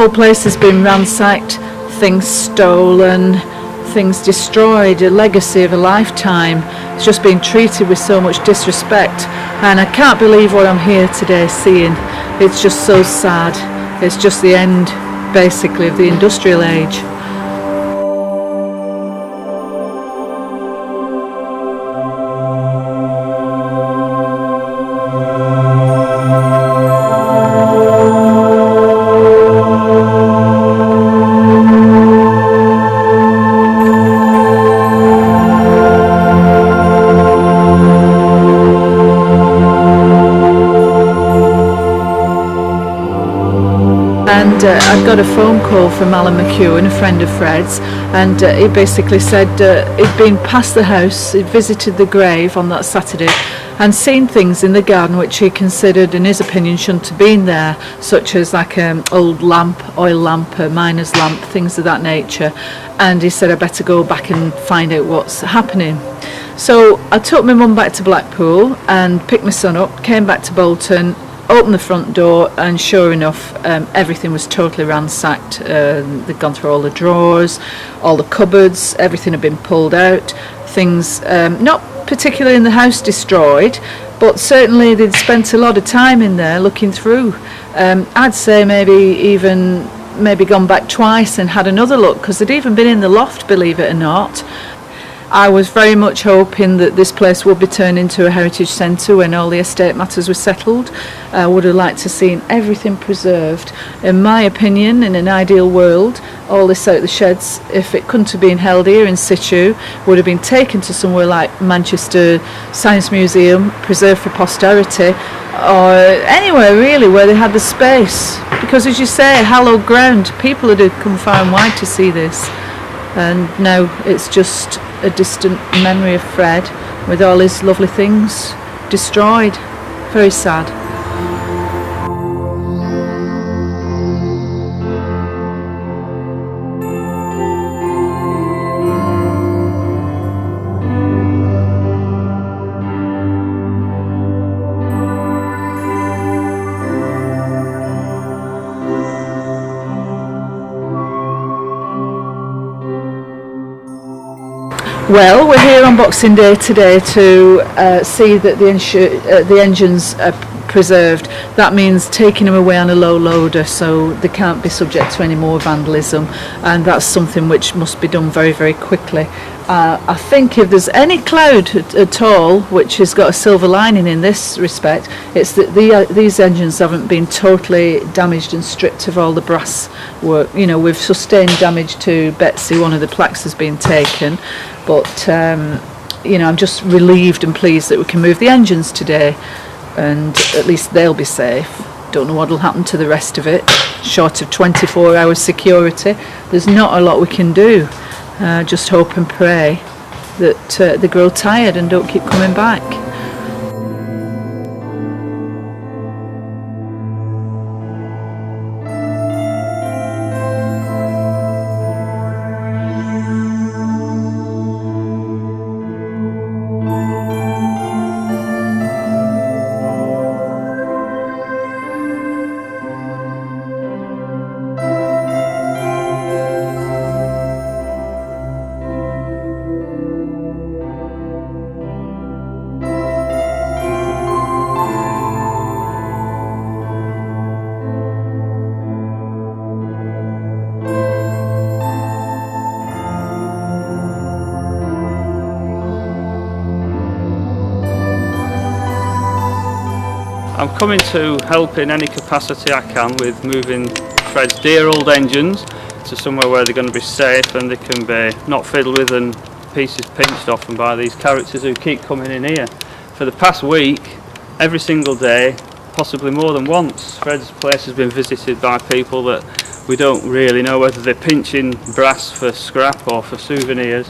whole place has been ransacked, things stolen, things destroyed, a legacy of a lifetime. It's just been treated with so much disrespect, and I can't believe what I'm here today seeing. It's just so sad. It's just the end, basically, of the industrial age. And I got a phone call from Alan McEwen, a friend of Fred's, and he basically said he'd been past the house, he'd visited the grave on that Saturday and seen things in the garden which he considered, in his opinion, shouldn't have been there, such as like an old lamp, oil lamp, a miner's lamp, things of that nature. And he said I better go back and find out what's happening. So I took my mum back to Blackpool and picked my son up, came back to Bolton, opened the front door, and sure enough, everything was totally ransacked. They'd gone through all the drawers, all the cupboards, everything had been pulled out. Things, not particularly in the house destroyed, but certainly they'd spent a lot of time in there looking through. I'd say maybe gone back twice and had another look, because they'd even been in the loft, believe it or not. I was very much hoping that this place would be turned into a heritage centre when all the estate matters were settled. I would have liked to have seen everything preserved. In my opinion, in an ideal world, all this out of the sheds, if it couldn't have been held here in situ, would have been taken to somewhere like Manchester Science Museum, preserved for posterity, or anywhere really where they had the space. Because as you say, hallowed ground, people had come far and wide to see this. And now it's just a distant memory of Fred with all his lovely things destroyed. Very sad. Well, we're here on Boxing Day today to see that the engines are preserved. That means taking them away on a low loader so they can't be subject to any more vandalism, and that's something which must be done very, very quickly. I think if there's any cloud at all which has got a silver lining in this respect, it's that these engines haven't been totally damaged and stripped of all the brass work. You know, we've sustained damage to Betsy, one of the plaques has been taken, but you know, I'm just relieved and pleased that we can move the engines today, and at least they'll be safe. Don't know what will happen to the rest of it. Short of 24-hour security, there's not a lot we can do. Just hope and pray that they grow tired and don't keep coming back. I'm coming to help in any capacity I can with moving Fred's dear old engines to somewhere where they're going to be safe and they can be not fiddled with and pieces pinched off them by these characters who keep coming in here. For the past week, every single day, possibly more than once, Fred's place has been visited by people that we don't really know whether they're pinching brass for scrap or for souvenirs,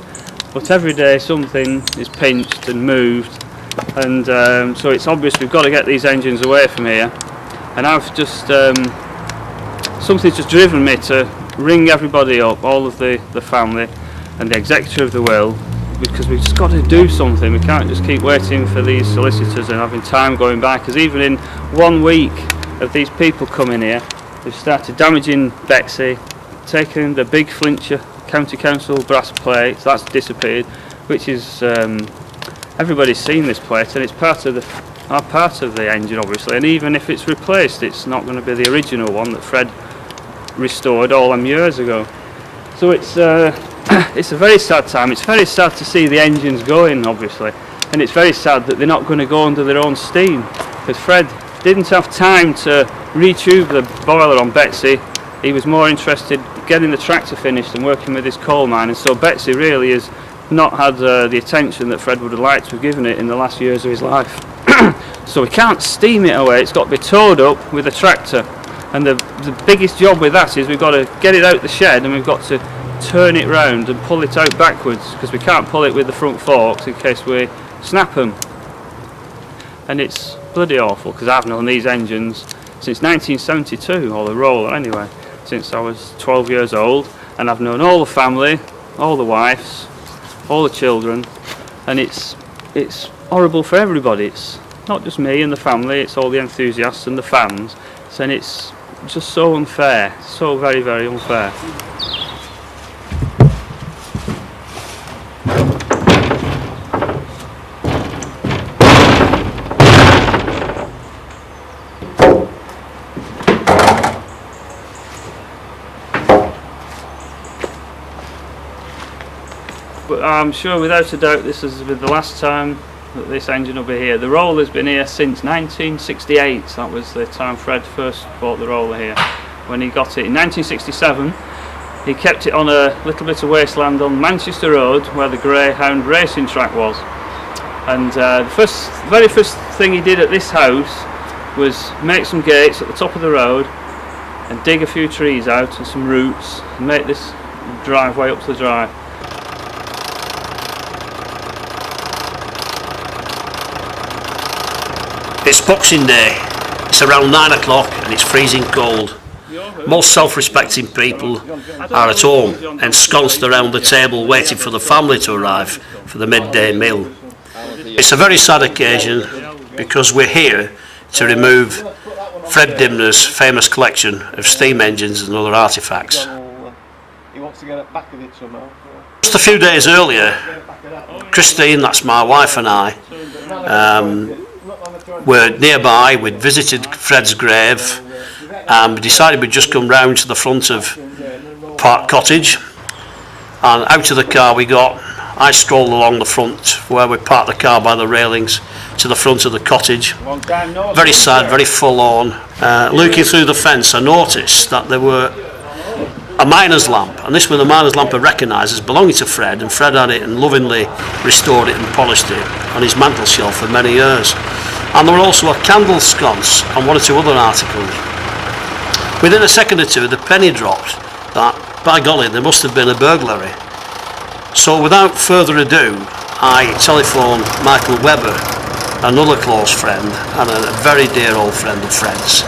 but every day something is pinched and moved. And so it's obvious we've got to get these engines away from here, and I've just something's just driven me to ring everybody up, all of the family and the executor of the will, because we've just got to do something. We can't just keep waiting for these solicitors and having time going by, because even in 1 week of these people coming here, They've started damaging Betsy, taking the big Flintshire County Council brass plates, that's disappeared, which is, everybody's seen this plate, and it's part of the engine obviously, and even if it's replaced it's not going to be the original one that Fred restored all them years ago. So it's it's a very sad time. It's very sad to see the engines going obviously, and it's very sad that they're not going to go under their own steam, because Fred didn't have time to retube the boiler on Betsy. He was more interested getting the tractor finished and working with his coal mine, and so Betsy really has not had the attention that Fred would have liked to have given it in the last years of his life. So we can't steam it away, it's got to be towed up with a tractor, and the biggest job with that is we've got to get it out the shed, and we've got to turn it round and pull it out backwards, because we can't pull it with the front forks in case we snap them. And it's bloody awful, because I've known these engines since 1972, or the roller anyway, since I was 12 years old, and I've known all the family, all the wives, all the children, and it's horrible for everybody. It's not just me and the family, it's all the enthusiasts and the fans, and it's just so unfair, so very, very unfair. But I'm sure without a doubt this has been the last time that this engine will be here. The roller's been here since 1968, that was the time Fred first bought the roller here. When he got it in 1967, he kept it on a little bit of wasteland on Manchester Road where the Greyhound racing track was. And the very first thing he did at this house was make some gates at the top of the road and dig a few trees out and some roots and make this driveway up to the drive. It's Boxing Day, it's around 9 o'clock and it's freezing cold. Most self-respecting people are at home, ensconced around the table waiting for the family to arrive for the midday meal. It's a very sad occasion because we're here to remove Fred Dibnah's famous collection of steam engines and other artefacts. Just a few days earlier, Christine, that's my wife, and I were nearby. We'd visited Fred's grave and we decided we'd just come round to the front of Park Cottage, and out of the car we got. I strolled along the front where we parked the car by the railings to the front of the cottage. Very sad, very forlorn. Looking through the fence I noticed that there were a miner's lamp, and this was the miner's lamp I recognised as belonging to Fred, and Fred had it and lovingly restored it and polished it on his mantel shelf for many years. And there were also a candle sconce and one or two other articles. Within a second or two the penny dropped that, by golly, there must have been a burglary. So without further ado I telephoned Michael Webber, another close friend and a very dear old friend of Fred's,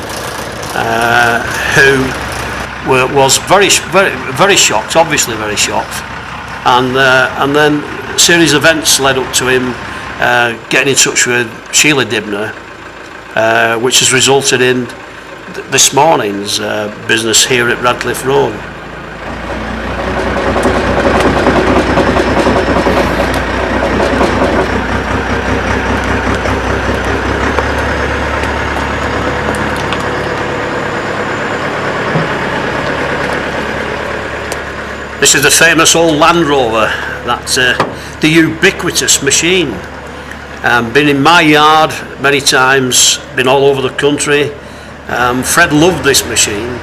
who was very shocked, obviously very shocked, and then a series of events led up to him getting in touch with Sheila Dibnah, which has resulted in this morning's business here at Radcliffe Road. This is the famous old Land Rover, that's the ubiquitous machine. Been in my yard many times, been all over the country. Fred loved this machine.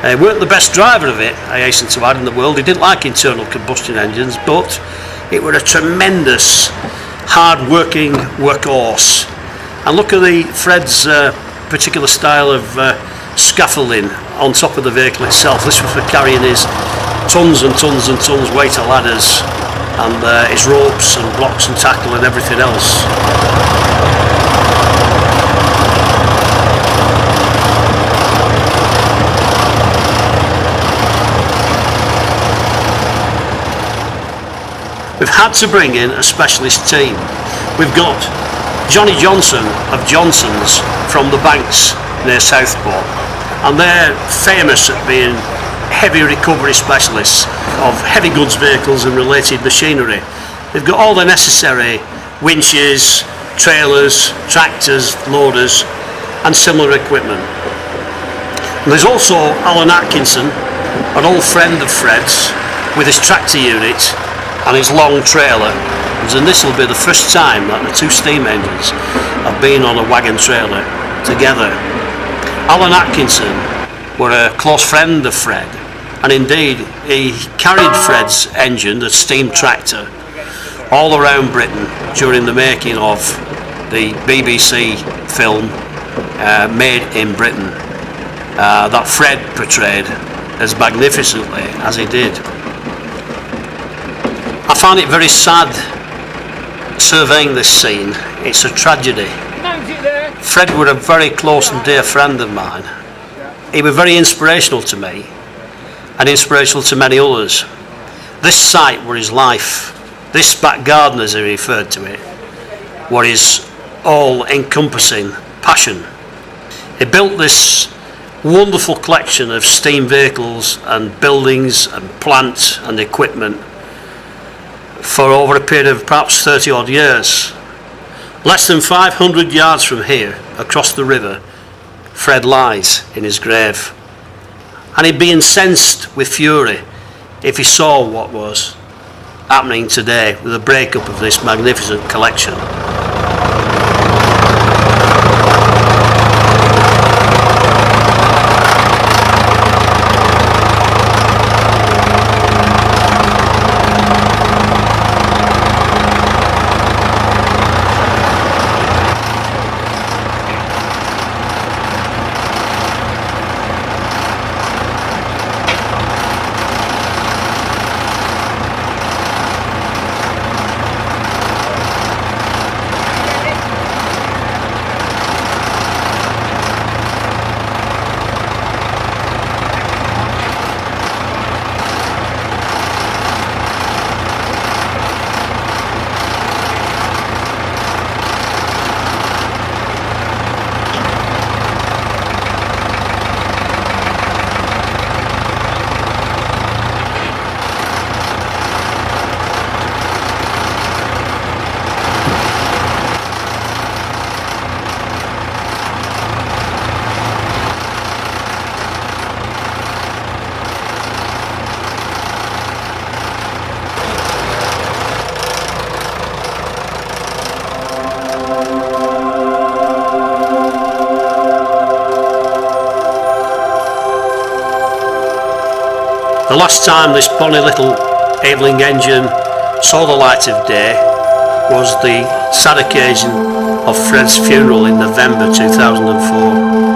He weren't the best driver of it, I hasten to add, in the world. He didn't like internal combustion engines, but it were a tremendous, hard-working workhorse. And look at Fred's particular style of scaffolding on top of the vehicle itself. This was for carrying his tons and tons and tons weight of ladders and his ropes and blocks and tackle and everything else. We've had to bring in a specialist team. We've got Johnny Johnson of Johnson's from the Banks near Southport. and they're famous at being heavy recovery specialists of heavy goods vehicles and related machinery. They've got all the necessary winches, trailers, tractors, loaders and similar equipment. And there's also Alan Atkinson, an old friend of Fred's, with his tractor unit and his long trailer, and this will be the first time that the two steam engines have been on a wagon trailer together. Alan Atkinson were a close friend of Fred, and indeed he carried Fred's engine, the steam tractor, all around Britain during the making of the BBC film Made in Britain, that Fred portrayed as magnificently as he did. I found it very sad surveying this scene. It's a tragedy. Fred was a very close and dear friend of mine. He was very inspirational to me and inspirational to many others. This site were his life. This back garden, as he referred to it, were his all-encompassing passion. He built this wonderful collection of steam vehicles and buildings and plant and equipment for over a period of perhaps 30 odd years. Less than 500 yards from here, across the river, Fred lies in his grave, and he'd be incensed with fury if he saw what was happening today with the breakup of this magnificent collection. The last time this bonny little Aveling engine saw the light of day was the sad occasion of Fred's funeral in November 2004.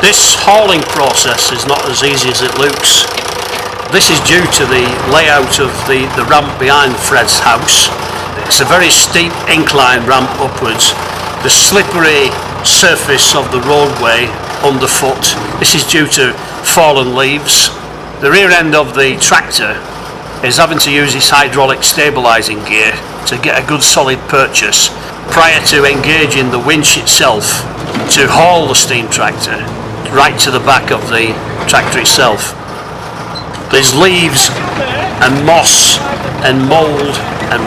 This hauling process is not as easy as it looks. This is due to the layout of the ramp behind Fred's house. It's a very steep incline ramp upwards. The slippery surface of the roadway underfoot. This is due to fallen leaves. The rear end of the tractor is having to use its hydraulic stabilising gear to get a good solid purchase prior to engaging the winch itself to haul the steam tractor right to the back of the tractor itself. There's leaves and moss and mould and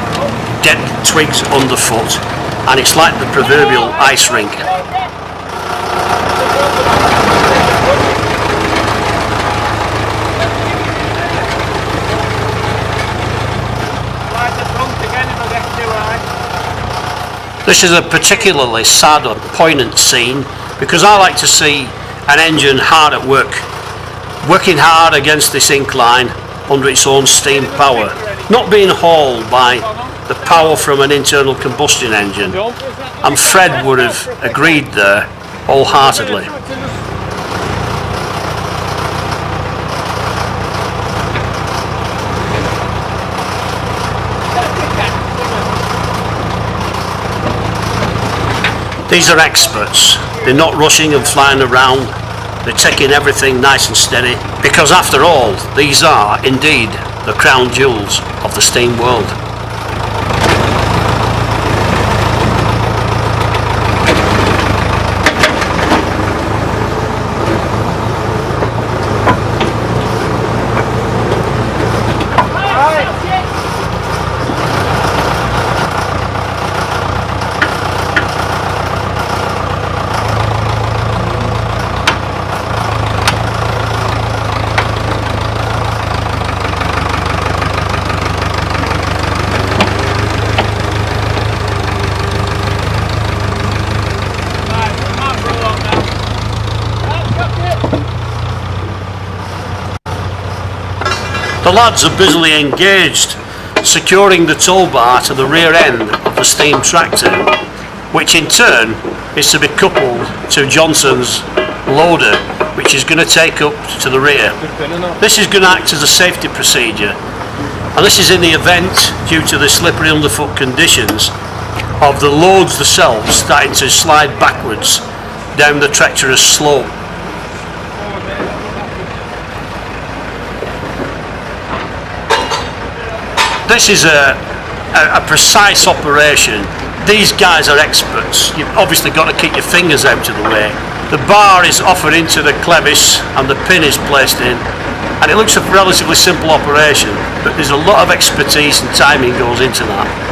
dead twigs underfoot, and it's like the proverbial ice rink. This is a particularly sad or poignant scene because I like to see an engine hard at work, working hard against this incline under its own steam power, not being hauled by the power from an internal combustion engine, and Fred would have agreed there wholeheartedly. These are experts. They're not rushing and flying around. They're taking everything nice and steady, because after all, these are indeed the crown jewels of the steam world. The lads are busily engaged securing the tow bar to the rear end of the steam tractor, which in turn is to be coupled to Johnson's loader, which is going to take up to the rear. This is going to act as a safety procedure, and this is in the event, due to the slippery underfoot conditions, of the loads themselves starting to slide backwards down the treacherous slope. This is a precise operation. These guys are experts. You've obviously got to keep your fingers out of the way. The bar is offered into the clevis and the pin is placed in, and it looks a relatively simple operation, but there's a lot of expertise and timing goes into that.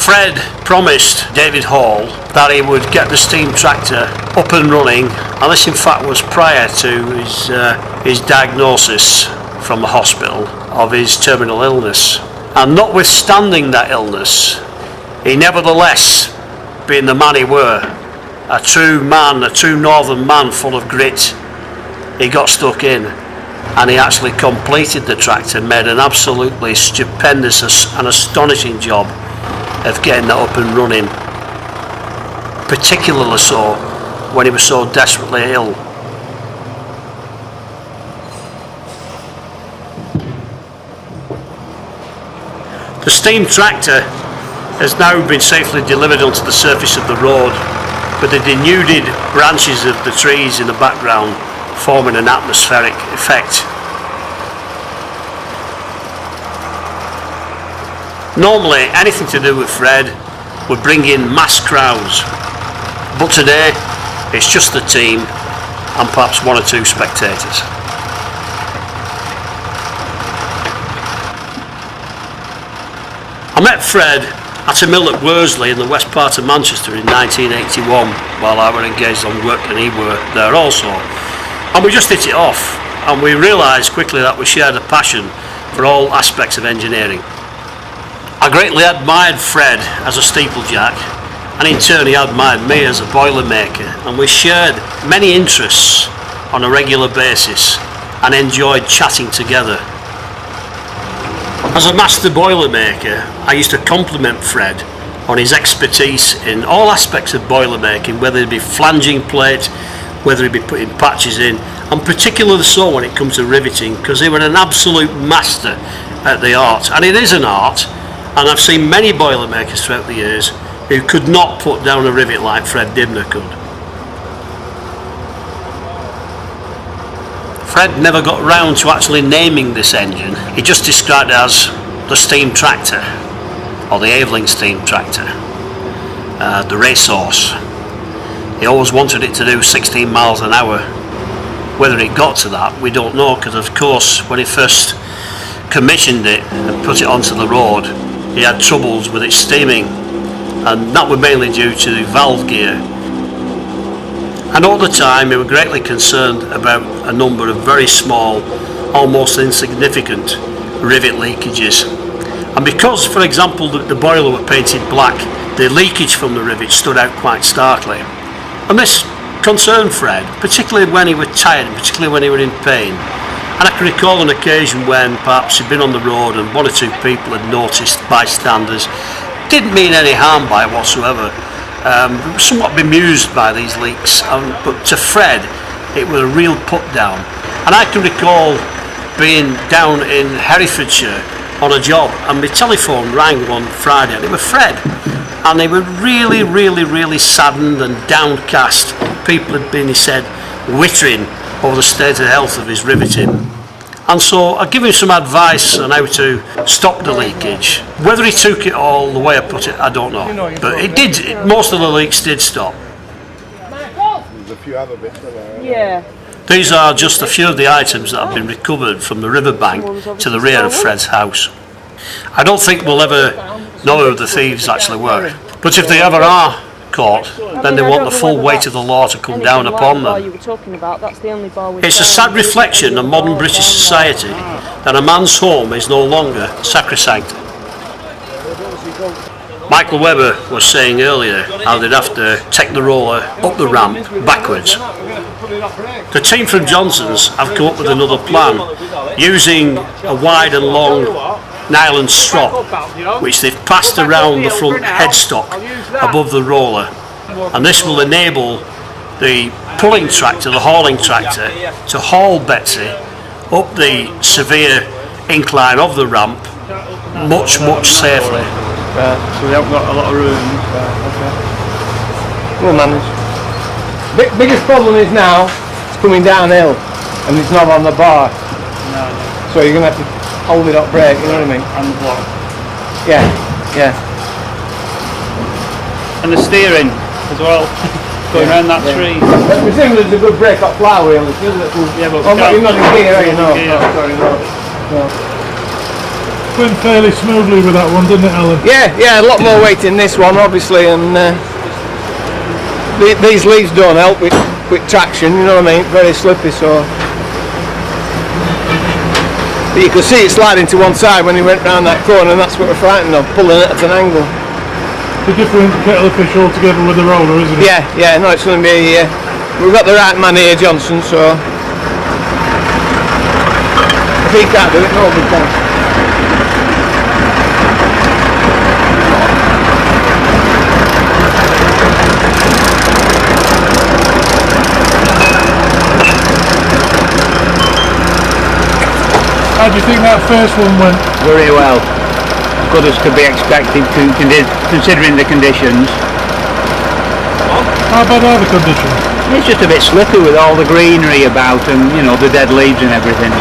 Fred promised David Hall that he would get the steam tractor up and running, and this in fact was prior to his diagnosis from the hospital of his terminal illness. And notwithstanding that illness, he nevertheless, being the man he were, a true man, a true northern man full of grit, he got stuck in and he actually completed the tractor, made an absolutely stupendous and astonishing job of getting that up and running, particularly so when he was so desperately ill. The steam tractor has now been safely delivered onto the surface of the road, with the denuded branches of the trees in the background forming an atmospheric effect. Normally, anything to do with Fred would bring in mass crowds, but today it's just the team and perhaps one or two spectators. I met Fred at a mill at Worsley in the west part of Manchester in 1981 while I were engaged on work and he were there also, and we just hit it off, and we realised quickly that we shared a passion for all aspects of engineering. I greatly admired Fred as a steeplejack, and in turn he admired me as a boilermaker, and we shared many interests on a regular basis and enjoyed chatting together. As a master boilermaker, I used to compliment Fred on his expertise in all aspects of boilermaking, whether it be flanging plate, whether it be putting patches in, and particularly so when it comes to riveting, because he was an absolute master at the art, and it is an art. And I've seen many boilermakers throughout the years who could not put down a rivet like Fred Dibnah could. Fred never got round to actually naming this engine. He just described it as the steam tractor, or the Aveling steam tractor, the racehorse. He always wanted it to do 16 miles an hour. Whether it got to that, we don't know, because of course when he first commissioned it and put it onto the road, he had troubles with it steaming, and that was mainly due to the valve gear. And all the time we were greatly concerned about a number of very small, almost insignificant rivet leakages. And because, for example, the boiler were painted black, the leakage from the rivet stood out quite starkly. And this concerned Fred, particularly when he was tired and particularly when he was in pain. And I can recall an occasion when perhaps he'd been on the road and one or two people had noticed, bystanders, didn't mean any harm by it whatsoever, somewhat bemused by these leaks, but to Fred it was a real put down. And I can recall being down in Herefordshire on a job and my telephone rang one Friday and it was Fred, and they were really saddened and downcast. People had been, he said, wittering over the state of health of his riveting. And so I give him some advice on how to stop the leakage. Whether he took it all the way I put it, I don't know, but it did. Most of the leaks did stop. There's a few other bits there. Yeah. These are just a few of the items that have been recovered from the riverbank to the rear of Fred's house. I don't think we'll ever know who the thieves actually were, but if they ever are caught, then they want the full weight of the law to come down upon them. It's a sad reflection of modern British society that a man's home is no longer sacrosanct. Michael Webber was saying earlier how they'd have to take the roller up the ramp backwards. The team from Johnson's have come up with another plan, using a wide and long nylon strop which they've passed around the front headstock above the roller, and this will enable the pulling tractor, the hauling tractor, to haul Betsy up the severe incline of the ramp much safely. So we haven't got a lot of room. We'll manage. Biggest problem is now it's coming downhill and it's not on the bar. No. So you're going to have to hold it up brake, you know what I mean? And the block. Yeah. And the steering as well, going around that tree. But presumably there's a good brake up flywheel, isn't it? Yeah, but you're not in gear, are you? No. Yeah. Oh, sorry, no. Went fairly smoothly with that one, didn't it, Alan? Yeah, a lot more weight in this one, obviously, and these leaves don't help with quick traction, you know what I mean? Very slippy, so. But you could see it sliding to one side when he went round that corner, and that's what we're frightened of, pulling it at an angle. It's a different kettle of fish altogether with the roller, isn't it? Yeah, no, it's going to be. We've got the right man here, Johnson, so. If he can't do it, nobody can. How do you think that first one went? Very well. Good as could be expected considering the conditions. How bad are the conditions? It's just a bit slippy with all the greenery about and, you know, the dead leaves and everything.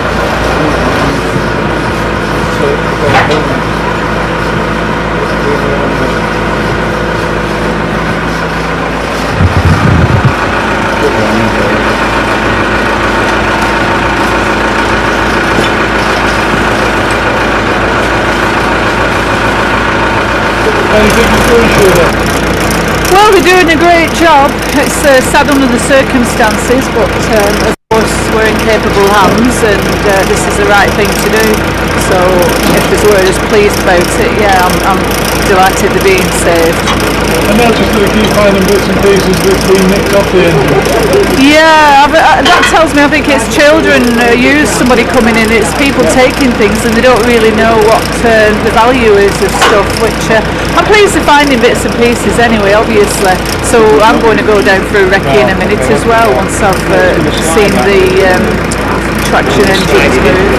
Well, they're doing a great job. It's sad under the circumstances, but of course we're in capable hands, and this is the right thing to do. So if this word is pleased about it, yeah, I'm delighted they're being saved. And they'll just keep finding bits and pieces that's been nicked off the engine. Yeah, that tells me I think it's children use somebody coming in. It's people taking things and they don't really know what the value is of stuff, which I'm pleased they're finding bits and pieces anyway, obviously. So I'm going to go down for a recce in a minute as well once I've seen the traction engines move.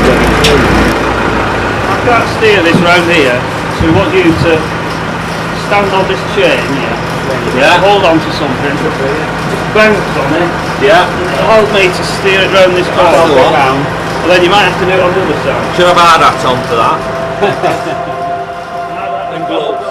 I can't steer this round here, so we want you to stand on this chain here. Yeah. Hold on to something. Bounce on it. Yeah. Hold me to steer it round this corner. And then you might have to do it on the other side. Should have hard hat on for that. And gloves.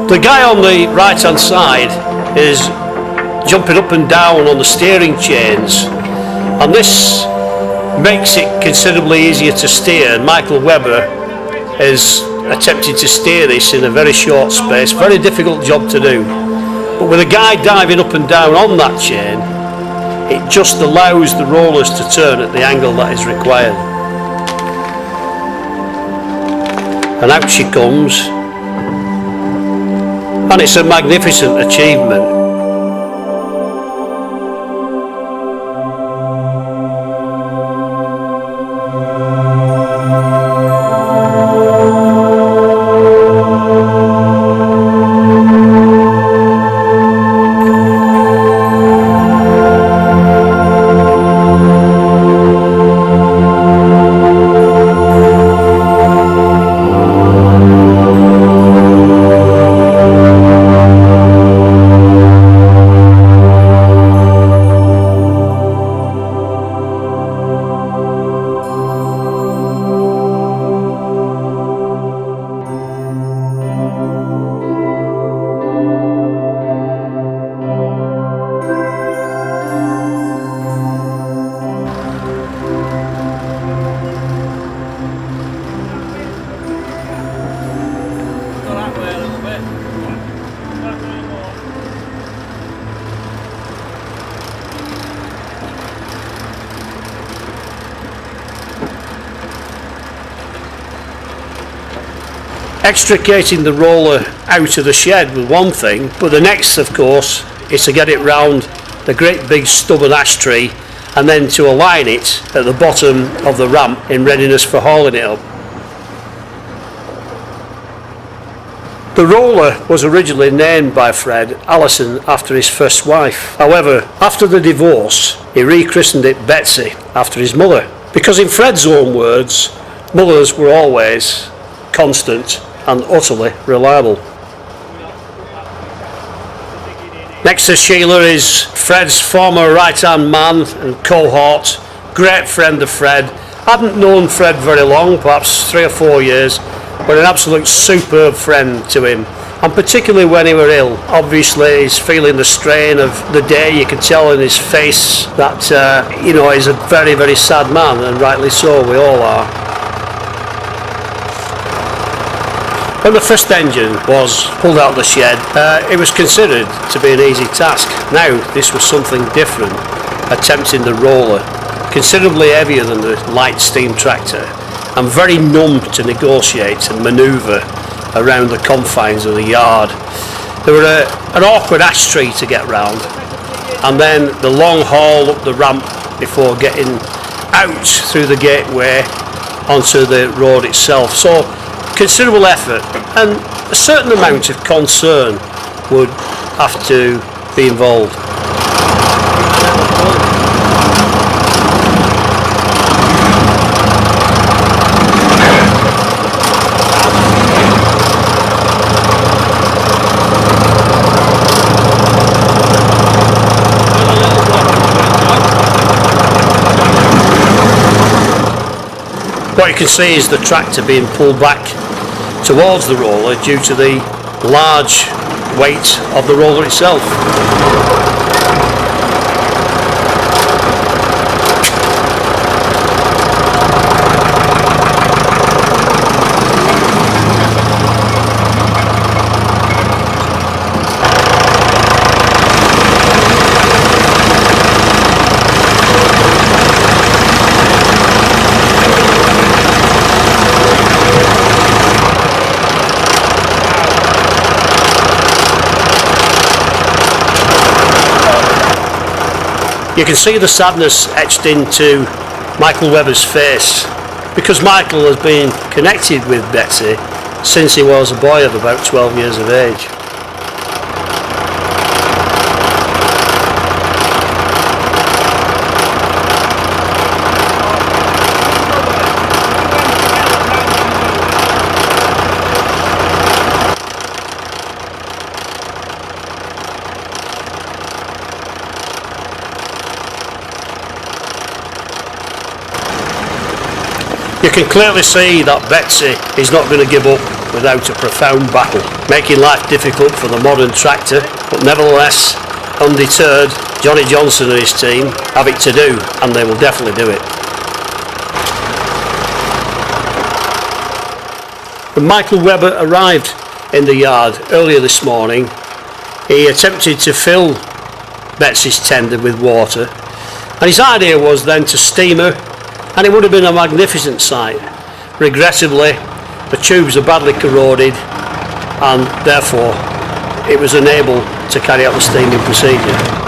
The guy on the right hand side is jumping up and down on the steering chains, and this makes it considerably easier to steer. Michael Webber is attempting to steer this in a very short space, very difficult job to do, but with a guy diving up and down on that chain, it just allows the rollers to turn at the angle that is required. And out she comes, and it's a magnificent achievement. Extricating the roller out of the shed was one thing, but the next, of course, is to get it round the great big stubborn ash tree and then to align it at the bottom of the ramp in readiness for hauling it up. The roller was originally named by Fred Allison after his first wife. However, after the divorce, he rechristened it Betsy after his mother, because in Fred's own words, mothers were always constant and utterly reliable. Next to Sheila is Fred's former right-hand man and cohort, great friend of Fred. Hadn't known Fred very long, perhaps 3 or 4 years, but an absolute superb friend to him, and particularly when he were ill. Obviously he's feeling the strain of the day. You can tell in his face that he's a very, very sad man, and rightly so, we all are. When the first engine was pulled out of the shed, it was considered to be an easy task. Now this was something different, attempting the roller, considerably heavier than the light steam tractor, and very numb to negotiate and manoeuvre around the confines of the yard. There were an awkward ash tree to get round, and then the long haul up the ramp before getting out through the gateway onto the road itself. So considerable effort and a certain amount of concern would have to be involved. What you can see is the tractor being pulled back towards the roller due to the large weight of the roller itself. You can see the sadness etched into Michael Webber's face, because Michael has been connected with Betsy since he was a boy of about 12 years of age. You can clearly see that Betsy is not going to give up without a profound battle, making life difficult for the modern tractor, but nevertheless, undeterred, Johnny Johnson and his team have it to do, and they will definitely do it. When Michael Webber arrived in the yard earlier this morning, he attempted to fill Betsy's tender with water, and his idea was then to steam her, and it would have been a magnificent sight. Regrettably, the tubes are badly corroded, and therefore it was unable to carry out the steaming procedure.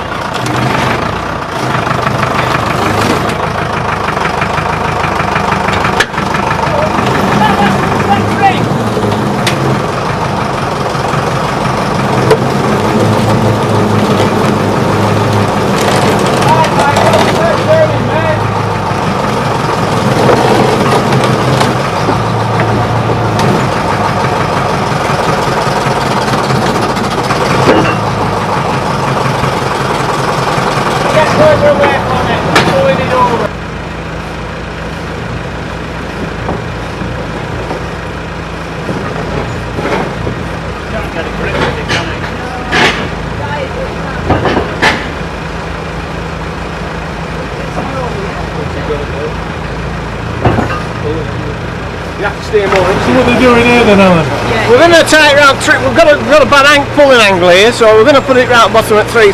So what are they doing here then, Alan? We're going to tie it round. We've got a bad pulling angle here, so we're going to put it round bottom at three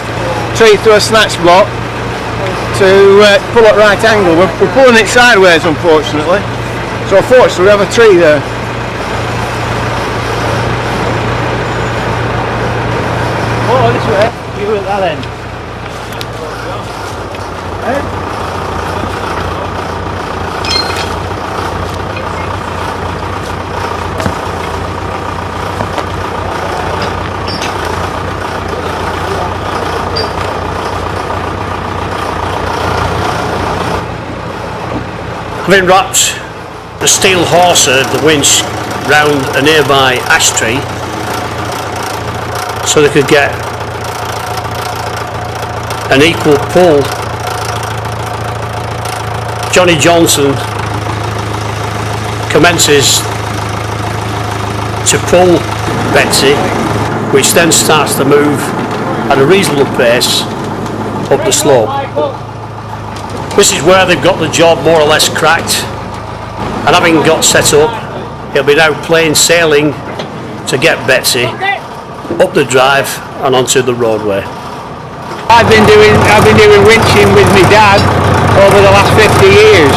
through a snatch block to pull at right angle. We're pulling it sideways, unfortunately. So unfortunately, we have a tree there. Oh, this way. You at that end. Having wrapped the steel hawser of the winch round a nearby ash tree so they could get an equal pull, Johnny Johnson commences to pull Betsy, which then starts to move at a reasonable pace up the slope. This is where they've got the job more or less cracked, and having got set up, it'll be now plain sailing to get Betsy up the drive and onto the roadway. I've been doing winching with my dad over the last 50 years,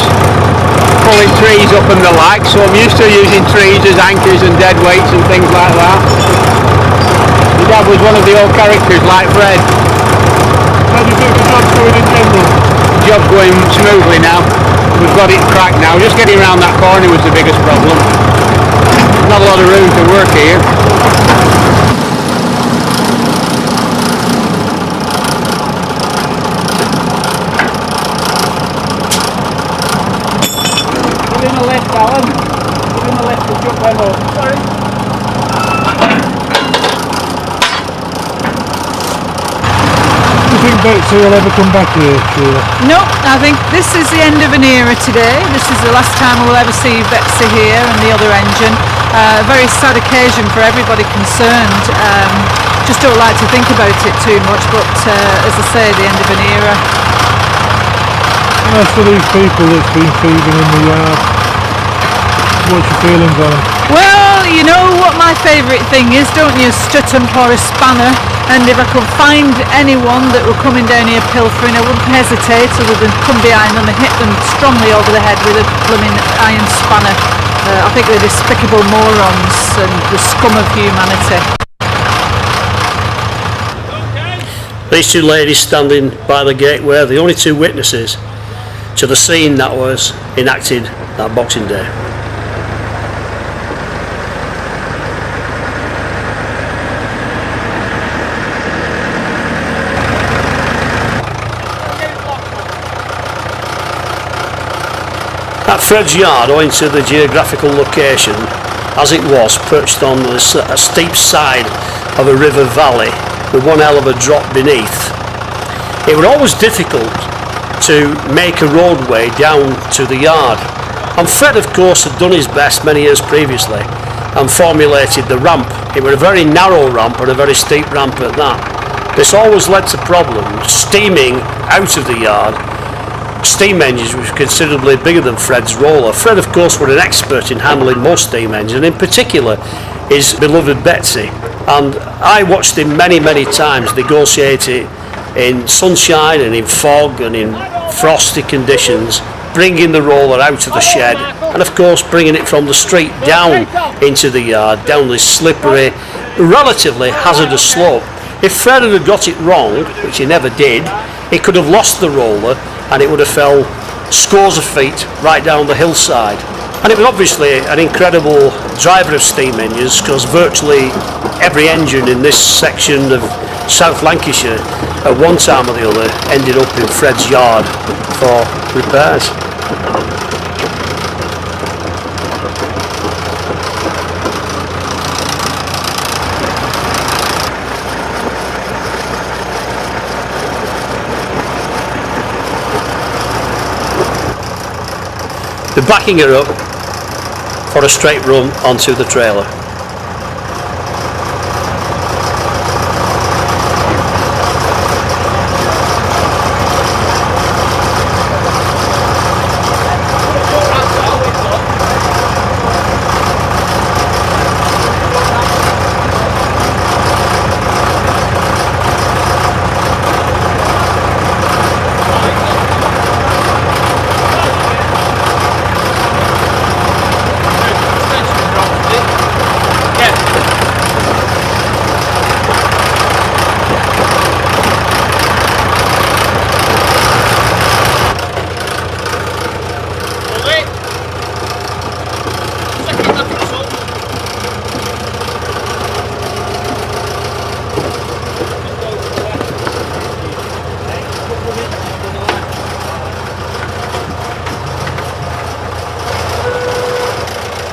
pulling trees up and the like, so I'm used to using trees as anchors and dead weights and things like that. My dad was one of the old characters like Fred. How do you think the job's going in general? The job's going smoothly now. We've got it cracked now. Just getting around that corner was the biggest problem. Not a lot of room to work here. Give him a lift, Alan. Give him a lift to jump them up. Sorry. Do you think Betsy will ever come back here, Sheila? No, I think this is the end of an era today. This is the last time we'll ever see Betsy here and the other engine. A very sad occasion for everybody concerned. Just don't like to think about it too much, but as I say, the end of an era. And as for these people that's been feeding in the yard, what's your feelings on them? Well, you know what my favourite thing is, don't you? Stutton or a spanner. And if I could find anyone that were coming down here pilfering, I wouldn't hesitate other than come behind them and hit them strongly over the head with a blooming iron spanner. I think they're despicable morons and the scum of humanity. These two ladies standing by the gateway are the only two witnesses to the scene that was enacted that Boxing Day. At Fred's yard, owing to the geographical location, as it was perched on a steep side of a river valley with one hell of a drop beneath, it was always difficult to make a roadway down to the yard. And Fred, of course, had done his best many years previously, and formulated the ramp. It was a very narrow ramp and a very steep ramp at that. This always led to problems steaming out of the yard. Steam engines were considerably bigger than Fred's roller. Fred, of course, was an expert in handling most steam engines, and in particular his beloved Betsy. And I watched him many times negotiate it in sunshine and in fog and in frosty conditions, bringing the roller out of the shed and of course bringing it from the street down into the yard, down this slippery, relatively hazardous slope. If Fred had got it wrong, which he never did, he could have lost the roller and it would have fell scores of feet right down the hillside. And it was obviously an incredible driver of steam engines, because virtually every engine in this section of South Lancashire at one time or the other ended up in Fred's yard for repairs. They're backing her up for a straight run onto the trailer.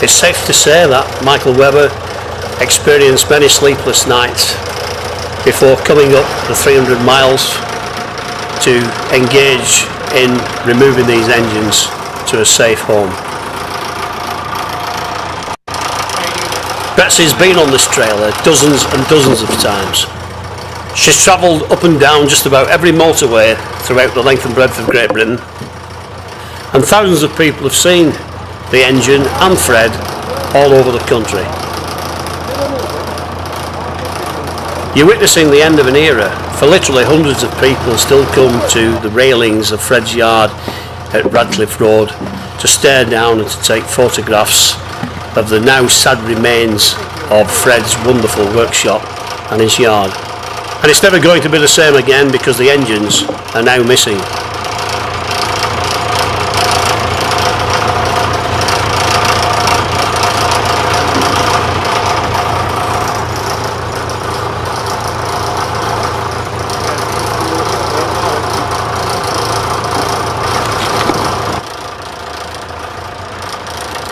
It's safe to say that Michael Webber experienced many sleepless nights before coming up the 300 miles to engage in removing these engines to a safe home. Betsy's been on this trailer dozens and dozens of times. She's travelled up and down just about every motorway throughout the length and breadth of Great Britain, and thousands of people have seen the engine and Fred all over the country. You're witnessing the end of an era, for literally hundreds of people still come to the railings of Fred's yard at Radcliffe Road to stare down and to take photographs of the now sad remains of Fred's wonderful workshop and his yard. And it's never going to be the same again, because the engines are now missing.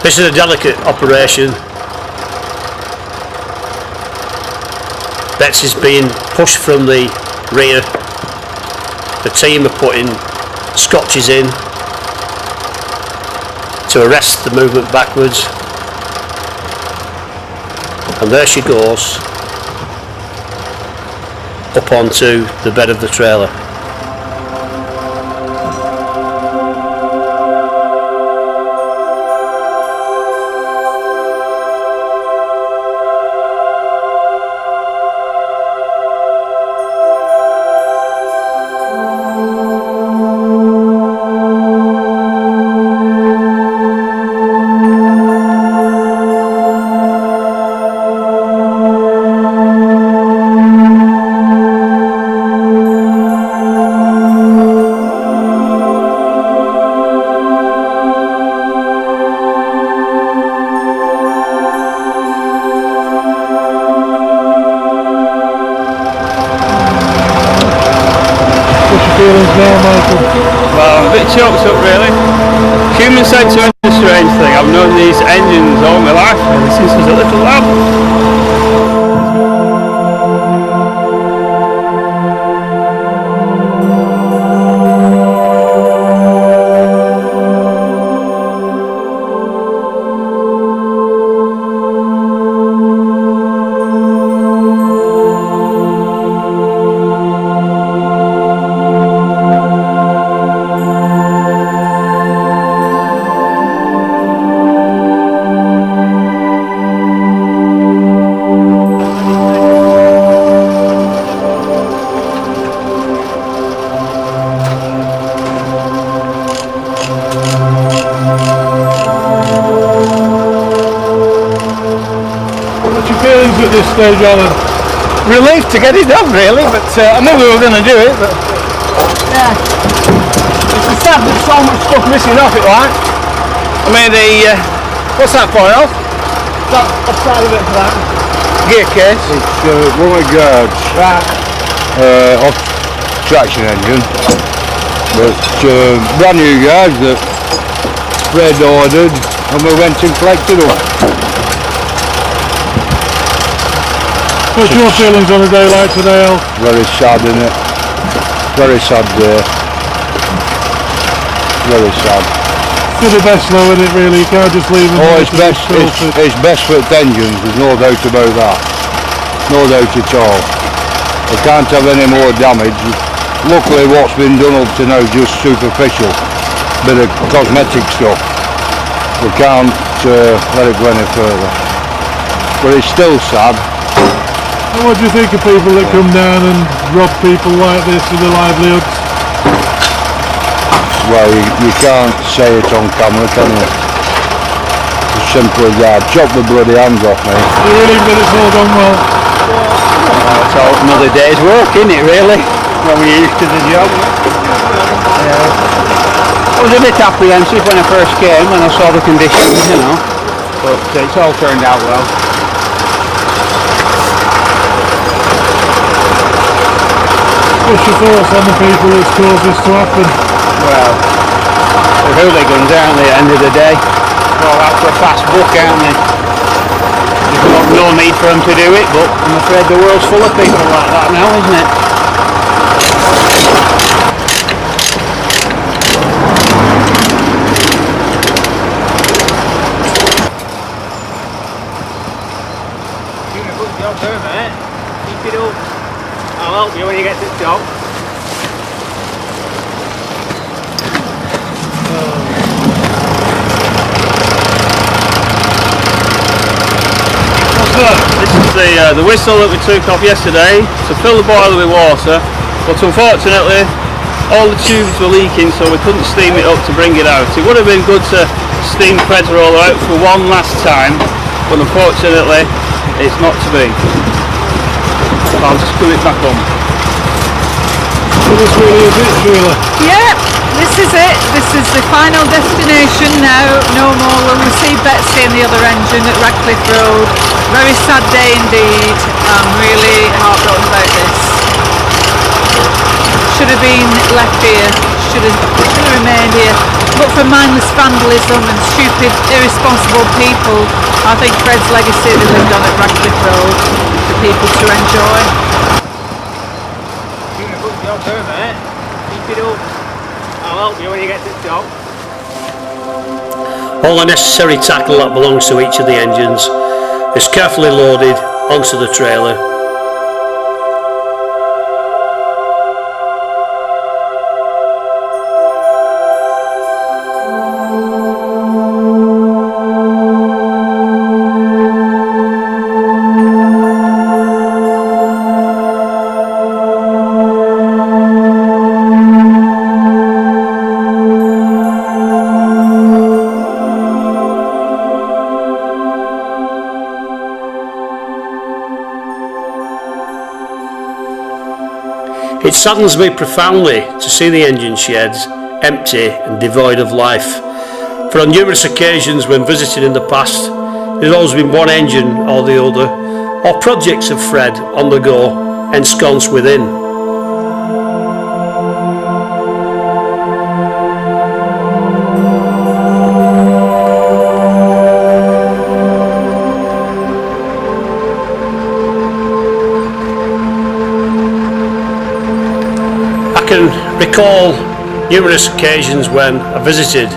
This is a delicate operation. Betsy's being pushed from the rear. The team are putting scotches in to arrest the movement backwards. And there she goes, up onto the bed of the trailer. Well, I'm a bit choked up really. Human centre is a strange thing. I've known these engines all my life, ever since I was a little lad. this stage, Alan? Relieved to get it done, really, but I knew we were going to do it, but yeah. It's a sad there's so much stuff missing off it, like. I mean, what's that for, Alf? That side of it for that? Gear case? It's one of the guards. Right. Off traction engine. But brand new guards that Fred ordered and we went and collected them. What's your feelings on a day like today, Al? Very sad, isn't it? Very sad day. Very sad. For the best though, isn't it really? You can't just leave them. Oh, it's best, it's best for the engines, there's no doubt about that. No doubt at all. We can't have any more damage. Luckily what's been done up to now is just superficial. Bit of cosmetic stuff. We can't let it go any further. But it's still sad. And what do you think of people that come down and rob people like this for their livelihoods? Well, you can't say it on camera, can you? As simple as that. Chop the bloody hands off me. You really think it's all gone well? Oh, it's all another day's work, isn't it, really? When we're used to the job. I was a bit apprehensive when I first came, when I saw the conditions, you know. But it's all turned out well. What's your thoughts on the people that's caused this to happen? Well, they're hooligans, aren't they, at the end of the day? Well, after a fast buck, aren't they? There's no need for them to do it, but I'm afraid the world's full of people like that now, isn't it? Doing a good job there, mate. Keep it up. I'll help you when you get to the top. This is the whistle that we took off yesterday to fill the boiler with water, but unfortunately all the tubes were leaking, so we couldn't steam it up to bring it out. It would have been good to steam Fred's roller out for one last time, but unfortunately it's not to be. So I'll just put it back on. So this really is it, Sheila? Yeah, this is it. This is the final destination now. No more will we see Betsy and the other engine at Radcliffe Road. Very sad day indeed. I'm really heartbroken about this. Should have been left here. Should have remained here. But for mindless vandalism and stupid, irresponsible people, I think Fred's legacy will live on at Radcliffe Road for people to enjoy. Doing a good job there, mate. Keep it up. I'll help you when you get to the top. All the necessary tackle that belongs to each of the engines is carefully loaded onto the trailer. It saddens me profoundly to see the engine sheds empty and devoid of life. For on numerous occasions when visited in the past, there's always been one engine or the other, or projects of Fred on the go, ensconced within. I can recall numerous occasions when I visited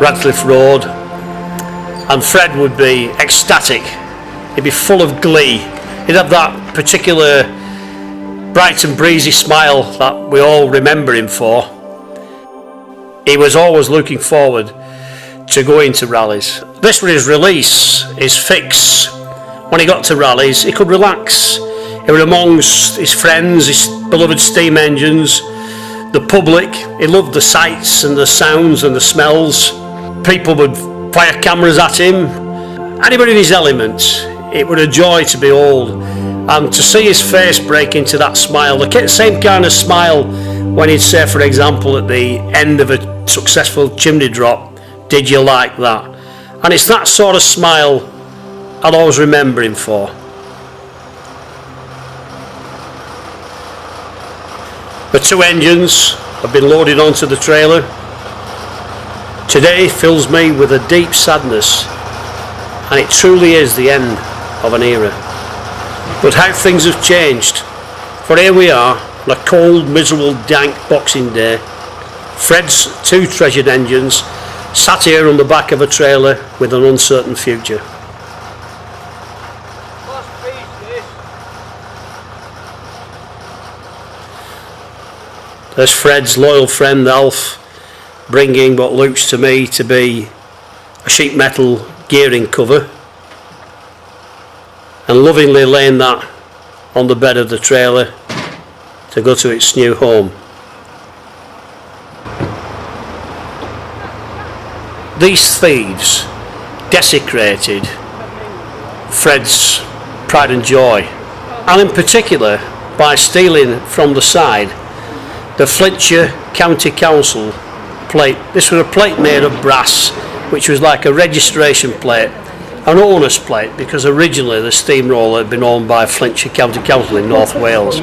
Radcliffe Road and Fred would be ecstatic. He'd be full of glee. He'd have that particular bright and breezy smile that we all remember him for. He was always looking forward to going to rallies. This was his release, his fix. When he got to rallies, he could relax. He was amongst his friends, his beloved steam engines, the public. He loved the sights and the sounds and the smells. People would fire cameras at him. Anybody in his element, it was a joy to behold, and to see his face break into that smile, the same kind of smile when he'd say, for example, at the end of a successful chimney drop, "Did you like that?" And it's that sort of smile I'll always remember him for. The 2 engines have been loaded onto the trailer. Today fills me with a deep sadness, and it truly is the end of an era. But how things have changed, for here we are on a cold, miserable, dank Boxing Day. Fred's 2 treasured engines sat here on the back of a trailer with an uncertain future. There's Fred's loyal friend Alf, bringing what looks to me to be a sheet metal gearing cover, and lovingly laying that on the bed of the trailer to go to its new home. These thieves desecrated Fred's pride and joy, and in particular by stealing from the side the Flintshire County Council plate. This was a plate made of brass, which was like a registration plate, an owner's plate, because originally the steamroller had been owned by Flintshire County Council in North Wales.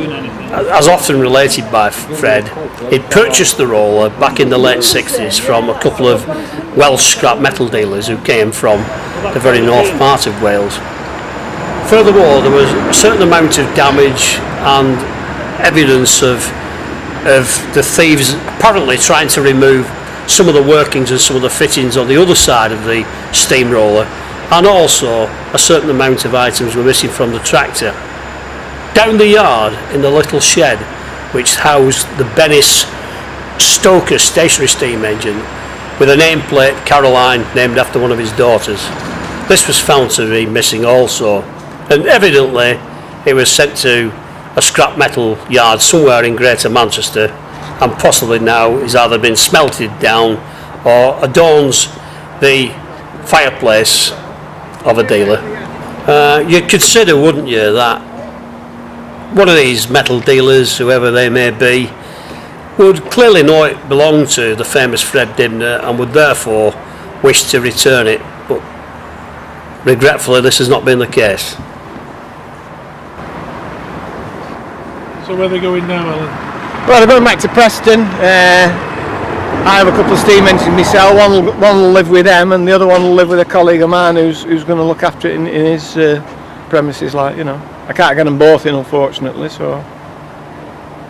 As often related by Fred, he'd purchased the roller back in the late 60s from a couple of Welsh scrap metal dealers who came from the very north part of Wales. Furthermore, there was a certain amount of damage and evidence of the thieves apparently trying to remove some of the workings and some of the fittings on the other side of the steamroller, and also a certain amount of items were missing from the tractor. Down the yard in the little shed which housed the Bennis Stoker stationary steam engine with a nameplate Caroline named after one of his daughters, this was found to be missing also, and evidently it was sent to a scrap metal yard somewhere in Greater Manchester, and possibly now has either been smelted down or adorns the fireplace of a dealer. You'd consider, wouldn't you, that one of these metal dealers, whoever they may be, would clearly know it belonged to the famous Fred Dibnah and would therefore wish to return it, but regretfully this has not been the case. So where are they going now, Alan? Well, they're going back to Preston. I have a couple of steam engines myself. One will live with them, and the other one will live with a colleague of mine who's going to look after it in his premises. Like, you know, I can't get them both in, unfortunately. So,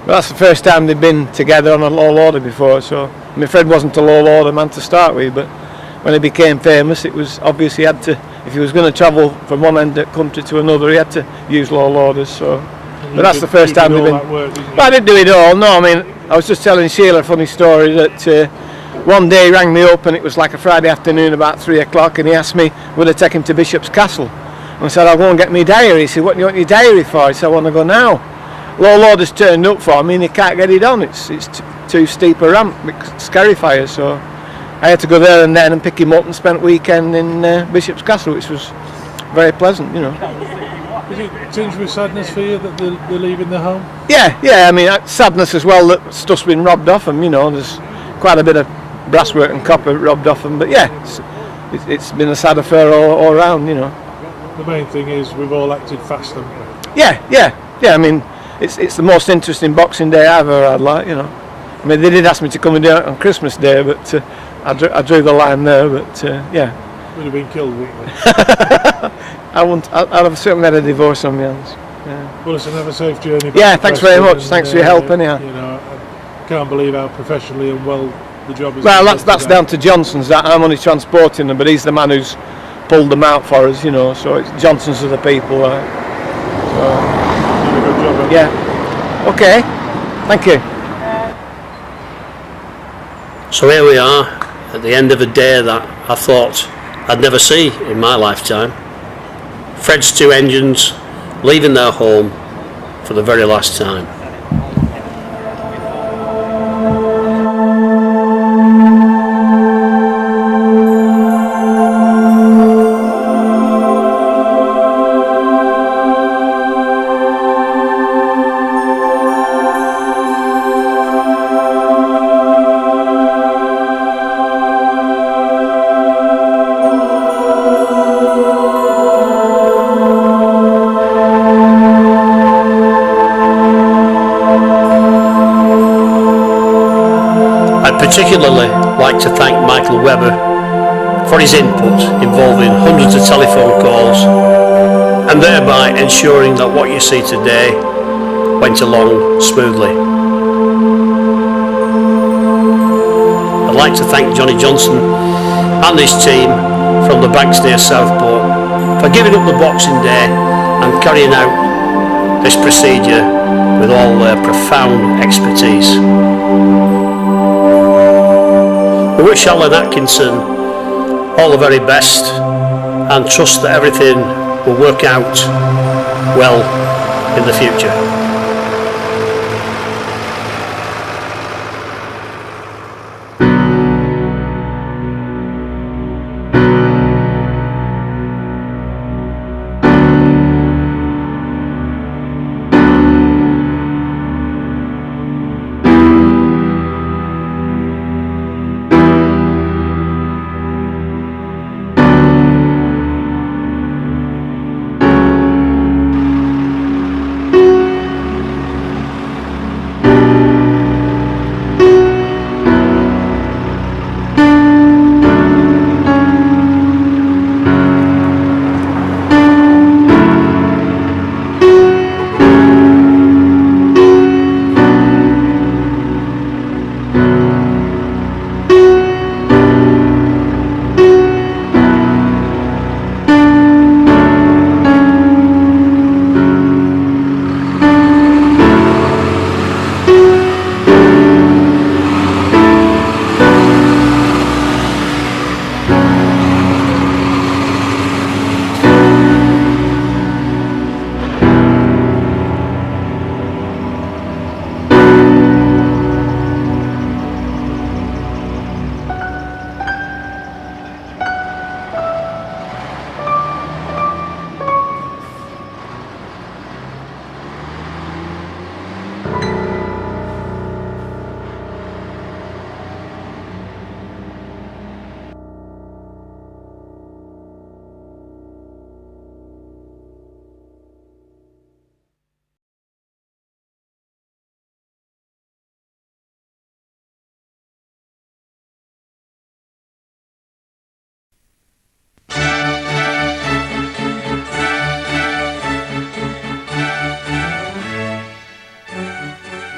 but that's the first time they've been together on a low loader before. So, I mean, Fred wasn't a low loader man to start with, but when he became famous, it was obvious he had to. If he was going to travel from one end of the country to another, he had to use low loaders. So. But that's the first time they've been. Well, I didn't do it all. No, I mean, I was just telling Sheila a funny story that one day he rang me up and it was like a Friday afternoon about 3 o'clock, and he asked me would I take him to Bishop's Castle. And I said I'll go and get me diary. He said, "What do you want your diary for?" I said, "I want to go now." Low loader's turned up for me and he can't get it on. It's too steep a ramp, scary fire. So I had to go there and then and pick him up and spent weekend in Bishop's Castle, which was very pleasant, you know. Is it tinged with sadness for you that they're leaving the home? Yeah, I mean, sadness as well that stuff's been robbed off them, you know. There's quite a bit of brasswork and copper robbed off them, but yeah, it's been a sad affair all around, you know. The main thing is we've all acted fast, haven't we? Yeah, I mean, it's the most interesting Boxing Day I've ever had, like, you know. I mean, they did ask me to come and do it on Christmas Day, but I drew the line there, but yeah. We'd have been killed, wouldn't we? I'd have certainly had a divorce on my hands. Yeah. Well, it's another safe journey. Yeah, thanks very much. Thanks for your help, anyhow. You know, I can't believe how professionally and well the job is. Well, that's down to Johnson's. That I'm only transporting them, but he's the man who's pulled them out for us, you know. So it's Johnson's are the people. So, did a good job. Yeah. Okay. Thank you. So here we are at the end of a day that I thought I'd never see in my lifetime. Fred's 2 engines leaving their home for the very last time. particularly like to thank Michael Webber for his input involving hundreds of telephone calls and thereby ensuring that what you see today went along smoothly. I'd like to thank Johnny Johnson and his team from the banks near Southport for giving up the Boxing Day and carrying out this procedure with all their profound expertise. We wish Alan Atkinson all the very best and trust that everything will work out well in the future.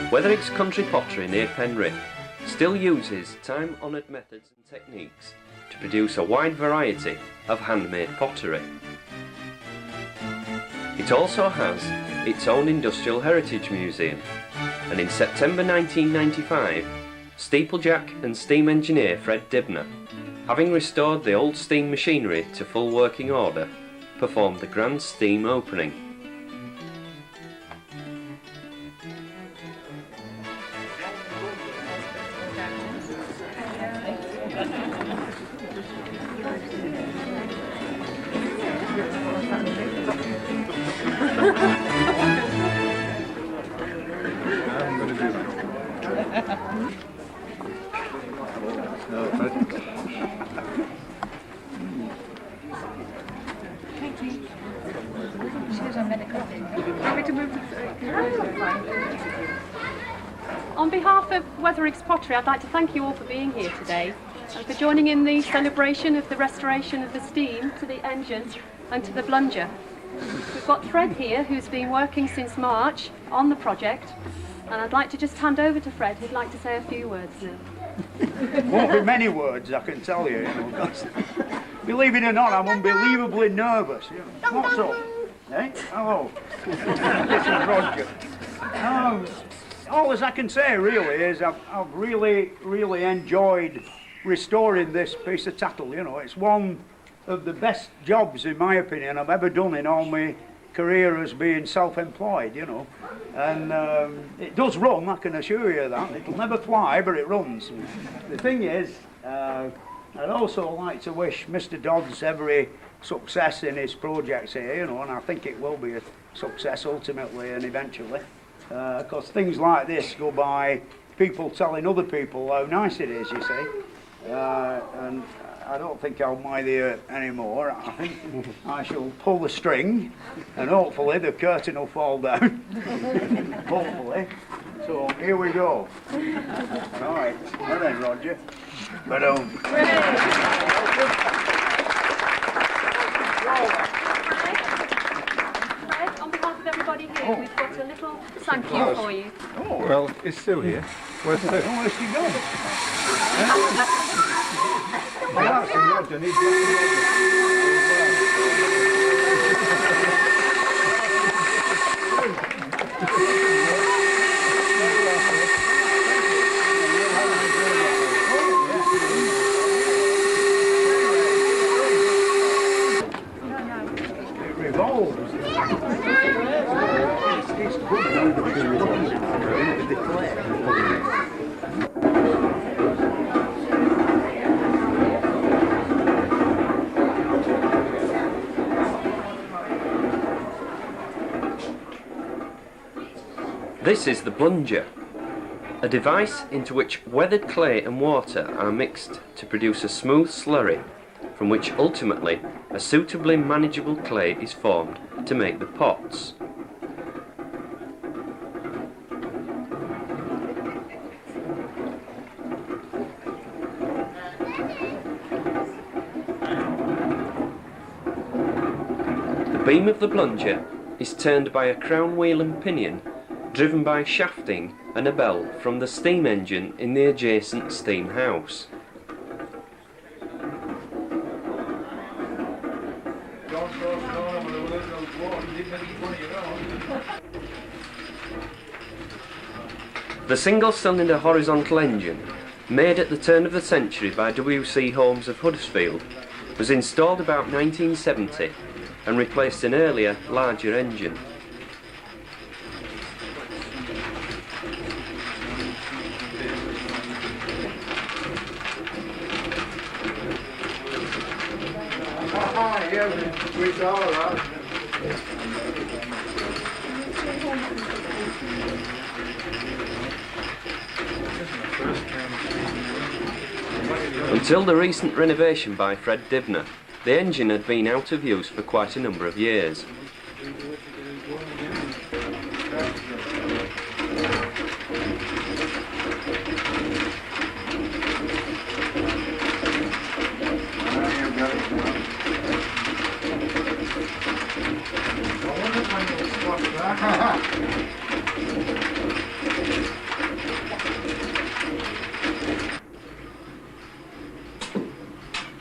Weathering's Country Pottery near Penrith still uses time-honoured methods and techniques to produce a wide variety of handmade pottery. It also has its own industrial heritage museum, and in September 1995, Steeplejack and steam engineer Fred Dibnah, having restored the old steam machinery to full working order, performed the grand steam opening. On behalf of Weathering's Pottery, I'd like to thank you all for being here today and for joining in the celebration of the restoration of the steam to the engine and to the Blunger. We've got Fred here, who's been working since March on the project, and I'd like to just hand over to Fred, who'd like to say a few words now. Won't be many words, I can tell you. Believe it or not, I'm unbelievably nervous. What's up? Eh? Hello. This is Roger. All as I can say really is I've really enjoyed restoring this piece of tattle. You know, it's one of the best jobs, in my opinion, I've ever done in all my career as being self-employed, you know. And it does run, I can assure you that. It'll never fly, but it runs. The thing is, I'd also like to wish Mr. Dodds every success in his projects here, you know, and I think it will be a success ultimately and eventually. Because things like this go by people telling other people how nice it is, you see. And I don't think I'll mind here anymore. I think I shall pull the string and hopefully the curtain will fall down. Hopefully. So here we go. Right, well then Roger. Fred, on behalf of everybody here, we've got a little thank you for you. Oh, Well, it's Sue here. Where's Sue? where's she gone? Roger needs It revolves. It's good with the clay. This is the Blunger, a device into which weathered clay and water are mixed to produce a smooth slurry, from which ultimately a suitably manageable clay is formed to make the pots. The beam of the Blunger is turned by a crown wheel and pinion driven by shafting and a bell from the steam engine in the adjacent steam house. The single-cylinder horizontal engine, made at the turn of the century by W.C. Holmes of Huddersfield, was installed about 1970 and replaced an earlier, larger engine. Until the recent renovation by Fred Dibnah, the engine had been out of use for quite a number of years.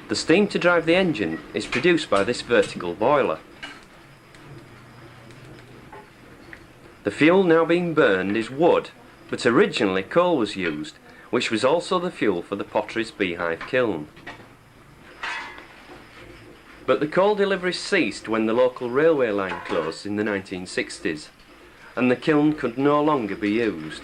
The steam to drive the engine is produced by this vertical boiler. The fuel now being burned is wood, but originally coal was used, which was also the fuel for the pottery's beehive kiln. But the coal deliveries ceased when the local railway line closed in the 1960s, and the kiln could no longer be used.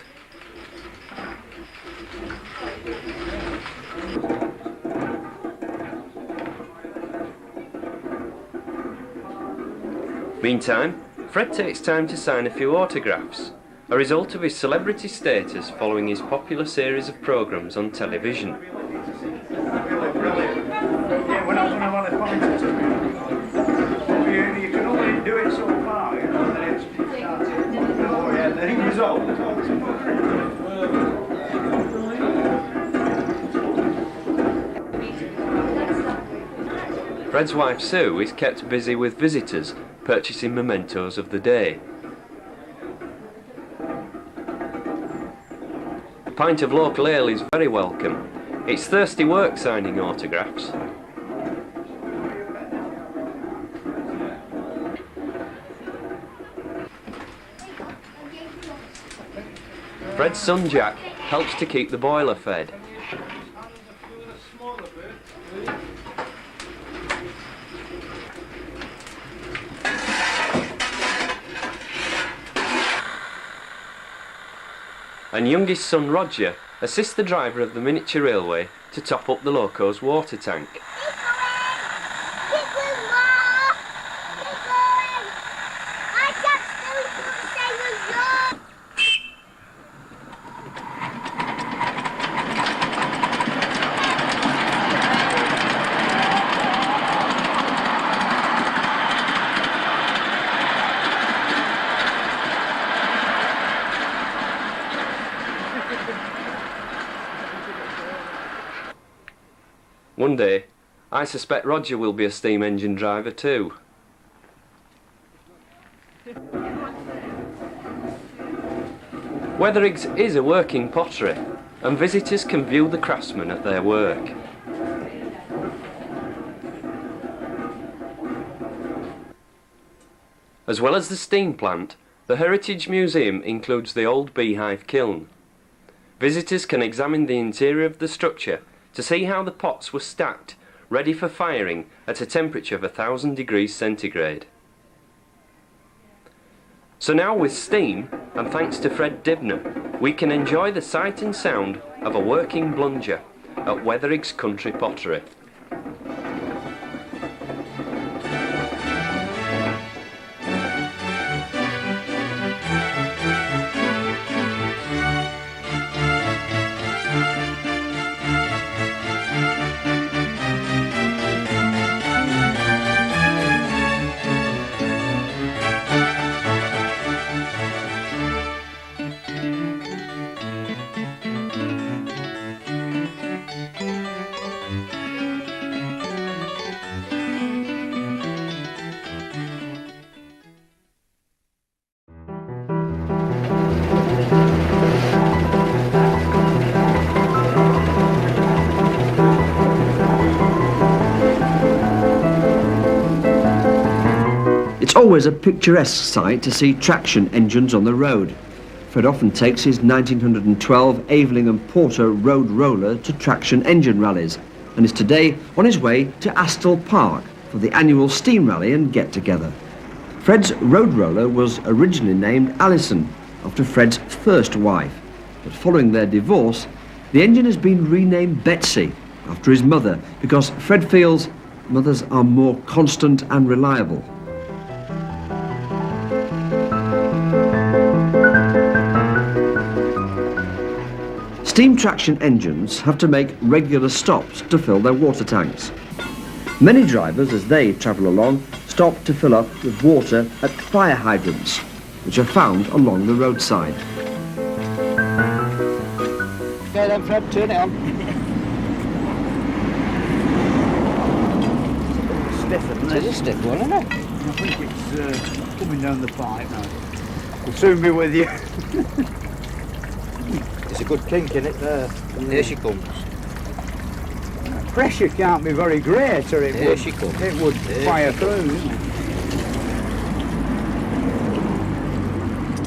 Meantime, Fred takes time to sign a few autographs, a result of his celebrity status following his popular series of programmes on television. Yeah, we're not going to want to point it to you. You can only do it so far, you know, that it's... Oh yeah, the thing is old. Fred's wife Sue is kept busy with visitors, purchasing mementos of the day. A pint of local ale is very welcome. It's thirsty work signing autographs. Fred's son Jack helps to keep the boiler fed. And youngest son Roger assists the driver of the miniature railway to top up the loco's water tank. One day, I suspect Roger will be a steam engine driver too. Weatheriggs is a working pottery, and visitors can view the craftsmen at their work. As well as the steam plant, the Heritage Museum includes the old beehive kiln. Visitors can examine the interior of the structure to see how the pots were stacked, ready for firing at a temperature of 1000 degrees centigrade. So now with steam, and thanks to Fred Dibnah, we can enjoy the sight and sound of a working Blunger at Weatheriggs Country Pottery. It's always a picturesque sight to see traction engines on the road. Fred often takes his 1912 Aveling and Porter road roller to traction engine rallies and is today on his way to Astle Park for the annual steam rally and get-together. Fred's road roller was originally named Alison after Fred's first wife, but following their divorce, the engine has been renamed Betsy after his mother because Fred feels mothers are more constant and reliable. Steam traction engines have to make regular stops to fill their water tanks. Many drivers, as they travel along, stop to fill up with water at fire hydrants, which are found along the roadside. Okay then, Fred, turn it on. Stiff, isn't it? It is a stiff one, isn't it? I think it's coming down the pipe now. We'll soon be with you. There's a good kink in it there. And here she comes. Pressure can't be very great or Here she comes. It would fire through, isn't it?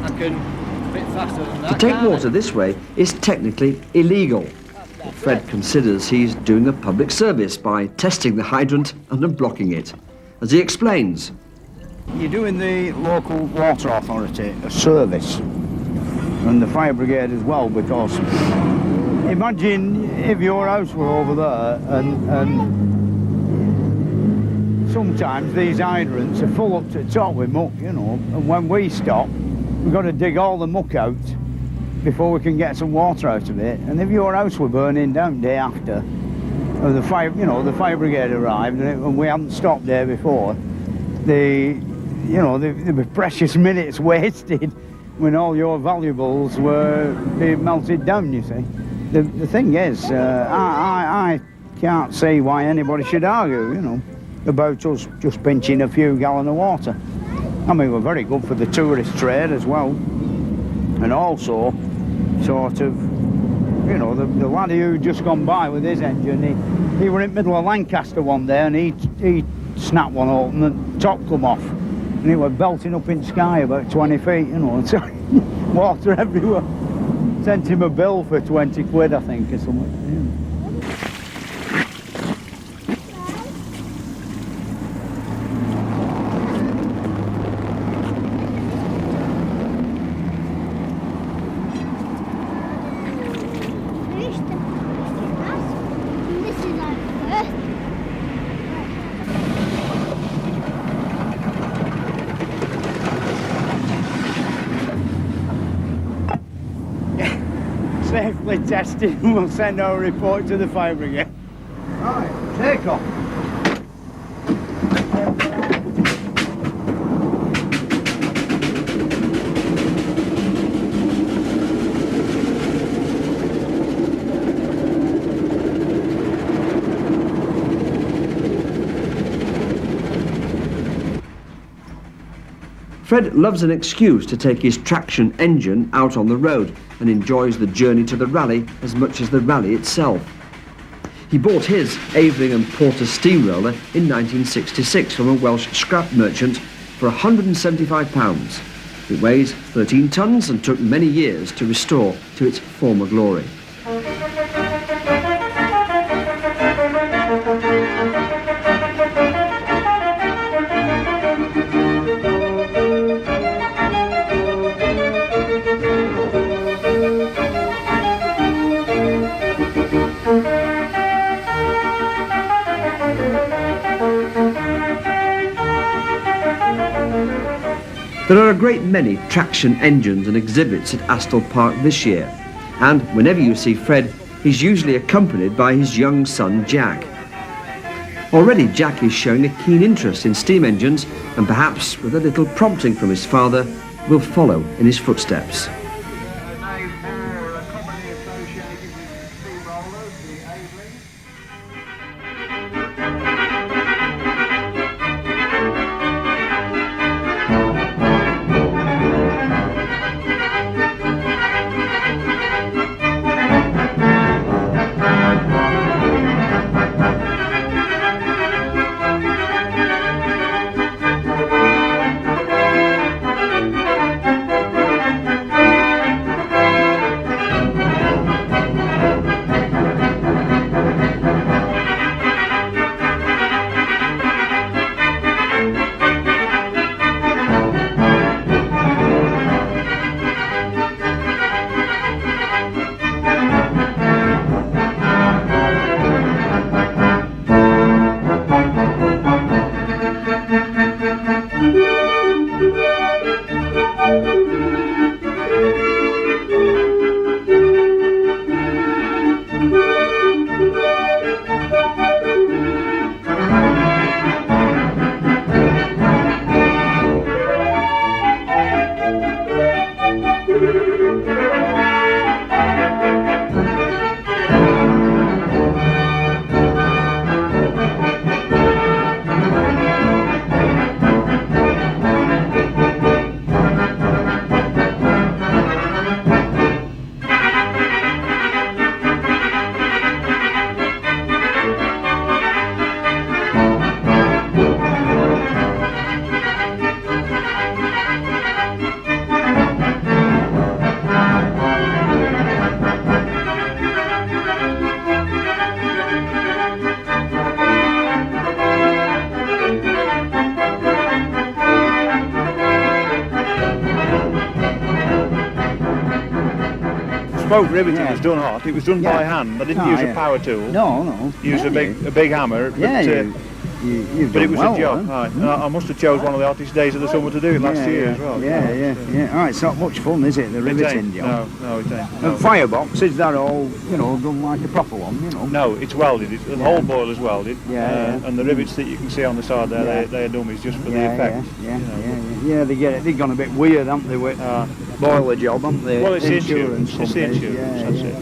I can a bit faster than that. To take water this way is technically illegal. But Fred considers he's doing a public service by testing the hydrant and unblocking it. As he explains, You're doing the local water authority a service, and the fire brigade as well, because imagine if your house were over there and sometimes these hydrants are full up to the top with muck, you know, and when we stop, we've got to dig all the muck out before we can get some water out of it. And if your house were burning down day after, and the fire brigade arrived and we hadn't stopped there before, there'd be precious minutes wasted when all your valuables were being melted down, you see. The thing is, I can't see why anybody should argue, you know, about us just pinching a few gallons of water. I mean, we're very good for the tourist trade as well. And also, sort of, you know, the lad who just gone by with his engine, he were in the middle of Lancaster one day and he snapped one open and top come off. And it was belting up in the sky about 20 feet, you know, and so water everywhere. Sent him a bill for 20 quid, I think, or something. Yeah. Safely tested and we'll send our report to the fire brigade. Right, take off. Fred loves an excuse to take his traction engine out on the road and enjoys the journey to the rally as much as the rally itself. He bought his Aveling and Porter steamroller in 1966 from a Welsh scrap merchant for £175. It weighs 13 tonnes and took many years to restore to its former glory. There are a great many traction engines and exhibits at Astle Park this year, and whenever you see Fred, he's usually accompanied by his young son Jack. Already Jack is showing a keen interest in steam engines, and perhaps with a little prompting from his father, will follow in his footsteps. Spoke riveting was done hot. It was done by hand. I didn't use a power tool. No. Used a big hammer. You've but it was well, a job. Right. And I must have chose one of the hottest days of the summer to do it last year as well. Oh, it's not much fun, is it? The riveting job. No, it ain't. And firebox, is that all, done like a proper one, No, it's welded. The whole boiler's welded. And the rivets that you can see on the side there, they're dummies just for the effect. They've gone a bit weird, haven't they, with boiler job, haven't they? Well, it's insurance. It's the insurance, that's it.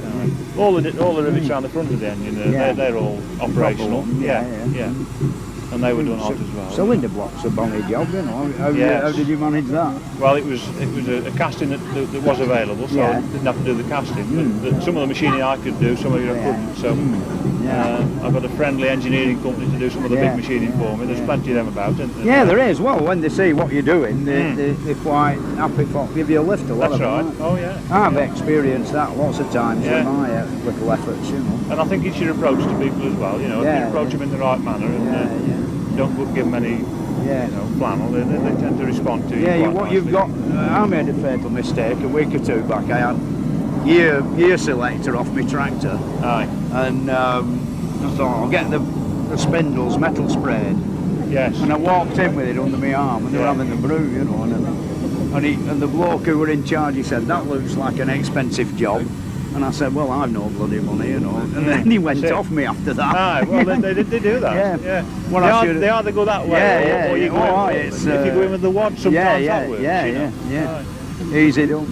All the rivets around the front of the engine, they're all operational. Yeah. And they were done hot as well. Cylinder blocks a bonny job, How did you manage that? Well, it was a casting that was available, so I didn't have to do the casting. But some of the machining I could do, some of it I couldn't. So I've got a friendly engineering company to do some of the big machining for me. There's plenty of them about. There is. Well, when they see what you're doing, they're quite happy to give you a lift a lot of them. That's right. Oh, yeah. I've experienced that lots of times with my little efforts, And I think it's your approach to people as well, if you approach them in the right manner and don't give them any flannel, they tend to respond to you. What you've got, I made a fatal mistake a week or two back. I had gear selector off my tractor. Aye. And I thought I'll get the spindles metal sprayed. Yes. And I walked in with it under my arm and they were having the brew, and the bloke who were in charge, he said, that looks like an expensive job. And I said, well, I've no bloody money, And then he went off me after that. Aye, well, they do that. They either go that way or you go in, if you go in with the wad, sometimes that works. Easy done.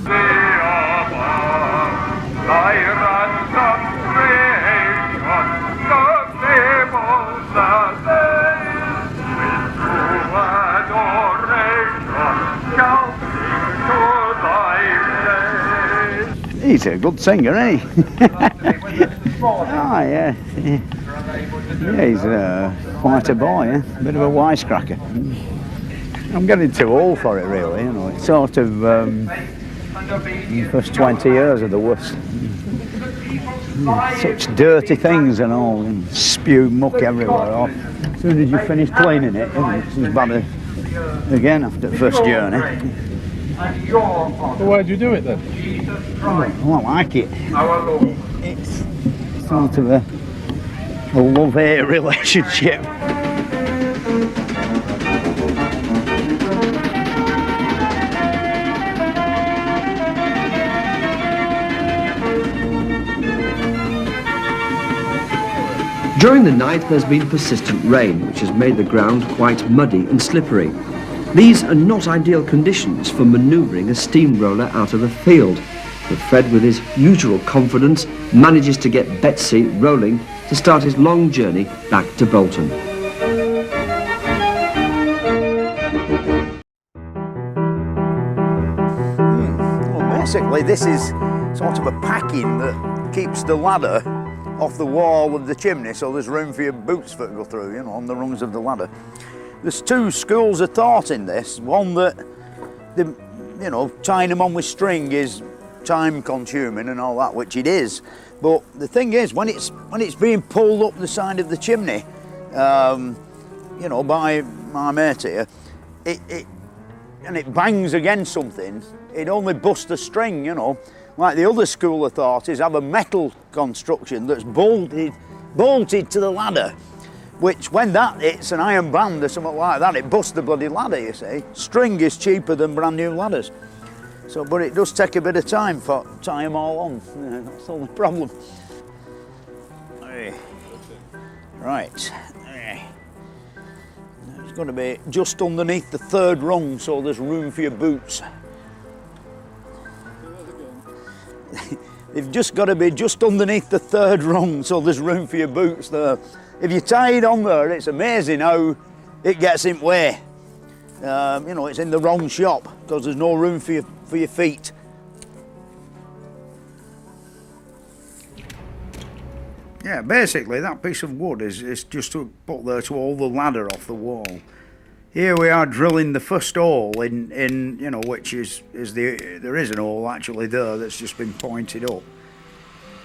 Come He's a good singer, isn't he? Yeah, he's quite a boy, eh? Bit of a wisecracker. I'm getting too old for it, really, you know. It's sort of the first 20 years are the worst. Such dirty things and all, and spew muck everywhere off. As soon as you finish cleaning it, it's as bad again after the first journey. So why do you do it then? Well, I like it. It's sort of a love-hate relationship. During the night there's been persistent rain, which has made the ground quite muddy and slippery. These are not ideal conditions for manoeuvring a steamroller out of the field, but Fred, with his usual confidence, manages to get Betsy rolling to start his long journey back to Bolton. Well, basically this is sort of a packing that keeps the ladder off the wall of the chimney, so there's room for your boots to go through, you know, on the rungs of the ladder. There's two schools of thought in this. One that, tying them on with string is time consuming and all that, which it is. But the thing is, when it's being pulled up the side of the chimney, by my mate here, and it bangs against something, it only busts the string, you know. Like the other school of thought is have a metal construction that's bolted to the ladder, which when that hits an iron band or something like that, it busts the bloody ladder, you see. String is cheaper than brand new ladders. So, but it does take a bit of time for tie them all on. Yeah, that's the only problem. Right. It's got to be just underneath the third rung, so there's room for your boots. They've just got to be just underneath the third rung, so there's room for your boots there. If you tie it on there, it's amazing how it gets in the way. It's in the wrong shop because there's no room for your feet. Yeah, basically that piece of wood is just to put there to hold the ladder off the wall. Here we are drilling the first hole in which there is an hole actually there that's just been pointed up,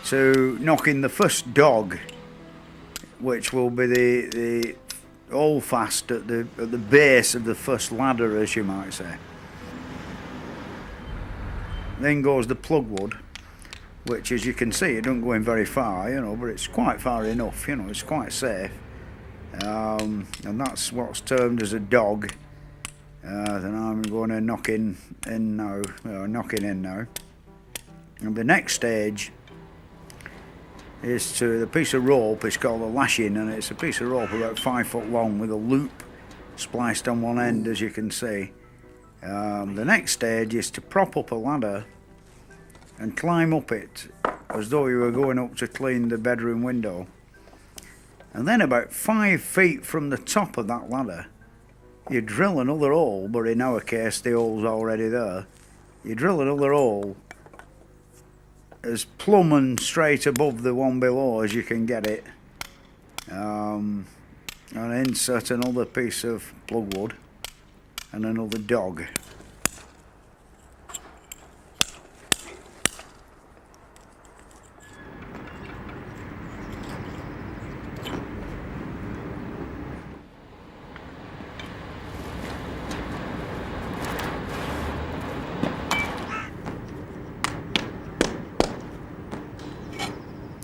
to knock in the first dog, which will be the hole fast at the base of the first ladder, as you might say. Then goes the plugwood, which, as you can see, it doesn't go in very far, but it's quite far enough, it's quite safe. And that's what's termed as a dog. Then I'm going to knock in now. And the next stage is to the piece of rope. It's called a lashing, and it's a piece of rope about 5 foot long with a loop spliced on one end, as you can see. The next stage is to prop up a ladder and climb up it as though you were going up to clean the bedroom window. And then about 5 feet from the top of that ladder, you drill another hole, but in our case the hole's already there. You drill another hole as plumb and straight above the one below as you can get it, and insert another piece of plugwood and another dog.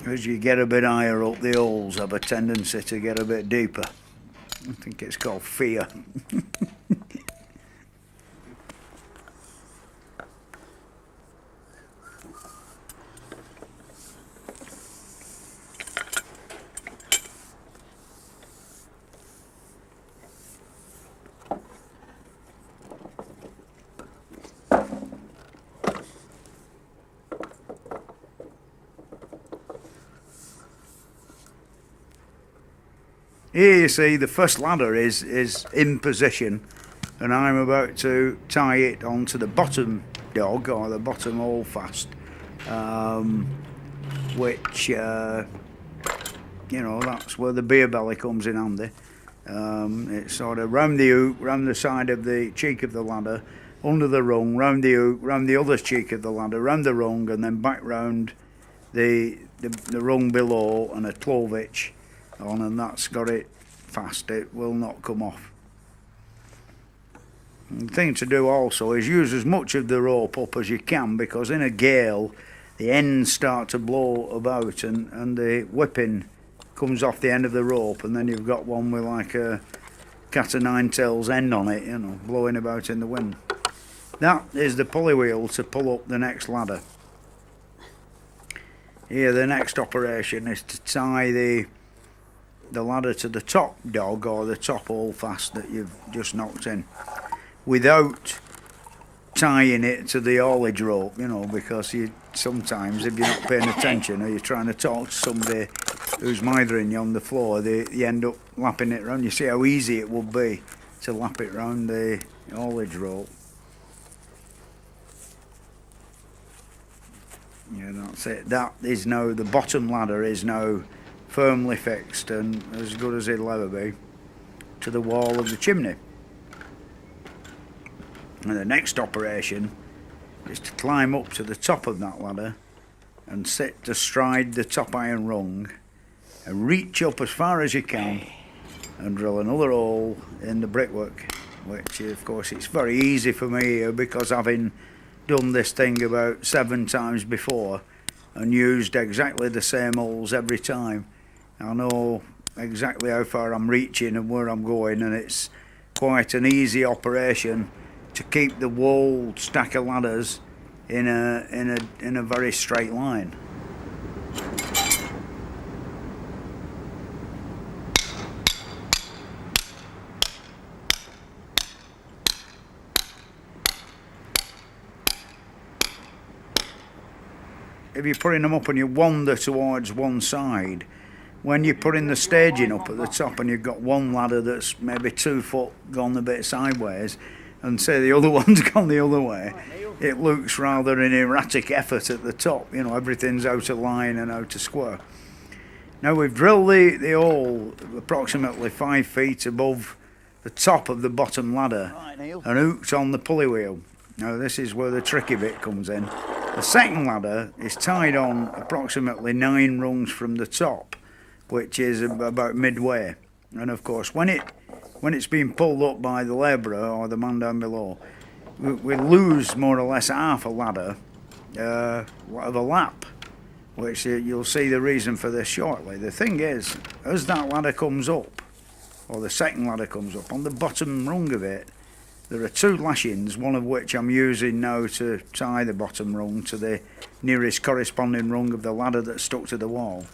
As you get a bit higher up, the holes have a tendency to get a bit deeper. I think it's called fear. Here you see the first ladder is in position, and I'm about to tie it onto the bottom dog, or the bottom hole fast, which you know, that's where the beer belly comes in handy. It's sort of round the hook, round the side of the cheek of the ladder, under the rung, round the hook, round the other cheek of the ladder, round the rung, and then back round the rung below, and a 12-inch on, and that's got it fast. It will not come off. And the thing to do also is use as much of the rope up as you can, because in a gale the ends start to blow about, and the whipping comes off the end of the rope, and then you've got one with like a cat o' nine tails end on it, you know, blowing about in the wind. That is the pulley wheel to pull up the next ladder. Here the next operation is to tie the ladder to the top dog, or the top holdfast that you've just knocked in, without tying it to the haulage rope, you know, because you sometimes, if you're not paying attention or you're trying to talk to somebody who's mithering you on the floor, you end up lapping it round. You see how easy it would be to lap it round the haulage rope. Yeah, that's it. That is now, the bottom ladder is now firmly fixed and as good as it'll ever be to the wall of the chimney. And the next operation is to climb up to the top of that ladder and sit astride the top iron rung and reach up as far as you can and drill another hole in the brickwork, which of course it's very easy for me here, because having done this thing about 7 times before and used exactly the same holes every time, I know exactly how far I'm reaching and where I'm going, and it's quite an easy operation to keep the whole stack of ladders in a very straight line. If you're putting them up and you wander towards one side, when you're putting the staging up at the top and you've got one ladder that's maybe 2 foot gone a bit sideways, and say the other one's gone the other way, it looks rather an erratic effort at the top. You know, everything's out of line and out of square. Now we've drilled the hole approximately 5 feet above the top of the bottom ladder and hooked on the pulley wheel. Now this is where the tricky bit comes in. The second ladder is tied on approximately 9 rungs from the top, which is about midway. And of course, when it's being pulled up by the labourer or the man down below, we lose more or less half a ladder of a lap, which you'll see the reason for this shortly. The thing is, as that ladder comes up, or the second ladder comes up, on the bottom rung of it, there are 2 lashings, one of which I'm using now to tie the bottom rung to the nearest corresponding rung of the ladder that's stuck to the wall.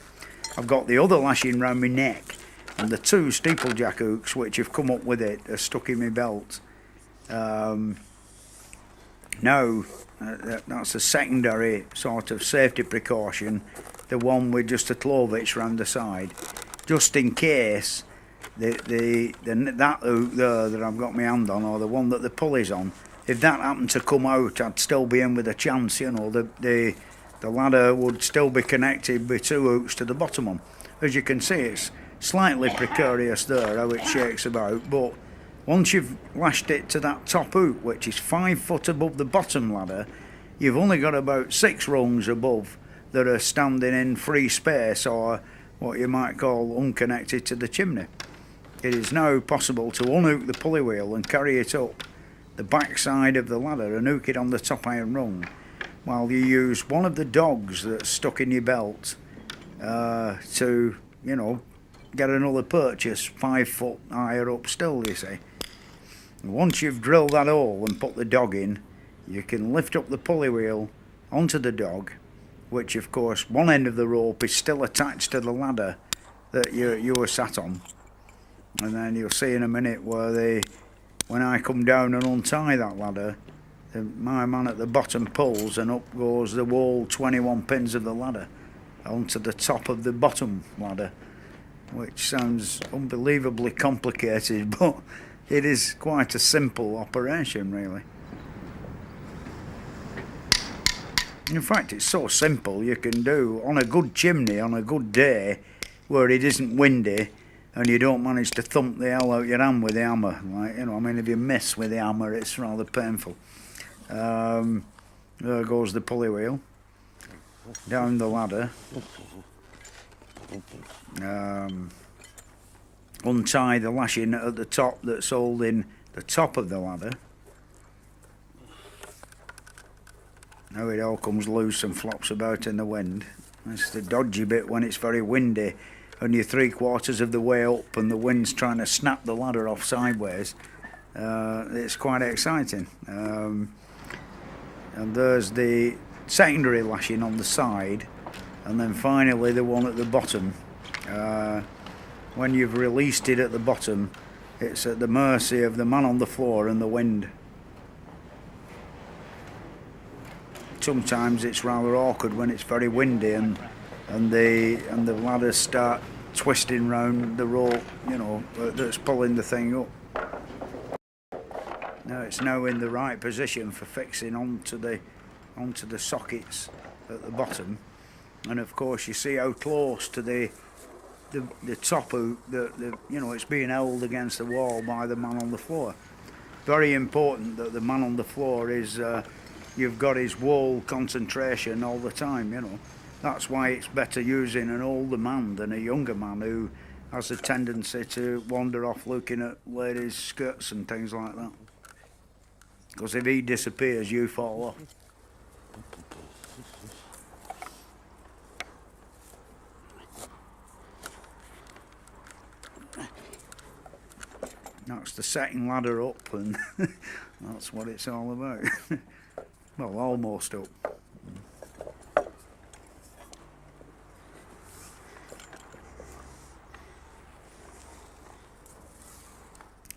I've got the other lashing round my neck, and the 2 steeplejack hooks which have come up with it are stuck in my belt. Now, that's a secondary sort of safety precaution, the one with just a 12-inch round the side, just in case that hook there that I've got my hand on, or the one that the pulley's on, if that happened to come out, I'd still be in with a chance, you know. The ladder would still be connected with 2 hooks to the bottom one. As you can see, it's slightly precarious there how it shakes about, but once you've lashed it to that top hook, which is 5 foot above the bottom ladder, you've only got about 6 rungs above that are standing in free space, or what you might call unconnected to the chimney. It is now possible to unhook the pulley wheel and carry it up the back side of the ladder and hook it on the top iron rung, while you use one of the dogs that's stuck in your belt to, you know, get another purchase 5 foot higher up still, you see. Once you've drilled that hole and put the dog in, you can lift up the pulley wheel onto the dog, which of course one end of the rope is still attached to the ladder that you were sat on. And then you'll see in a minute where when I come down and untie that ladder, my man at the bottom pulls, and up goes the whole 21 pins of the ladder onto the top of the bottom ladder, which sounds unbelievably complicated, but it is quite a simple operation, really. In fact, it's so simple. You can do on a good chimney on a good day where it isn't windy and you don't manage to thump the hell out your hand with the hammer. Like, you know, I mean, if you miss with the hammer, it's rather painful. There goes the pulley wheel. Down the ladder. Untie the lashing at the top that's holding the top of the ladder. Now it all comes loose and flops about in the wind. That's the dodgy bit when it's very windy and you're 3/4 of the way up and the wind's trying to snap the ladder off sideways. It's quite exciting. And there's the secondary lashing on the side, and then finally the one at the bottom. When you've released it at the bottom, it's at the mercy of the man on the floor and the wind. Sometimes it's rather awkward when it's very windy and the ladders start twisting round the rope, you know, that's pulling the thing up. Now it's now in the right position for fixing onto the sockets at the bottom, and of course you see how close to the top hook that you know, it's being held against the wall by the man on the floor. Very important that the man on the floor is you've got his whole concentration all the time, you know. That's why it's better using an older man than a younger man who has a tendency to wander off looking at ladies' skirts and things like that. Because if he disappears, you fall off. That's the second ladder up, and that's what it's all about. Well, almost up.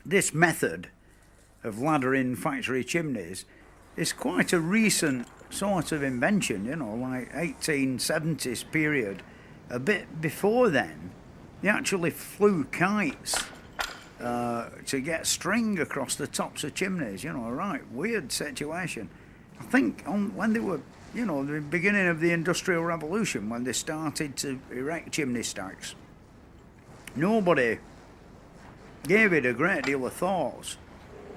This method of laddering factory chimneys is quite a recent sort of invention, you know, like 1870s period. A bit before then, they actually flew kites to get string across the tops of chimneys, you know, a right weird situation. I think when they were, you know, the beginning of the Industrial Revolution, when they started to erect chimney stacks, nobody gave it a great deal of thought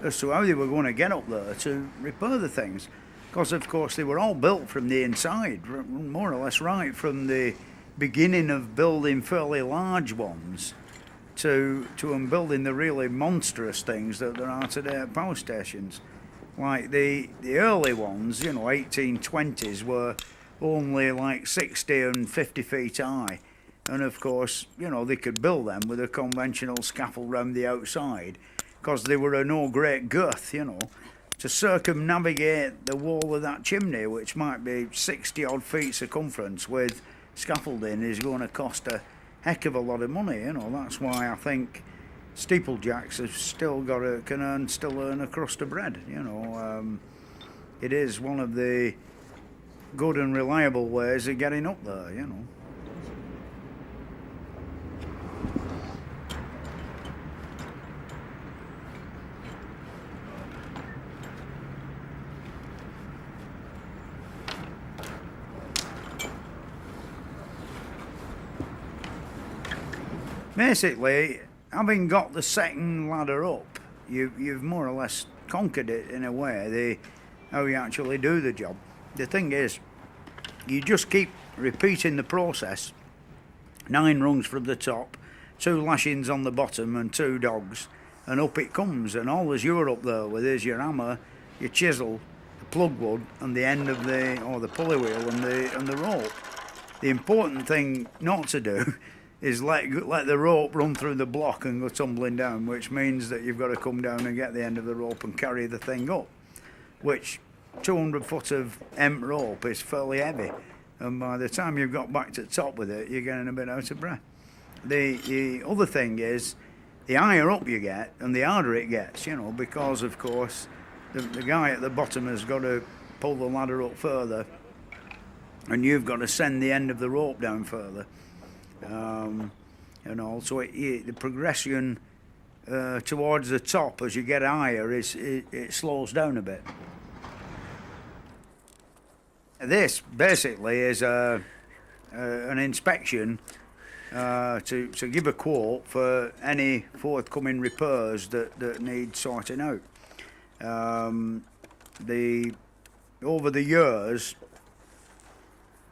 as to how they were going to get up there to repair the things, because of course they were all built from the inside, more or less right from the beginning of building fairly large ones to building the really monstrous things that there are today at power stations. Like the early ones, you know, 1820s, were only like 60 and 50 feet high. And of course, you know, they could build them with a conventional scaffold round the outside because they were of no great girth, you know. To circumnavigate the wall of that chimney, which might be 60 odd feet circumference with scaffolding, is going to cost a heck of a lot of money, you know. That's why I think steeplejacks have still can still earn a crust of bread, you know. It is one of the good and reliable ways of getting up there, you know. Basically, having got the second ladder up, you've more or less conquered it in a way, how you actually do the job. The thing is, you just keep repeating the process, 9 rungs from the top, 2 lashings on the bottom and 2 dogs, and up it comes, and all as you're up there with is your hammer, your chisel, the plug wood, and the end of the pulley wheel and the rope. The important thing not to do is let the rope run through the block and go tumbling down, which means that you've got to come down and get the end of the rope and carry the thing up, which 200 foot of hemp rope is fairly heavy, and by the time you've got back to the top with it, you're getting a bit out of breath. The other thing is, the higher up you get and the harder it gets, you know, because of course the guy at the bottom has got to pull the ladder up further and you've got to send the end of the rope down further. You know, so the progression towards the top as you get higher it slows down a bit. This basically is an inspection to give a quote for any forthcoming repairs that need sorting out. Over the years,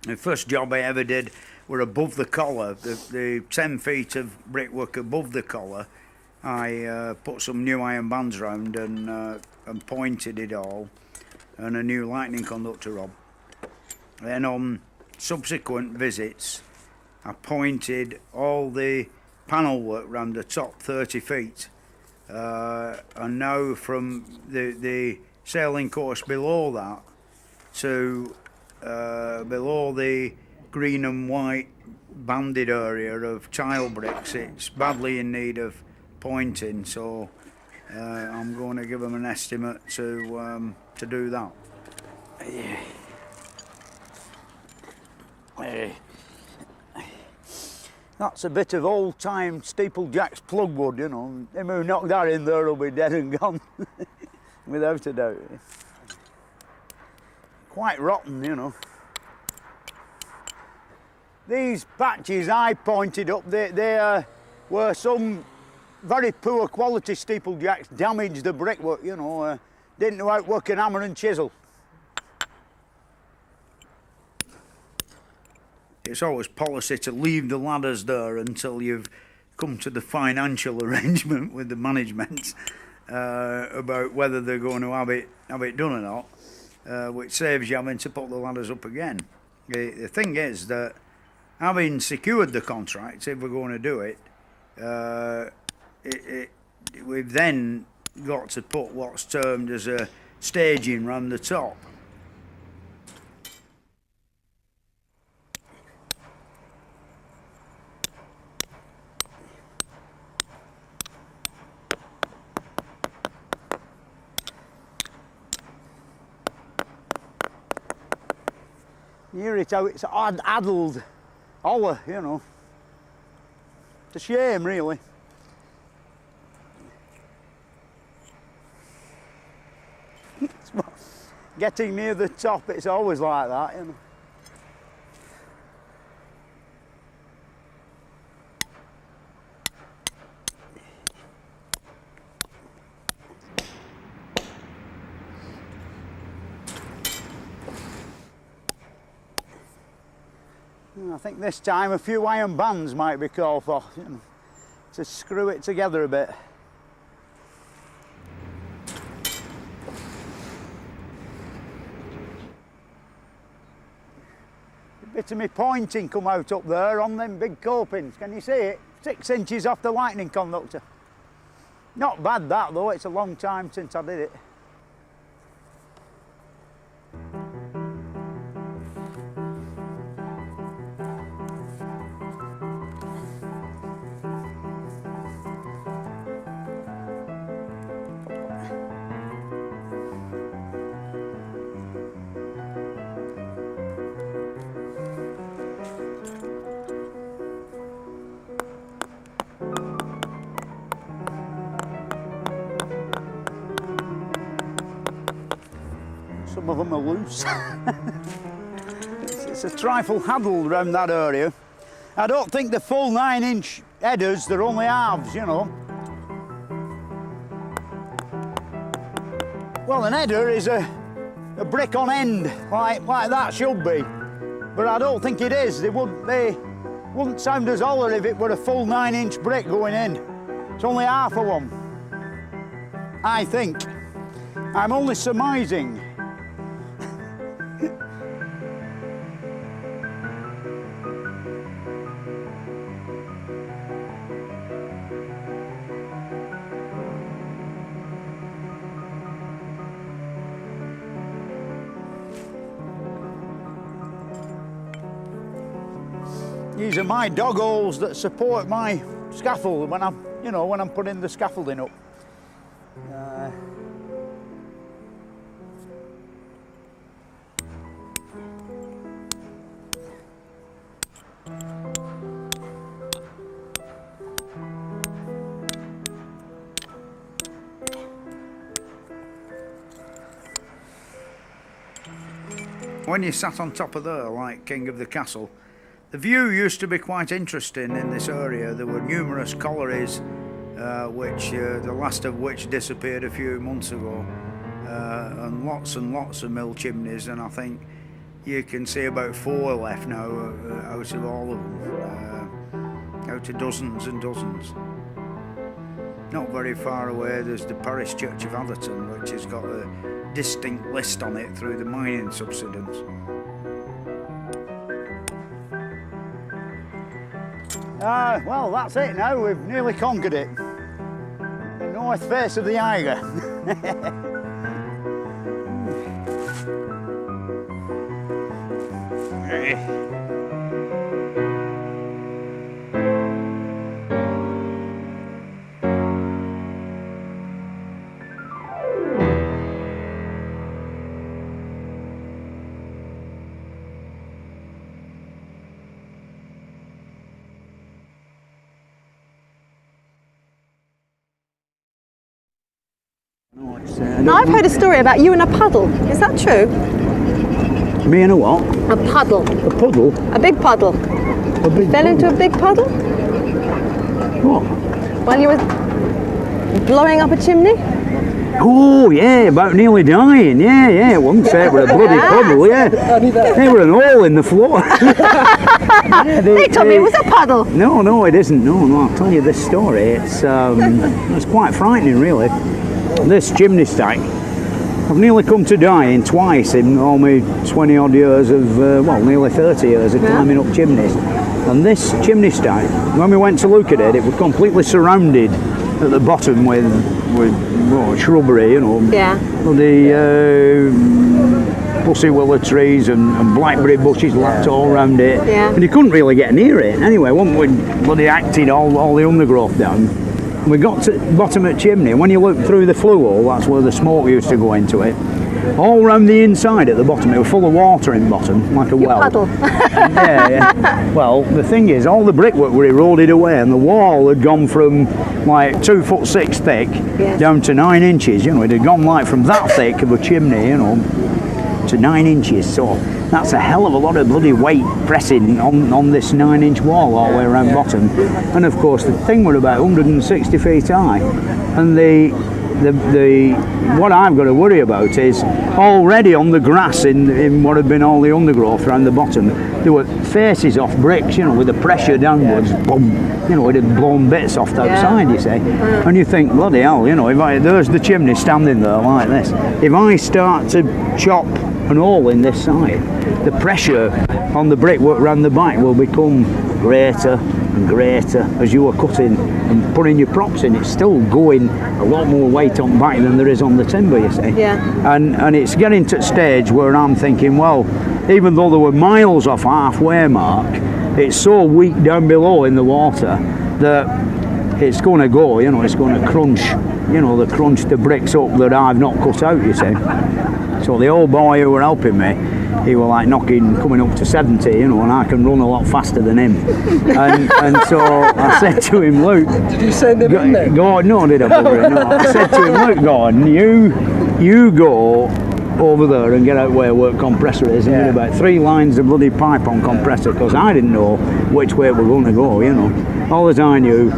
the first job I ever did were above the collar, the 10 feet of brickwork above the collar. I put some new iron bands round and pointed it all, and a new lightning conductor on. Then on subsequent visits, I pointed all the panel work round the top 30 feet. And now from the sailing course below that to below the green and white banded area of tile bricks, it's badly in need of pointing, so I'm going to give them an estimate to do that. That's a bit of old-time Steeplejack's plugwood, you know. Him who knocked that in there will be dead and gone, without a doubt. Quite rotten, you know. These patches I pointed up, they were some very poor quality Steeplejacks damaged the brickwork, you know. Didn't know how to work an hammer and chisel. It's always policy to leave the ladders there until you've come to the financial arrangement with the management about whether they're going to have it done or not, which saves you having to put the ladders up again. The thing is that having secured the contract, if we're going to do it, we've then got to put what's termed as a staging round the top. You hear it how it's addled hollow, you know. It's a shame, really. Getting near the top, it's always like that, you know. I think this time a few iron bands might be called for, you know, to screw it together a bit. A bit of me pointing come out up there on them big copings. Can you see it? 6 inches off the lightning conductor. Not bad that though, it's a long time since I did it. Some of them are loose. it's a trifle huddled around that area. I don't think the full 9-inch headers, they're only halves, you know. Well, an header is a brick on end, like that should be. But I don't think it is. They wouldn't sound as hollow if it were a full 9-inch brick going in. It's only half of one, I think. I'm only surmising. These are my dog holes that support my scaffold when I'm putting the scaffolding up. when you sat on top of there, like king of the castle, the view used to be quite interesting in this area. There were numerous collieries, the last of which disappeared a few months ago, and lots of mill chimneys, and I think you can see about 4 left now out of all of them, out of dozens and dozens. Not very far away there's the parish church of Atherton, which has got a distinct list on it through the mining subsidence. Well, that's it now. We've nearly conquered it. The north face of the Eiger. Now, I've heard a story about you and a puddle. Is that true? Me and a what? A puddle. A puddle? A big puddle. A big Fell into a big puddle? What? While you were blowing up a chimney? Oh, yeah, about nearly dying. Yeah, I wouldn't say it was a bloody puddle, yeah. There were an hole in the floor. They told me it was a puddle. No, it isn't. No, I'll tell you this story. It's quite frightening, really. This chimney stack, I've nearly come to dying twice in all my 20 odd years of, nearly 30 years of climbing up chimneys. And this chimney stack, when we went to look at it, it was completely surrounded at the bottom with shrubbery, bloody pussy willow trees and blackberry bushes lapped all around it. And you couldn't really get near it. Anyway, once we bloody acted all the undergrowth down, we got to the bottom of the chimney, and when you look through the flue hole, that's where the smoke used to go into it. All round the inside at the bottom, it was full of water in bottom, like a well. Puddle. Yeah. Well, the thing is, all the brickwork were eroded away, and the wall had gone from like 2'6" thick down to 9 inches. It had gone like from that thick of a chimney, to 9 inches. So that's a hell of a lot of bloody weight pressing on this 9-inch wall all the way around bottom. And of course, the thing was about 160 feet high, and what I've got to worry about is already on the grass in what had been all the undergrowth around the bottom, there were faces off bricks, with the pressure downwards, boom, it had blown bits off the outside, you see. And you think, bloody hell, there's the chimney standing there like this. If I start to chop an hole in this side, the pressure on the brickwork round the back will become greater and greater as you are cutting and putting your props in. It's still going a lot more weight on back than there is on the timber, you see. And it's getting to a stage where I'm thinking, well, even though there were miles off halfway mark, it's so weak down below in the water that it's going to go, it's going to crunch, crunch the bricks up that I've not cut out, you see. So the old boy who were helping me, he was like coming up to 70, and I can run a lot faster than him. And so I said to him, Luke, did you send him in there? God, no, did I bugger it? No. I said to him, Luke, Gordon, you go over there and get out where work compressor is, and get about 3 lines of bloody pipe on compressor, because I didn't know which way we're going to go, All that I knew,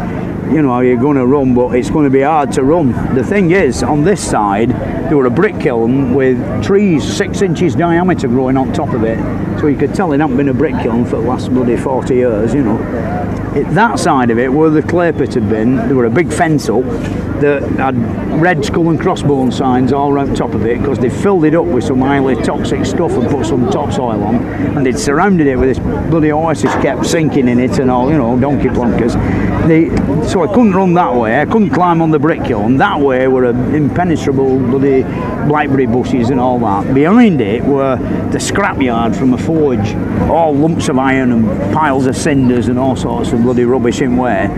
you're going to run, but it's going to be hard to run. The thing is, on this side, there were a brick kiln with trees 6 inches diameter growing on top of it, so you could tell it hadn't been a brick kiln for the last bloody 40 years, That side of it, where the clay pit had been, there were a big fence up that had red skull and crossbone signs all around top of it, because they filled it up with some highly toxic stuff and put some topsoil on, and they'd surrounded it with this bloody oasis kept sinking in it and all, donkey plonkers. So I couldn't run that way, I couldn't climb on the brick kiln. That way were impenetrable bloody blackberry bushes and all that. Behind it were the scrapyard from a forge, all lumps of iron and piles of cinders and all sorts of bloody rubbish in way.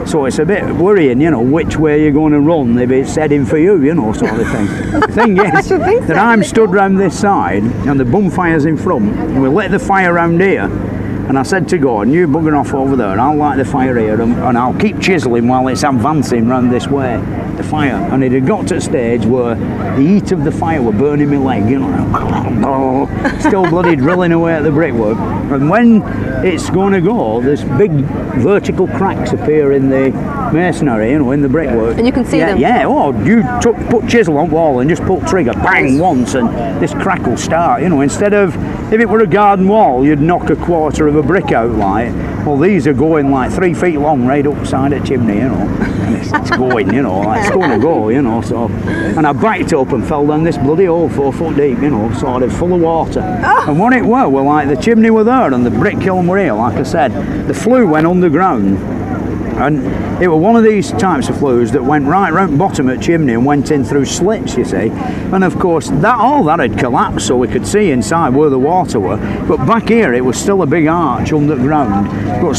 So it's a bit worrying, which way you're going to run if it's heading for you, sort of thing. The thing is that I'm stood round this side and the bonfire's in front, and we lit the fire round here. And I said to Gordon, you bugger off over there, and I'll light the fire here, and I'll keep chiselling while it's advancing round this way, the fire. And it had got to a stage where the heat of the fire were burning my leg, you know, still bloody drilling away at the brickwork. And when it's going to go, there's big vertical cracks appear in the masonry, you know, in the brickwork. And you can see them? Yeah, oh, you put chisel on wall and just pull trigger, bang, once, and this crack will start, you know, instead of, if it were a garden wall, you'd knock a quarter of a brick out, like, well, these are going like 3 feet long right upside a chimney, you know, and it's going, you know, like, it's going to go, you know, so, and I backed up and fell down this bloody hole 4 foot deep, you know, sort of full of water, and what it were like the chimney were there and the brick kiln were here, like I said, the flue went underground, and it was one of these types of flues that went right round the bottom of the chimney and went in through slits, you see. And of course, all that had collapsed, so we could see inside where the water were. But back here, it was still a big arch underground. But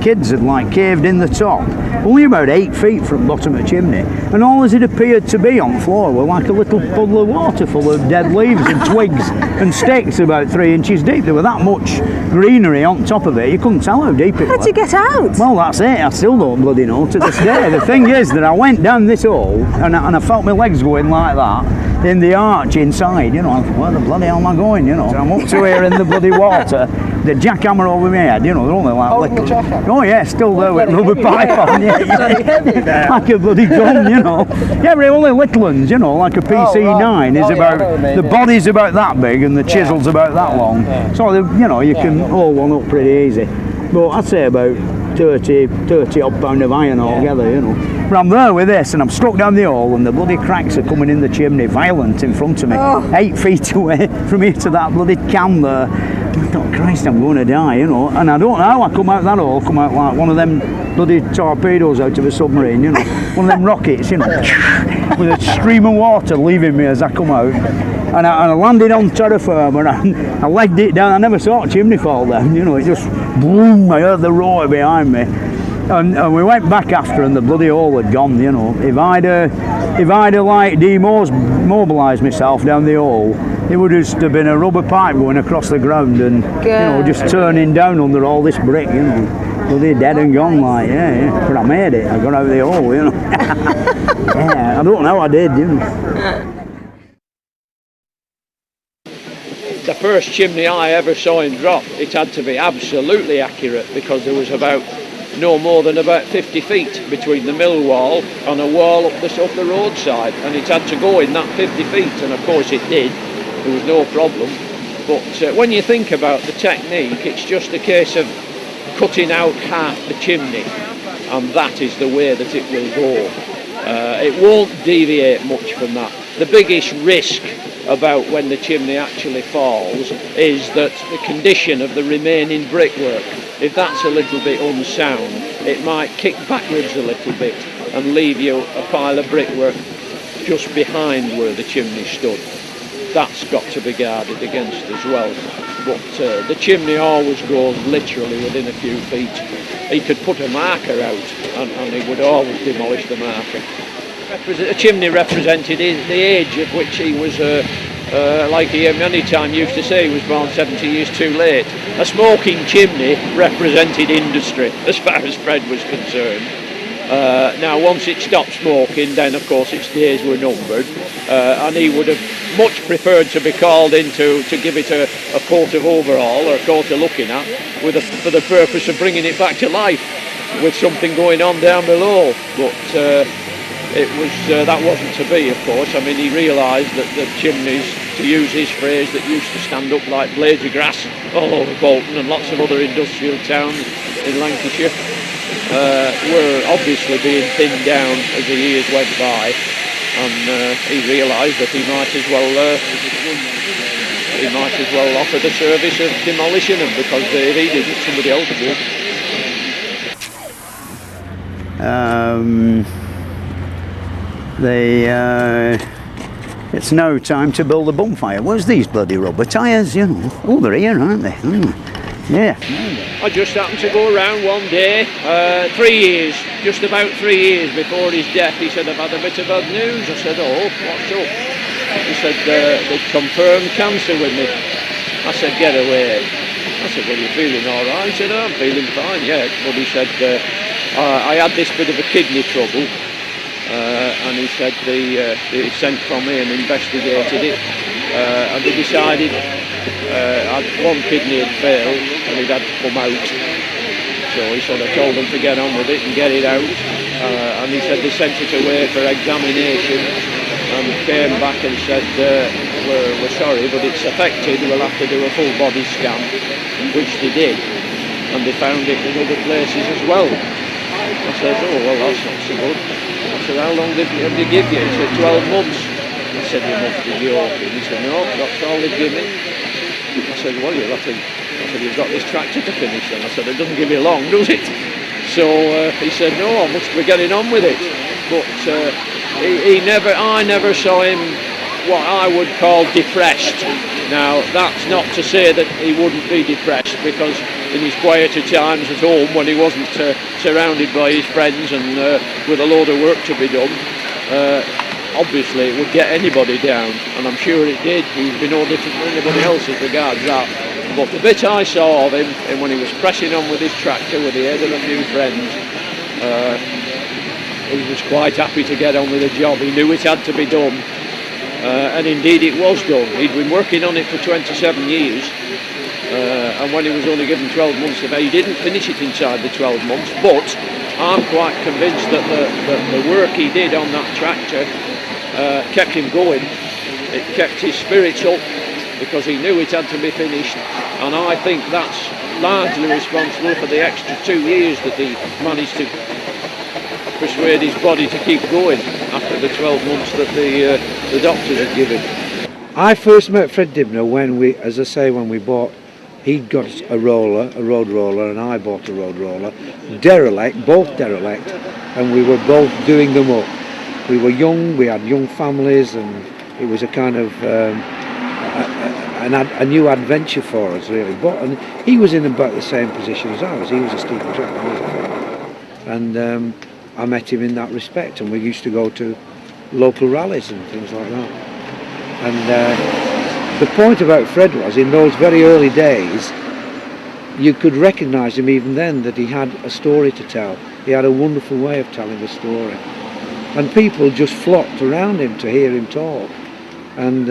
kids had like caved in the top, only about 8 feet from the bottom of the chimney. And all as it appeared to be on the floor were like a little puddle of water full of dead leaves and twigs and sticks about 3 inches deep. There was that much greenery on top of it, you couldn't tell how deep it was. How'd you get out? Well, that's it. I still don't bloody know to this day. The thing is that I went down this hole and I felt my legs going like that in the arch inside, you know. I thought, where the bloody hell am I going, you know? So I'm up to here in the bloody water, the jackhammer over my head, you know, they're only like little. Oh yeah, still there with rubber pipe on, yeah. Like a bloody gun, you know. Yeah, but only little ones, you know, like a PC9 is about, the body's about that big and the chisel's about that long. So, you know, you can hold one up pretty easy. But I'd say about 30 odd pound of iron altogether, you know. But I'm there with this and I'm stuck down the hole and the bloody cracks are coming in the chimney, violent in front of me, 8 feet away from here to that bloody can there. I thought, Christ, I'm going to die, you know. And I don't know how I come out that hole, come out like one of them bloody torpedoes out of a submarine, you know. One of them rockets, you know, with a stream of water leaving me as I come out. And I landed on terra firma and I legged it down. I never saw a chimney fall down, you know, it just boom, I heard the roar behind me. And we went back after and the bloody hole had gone, you know. If I'd like demobilised myself down the hole, it would just have been a rubber pipe going across the ground and, you know, just turning down under all this brick, you know. Bloody dead and gone, like, yeah. But I made it, I got out of the hole, you know. Yeah, I don't know how I did, you know. The first chimney I ever saw him drop, it had to be absolutely accurate because there was no more than about 50 feet between the mill wall and a wall up the roadside, and it had to go in that 50 feet, and of course it did. There was no problem. But when you think about the technique, it's just a case of cutting out half the chimney, and that is the way that it will go. It won't deviate much from that. The biggest risk about when the chimney actually falls is that the condition of the remaining brickwork, if that's a little bit unsound, it might kick backwards a little bit and leave you a pile of brickwork just behind where the chimney stood. That's got to be guarded against as well. But the chimney always goes literally within a few feet. He could put a marker out and he would always demolish the marker. The chimney represented the age at which he was, like he many times used to say, he was born 70 years too late. A smoking chimney represented industry as far as Fred was concerned. Now once it stopped smoking, then of course its days were numbered, and he would have much preferred to be called in to give it a coat of overhaul or a coat of looking at for the purpose of bringing it back to life with something going on down below. But that wasn't to be, of course. I mean, he realised that the chimneys, to use his phrase, that used to stand up like blades of grass all over Bolton and lots of other industrial towns in Lancashire, were obviously being thinned down as the years went by, and he realised that he might as well offer the service of demolishing them, because if he didn't, somebody else would. It's now time to build a bonfire. Where's these bloody rubber tyres, you know? Oh, they're here, aren't they? Yeah. I just happened to go around one day, 3 years, just about 3 years before his death. He said, I've had a bit of bad news. I said, oh, what's up? He said, they'd confirmed cancer with me. I said, get away. I said, well, you feeling all right? He said, oh, I'm feeling fine, yeah. But he said, I had this bit of a kidney trouble, and he said he sent from me and investigated it, and they decided one kidney had failed and it had to come out. So he sort of told them to get on with it and get it out, and he said they sent it away for examination and came back and said we're sorry but it's affected, we'll have to do a full body scan, which they did, and they found it in other places as well. I said, oh well, that's not so good. I said, how long have they give you? He said 12 months. I said, you must be joking. He said, no, that's all they've given me. I said, well, you'll have to, I said, you've got this tractor to finish then. I said, it doesn't give you long, does it? So he said, no, I must be getting on with it. But I never saw him what I would call depressed. Now, that's not to say that he wouldn't be depressed, because in his quieter times at home, when he wasn't surrounded by his friends and with a load of work to be done, obviously it would get anybody down, and I'm sure it did. He'd be no different from anybody else as regards that. But the bit I saw of him, and when he was pressing on with his tractor with the aid of a few friends, he was quite happy to get on with the job. He knew it had to be done, and indeed it was done. He'd been working on it for 27 years, and when he was only given 12 months of age, he didn't finish it inside the 12 months, but I'm quite convinced that the work he did on that tractor kept him going. It kept his spirits up, because he knew it had to be finished, and I think that's largely responsible for the extra 2 years that he managed to persuade his body to keep going after the 12 months that the doctors had given. I first met Fred Dibnah when we bought, he'd got a road roller, and I bought a road roller, both derelict, and we were both doing them up. We were young, we had young families, and it was a kind of a new adventure for us, really. And he was in about the same position as I was. He was a steeplejack, I was a Fred. And I met him in that respect, and we used to go to local rallies and things like that. And the point about Fred was, in those very early days, you could recognise him even then, that he had a story to tell. He had a wonderful way of telling a story, and people just flocked around him to hear him talk. And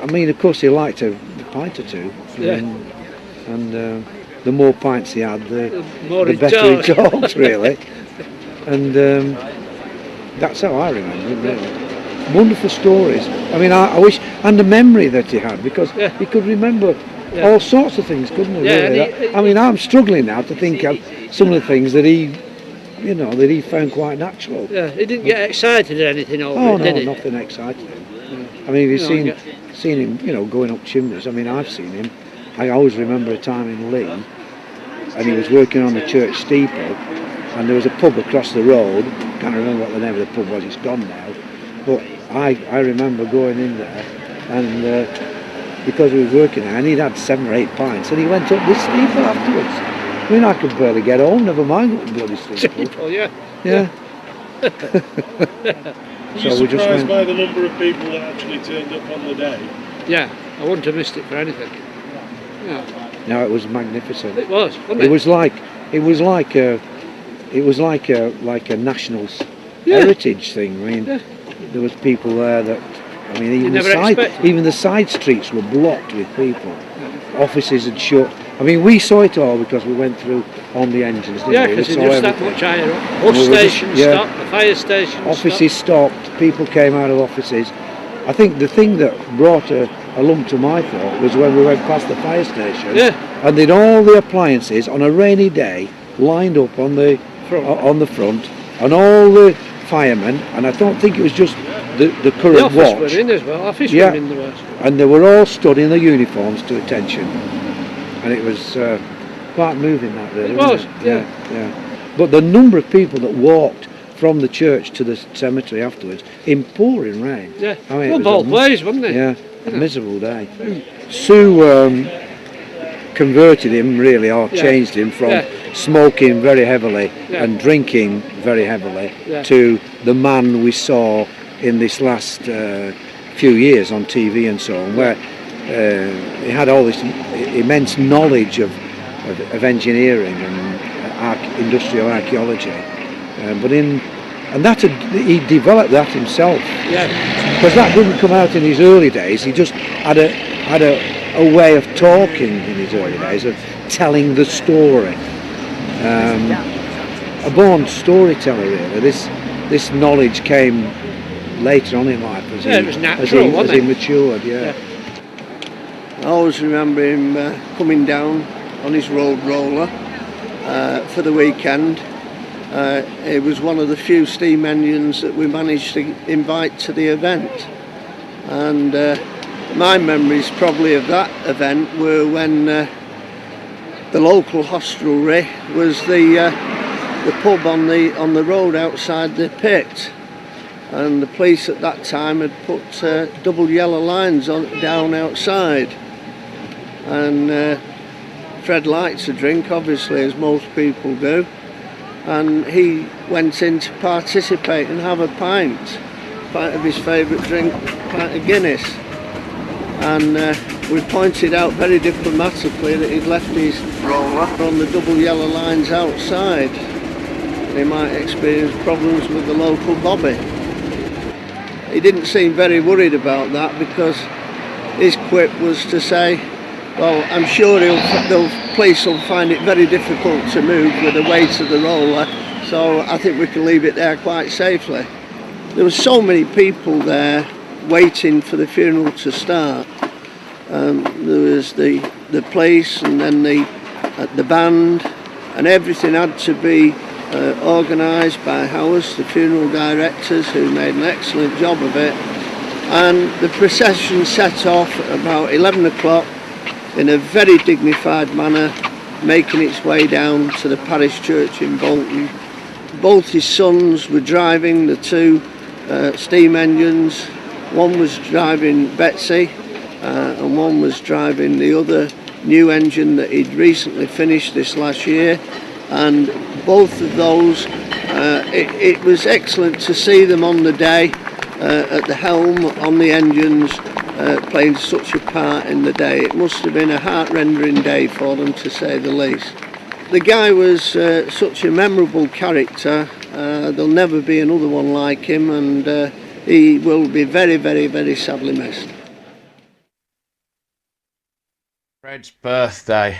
I mean, of course, he liked a pint or two, yeah. and the more pints he had, the better talked. he talked, really. And that's how I remember him, really. Wonderful stories. I mean, I wish, and the memory that he had, because he could remember all sorts of things, couldn't he? Yeah, really? I mean, I'm struggling now to think of some of the things that he, that he found quite natural. Yeah, he didn't get excited or anything over it, did he? Nothing excited him. I mean, if you've seen him, going up chimneys. I mean, I've seen him. I always remember a time in Lee, and he was working on the church steeple, and there was a pub across the road. Can't remember what the name of the pub was. It's gone now. But I remember going in there, and because he was working there, and he'd had 7 or 8 pints, and he went up the steeple afterwards. I mean, I could barely get home, never mind up the bloody steeple. Yeah. Were you surprised by the number of people that actually turned up on the day? Yeah, I wouldn't have missed it for anything. Yeah. No, it was magnificent. It was, wasn't it? It was like a national heritage thing. I mean, there was people there that, I mean, even the side streets were blocked with people. Offices had shut. I mean, we saw it all because we went through on the engines, didn't we? Yeah, because it just that much higher up. Bus stations stopped, the fire stations offices stopped, people came out of offices. I think the thing that brought a lump to my throat was when we went past the fire station, and they'd all the appliances on a rainy day lined up on the front, and all the firemen, and I don't think it was just the current watch. The office were in as well, office were in the West. And they were all stood in their uniforms to attention. And it was quite moving, that really. It was, yeah. But the number of people that walked from the church to the cemetery afterwards in pouring rain. Yeah, I mean, well, both ways, wasn't it? Yeah, a miserable day. Sue converted him, really, or changed him from smoking very heavily and drinking very heavily to the man we saw in this last few years on TV and so on, where he had all this immense knowledge of engineering and industrial archaeology, but in And he developed that himself. Yeah. Because that didn't come out in his early days. He just had a way of talking in his early days, of telling the story. A born storyteller, really. This knowledge came later on in life as it was natural, as he matured. Yeah. I always remember him coming down on his road roller for the weekend. It was one of the few steam engines that we managed to invite to the event, and my memories probably of that event were when the local hostelry was the pub on the road outside the pit, and the police at that time had put double yellow lines down outside, and Fred likes a drink, obviously, as most people do, and he went in to participate and have a pint of his favourite drink, a pint of Guinness, and we pointed out very diplomatically that he'd left his roller on the double yellow lines outside. He might experience problems with the local bobby. He didn't seem very worried about that, because his quip was to say, well, I'm sure the police will find it very difficult to move with the weight of the roller, so I think we can leave it there quite safely. There were so many people there waiting for the funeral to start. There was the police, and then the band, and everything had to be organised by Howes, the funeral directors, who made an excellent job of it. And the procession set off at about 11 o'clock in a very dignified manner, making its way down to the parish church in Bolton. Both his sons were driving the two steam engines. One was driving Betsy, and one was driving the other new engine that he'd recently finished this last year. And both of those, it was excellent to see them on the day at the helm on the engines, playing such a part in the day. It must have been a heart-rendering day for them, to say the least. The guy was such a memorable character. There'll never be another one like him, and he will be very, very, very sadly missed. Fred's birthday,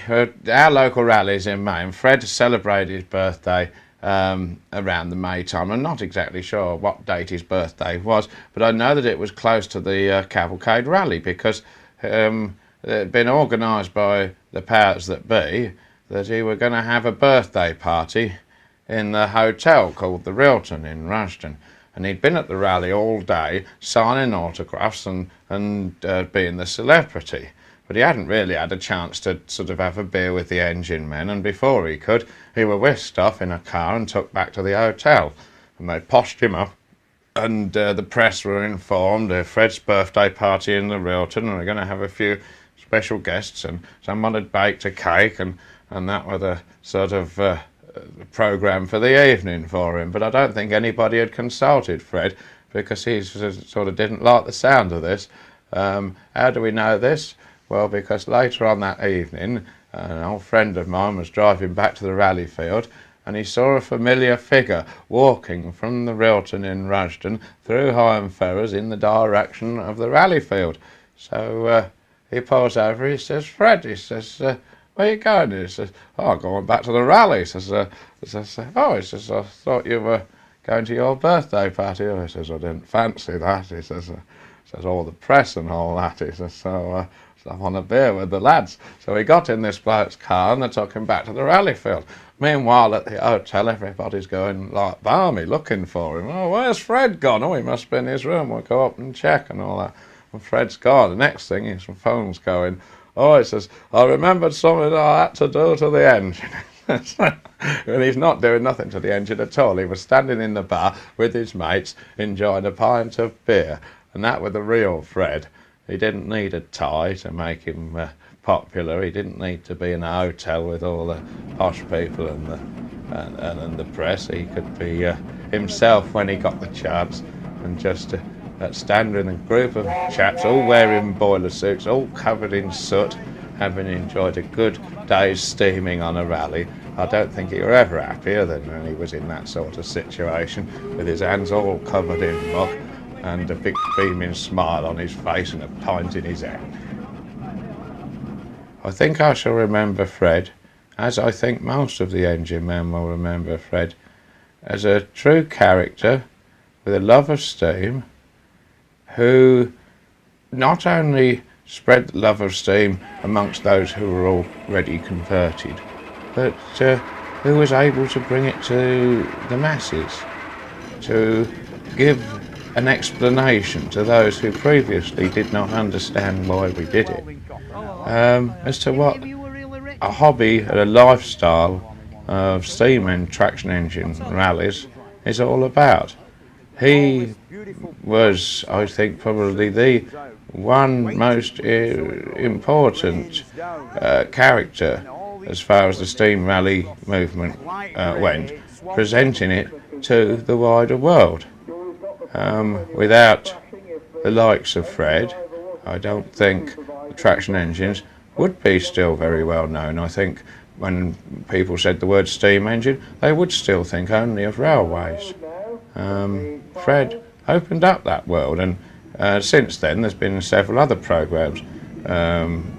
our local rallies in May, and Fred celebrated his birthday around the May time. I'm not exactly sure what date his birthday was, but I know that it was close to the Cavalcade Rally, because it had been organised by the powers that be that he were going to have a birthday party in the hotel called the Rilton in Rushden. And he'd been at the rally all day, signing autographs and being the celebrity. But he hadn't really had a chance to sort of have a beer with the engine men, and before he could, he were whisked off in a car and took back to the hotel. And they poshed him up, and the press were informed of Fred's birthday party in the Rilton, and we're going to have a few special guests, and someone had baked a cake, and that was the sort of programme for the evening for him. But I don't think anybody had consulted Fred, because he sort of didn't like the sound of this. How do we know this? Well, because later on that evening, an old friend of mine was driving back to the rally field, and he saw a familiar figure walking from the Rilton in Rushden through Higham Ferrers in the direction of the rally field. So he pulls over, he says, "Fred," he says, "where are you going?" He says, "Oh, I'm going back to the rally." He says, "Oh," he says, "I thought you were going to your birthday party." Oh, he says, "I didn't fancy that." He says, "All the press and all that." He says, "So I want a beer with the lads." So he got in this bloke's car and they took him back to the rally field. Meanwhile, at the hotel, everybody's going like balmy looking for him. "Oh, where's Fred gone? Oh, he must be in his room. We'll go up and check," and all that. And Fred's gone. The next thing, his phone's going. "Oh," he says, "I remembered something I had to do to the engine." And he's not doing nothing to the engine at all. He was standing in the bar with his mates enjoying a pint of beer, and that was the real Fred. He didn't need a tie to make him popular. He didn't need to be in a hotel with all the posh people and the press. He could be himself when he got the chance, and just stand in a group of chaps all wearing boiler suits, all covered in soot, having enjoyed a good day's steaming on a rally, I don't think he were ever happier than when he was in that sort of situation, with his hands all covered in muck and a big beaming smile on his face and a pint in his hand. I think I shall remember Fred, as I think most of the engine men will remember Fred, as a true character with a love of steam, who not only spread the love of steam amongst those who were already converted, but who was able to bring it to the masses, to give an explanation to those who previously did not understand why we did it, as to what a hobby and a lifestyle of steam and traction engine rallies is all about. He was, I think, probably the one most important character as far as the steam rally movement went, presenting it to the wider world. Without the likes of Fred, I don't think the traction engines would be still very well known. I think when people said the word steam engine, they would still think only of railways. Fred opened up that world, and since then there's been several other programs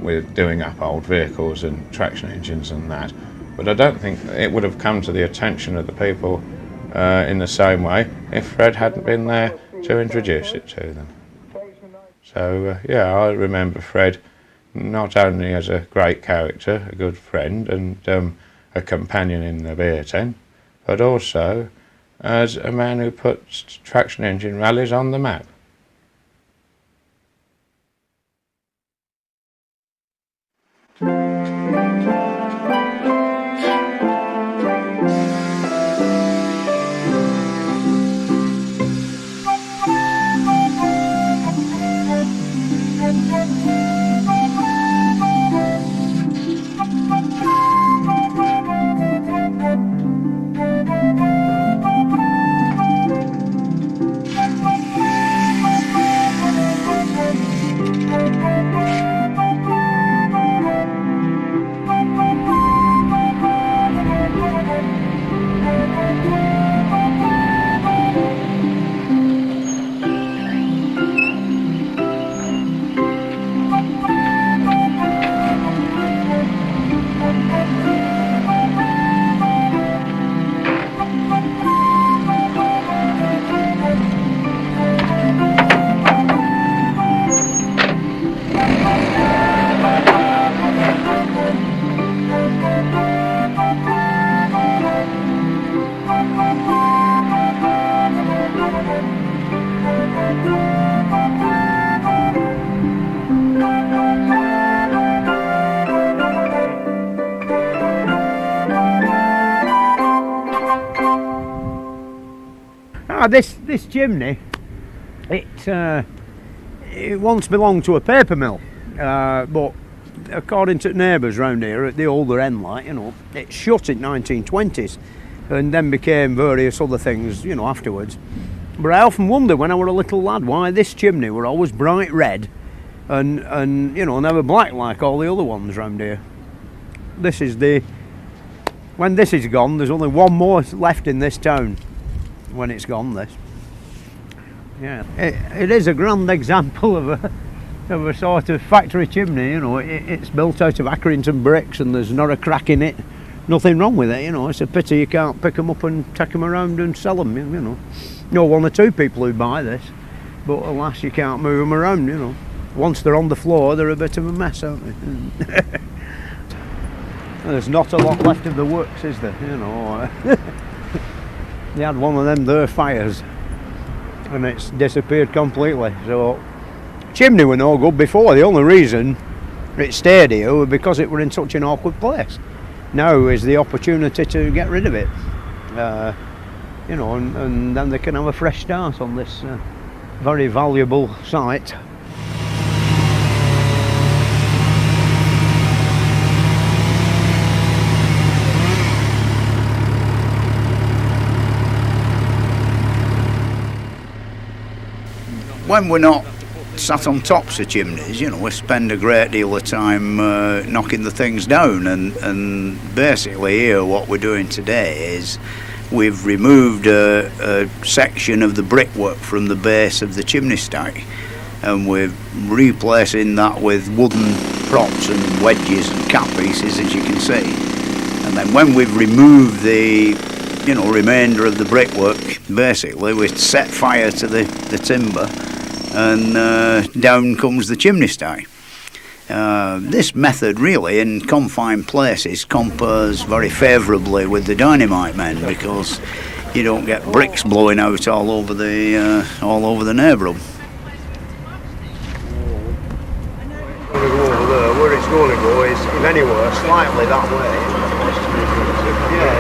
with doing up old vehicles and traction engines and that, but I don't think it would have come to the attention of the people in the same way if Fred hadn't been there to introduce it to them. So yeah, I remember Fred not only as a great character, a good friend and a companion in the beer tent, but also as a man who put traction engine rallies on the map. This chimney, it once belonged to a paper mill, but according to neighbours round here at the older end, like, you know, it shut in 1920s and then became various other things, you know, afterwards. But I often wonder when I were a little lad why this chimney were always bright red and you know, never black like all the other ones round here. This is when this is gone, there's only one more left in this town. When it's gone, this. Yeah, it is a grand example of a sort of factory chimney, you know. It's built out of Accrington bricks and there's not a crack in it. Nothing wrong with it, you know. It's a pity you can't pick them up and take them around and sell them, you know. You know, one or two people who buy this, but alas, you can't move them around, you know. Once they're on the floor, they're a bit of a mess, aren't they? There's not a lot left of the works, is there, you know. They had one of them there fires and it's disappeared completely. So chimney were no good before. The only reason it stayed here was because it were in such an awkward place. Now is the opportunity to get rid of it, you know, and then they can have a fresh start on this very valuable site. When we're not sat on tops of chimneys, you know, we spend a great deal of time knocking the things down, and basically here what we're doing today is we've removed a section of the brickwork from the base of the chimney stack, and we're replacing that with wooden props and wedges and cap pieces, as you can see. And then when we've removed the remainder of the brickwork, basically we set fire to the timber, and down comes the chimney stack. This method really in confined places compares very favourably with the dynamite men, because you don't get bricks blowing out all over the neighbourhood. Over there, where it's going to go is, if anywhere, slightly that way. Yeah.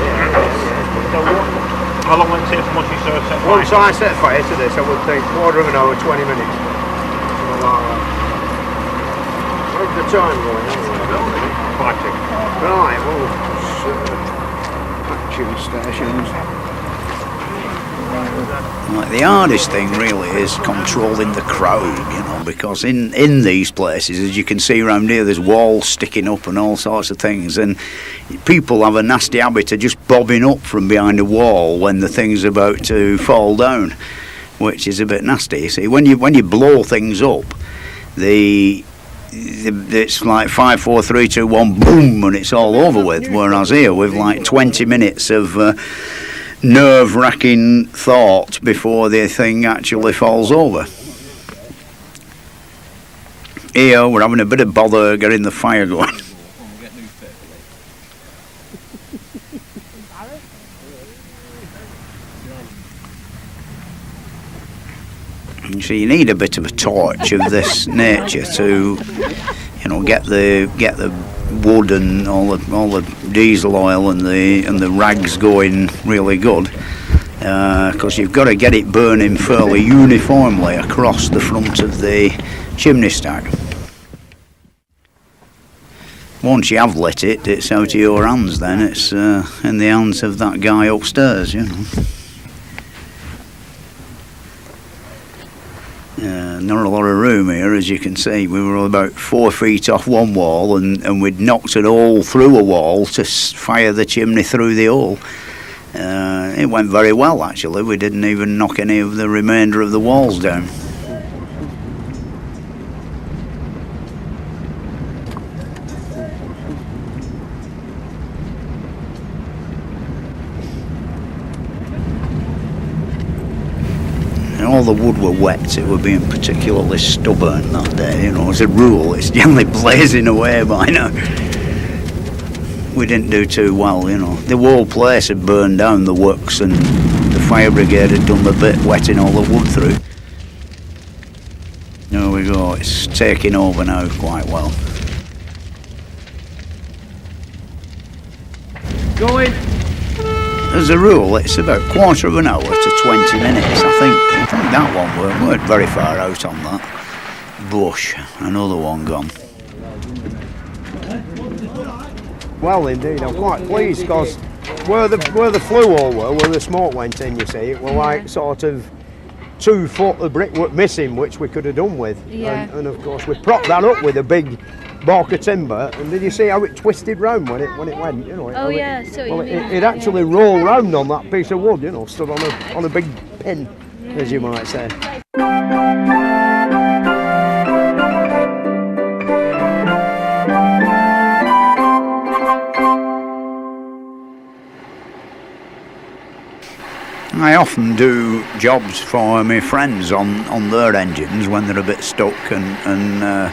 How long will it take from once you set fire? Once I set fire to this, I would think quarter of an hour, 20 minutes. Something like that. Where's the time going anyway? Right, well, action stations. Like, the hardest thing really is controlling the crowd, you know, because in these places, as you can see around here, there's walls sticking up and all sorts of things, and people have a nasty habit of just bobbing up from behind a wall when the thing's about to fall down, which is a bit nasty. You see, when you blow things up, it's like 5, 4, 3, 2, 1, boom, and it's all over with. Whereas here, with like 20 minutes of nerve-wracking thought before the thing actually falls over. Here, we're having a bit of bother getting the fire going. So you need a bit of a torch of this nature to, you know, get the wood and all the diesel oil and the rags going really good, because you've got to get it burning fairly uniformly across the front of the chimney stack. Once you have lit it, it's out of your hands then. It's in the hands of that guy upstairs, you know. Not a lot of room here, as you can see. We were about 4 feet off one wall, and we'd knocked a hole through a wall to fire the chimney through the hole. It went very well, actually. We didn't even knock any of the remainder of the walls down. All the wood were wet, it were being particularly stubborn that day, you know. As a rule, it's generally blazing away by now. We didn't do too well, you know. The whole place had burned down, the works, and the fire brigade had done the bit wetting all the wood through. There we go, it's taking over now quite well. Going. As a rule, it's about quarter of an hour to 20 minutes. I think that one weren't very far out on that. Bush, another one gone. Well, indeed, I'm quite pleased, because where the flue hole were, where the smoke went in, you see, it were like sort of 2 foot of brickwork missing, which we could have done with. Yeah. And of course, we propped that up with a big bark of timber, and did you see how it twisted round when it went? You know. Oh yeah, so It actually rolled round on that piece of wood, you know, stood on a big pin, as you might say. I often do jobs for my friends on their engines when they're a bit stuck, and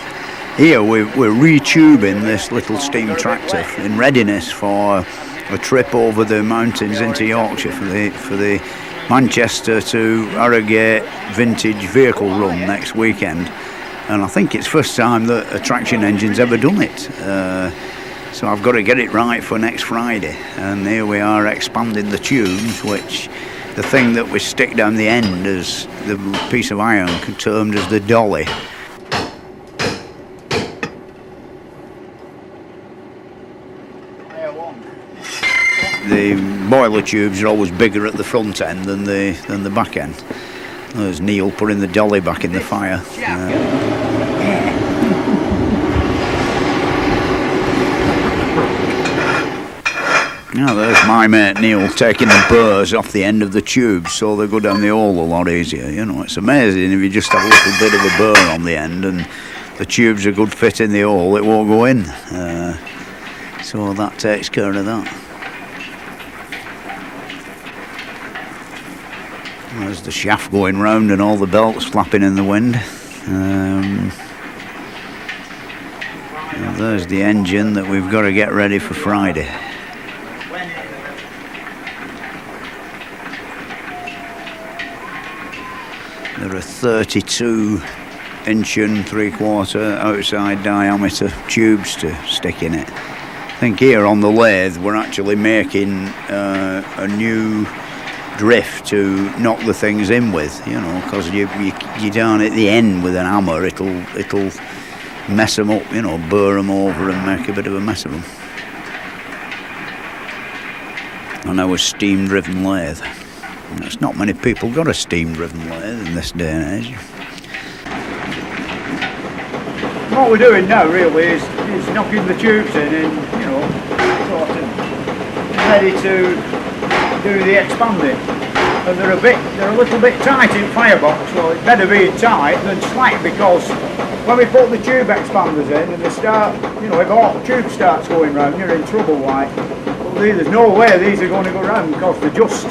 here we're retubing this little steam tractor in readiness for a trip over the mountains into Yorkshire for the Manchester to Harrogate vintage vehicle run next weekend. And I think it's first time that a traction engine's ever done it. So I've got to get it right for next Friday. And here we are expanding the tubes, which the thing that we stick down the end is the piece of iron termed as the dolly. The boiler tubes are always bigger at the front end than the back end. There's Neil putting the dolly back in the fire. Now there's my mate Neil taking the burrs off the end of the tube so they go down the hole a lot easier. You know, it's amazing if you just have a little bit of a burr on the end and the tube's a good fit in the hole, it won't go in. So that takes care of that. There's the shaft going round and all the belts flapping in the wind. And there's the engine that we've got to get ready for Friday. There are 32 inch and 3/4 outside diameter tubes to stick in it. I think here on the lathe we're actually making a new drift to knock the things in with, you know, because you down at the end with an hammer, it'll mess them up, you know, burr them over and make a bit of a mess of them. And our steam-driven lathe. There's not many people got a steam-driven lathe in this day and age. What we're doing now really is knocking the tubes in and, you know, sort of ready to do the expanding. And they're a little bit tight in firebox, so it's better being tight than slack, because when we put the tube expanders in and they start, you know, if a hot tube starts going round, you're in trouble, like. But there's no way these are going to go round, because they're just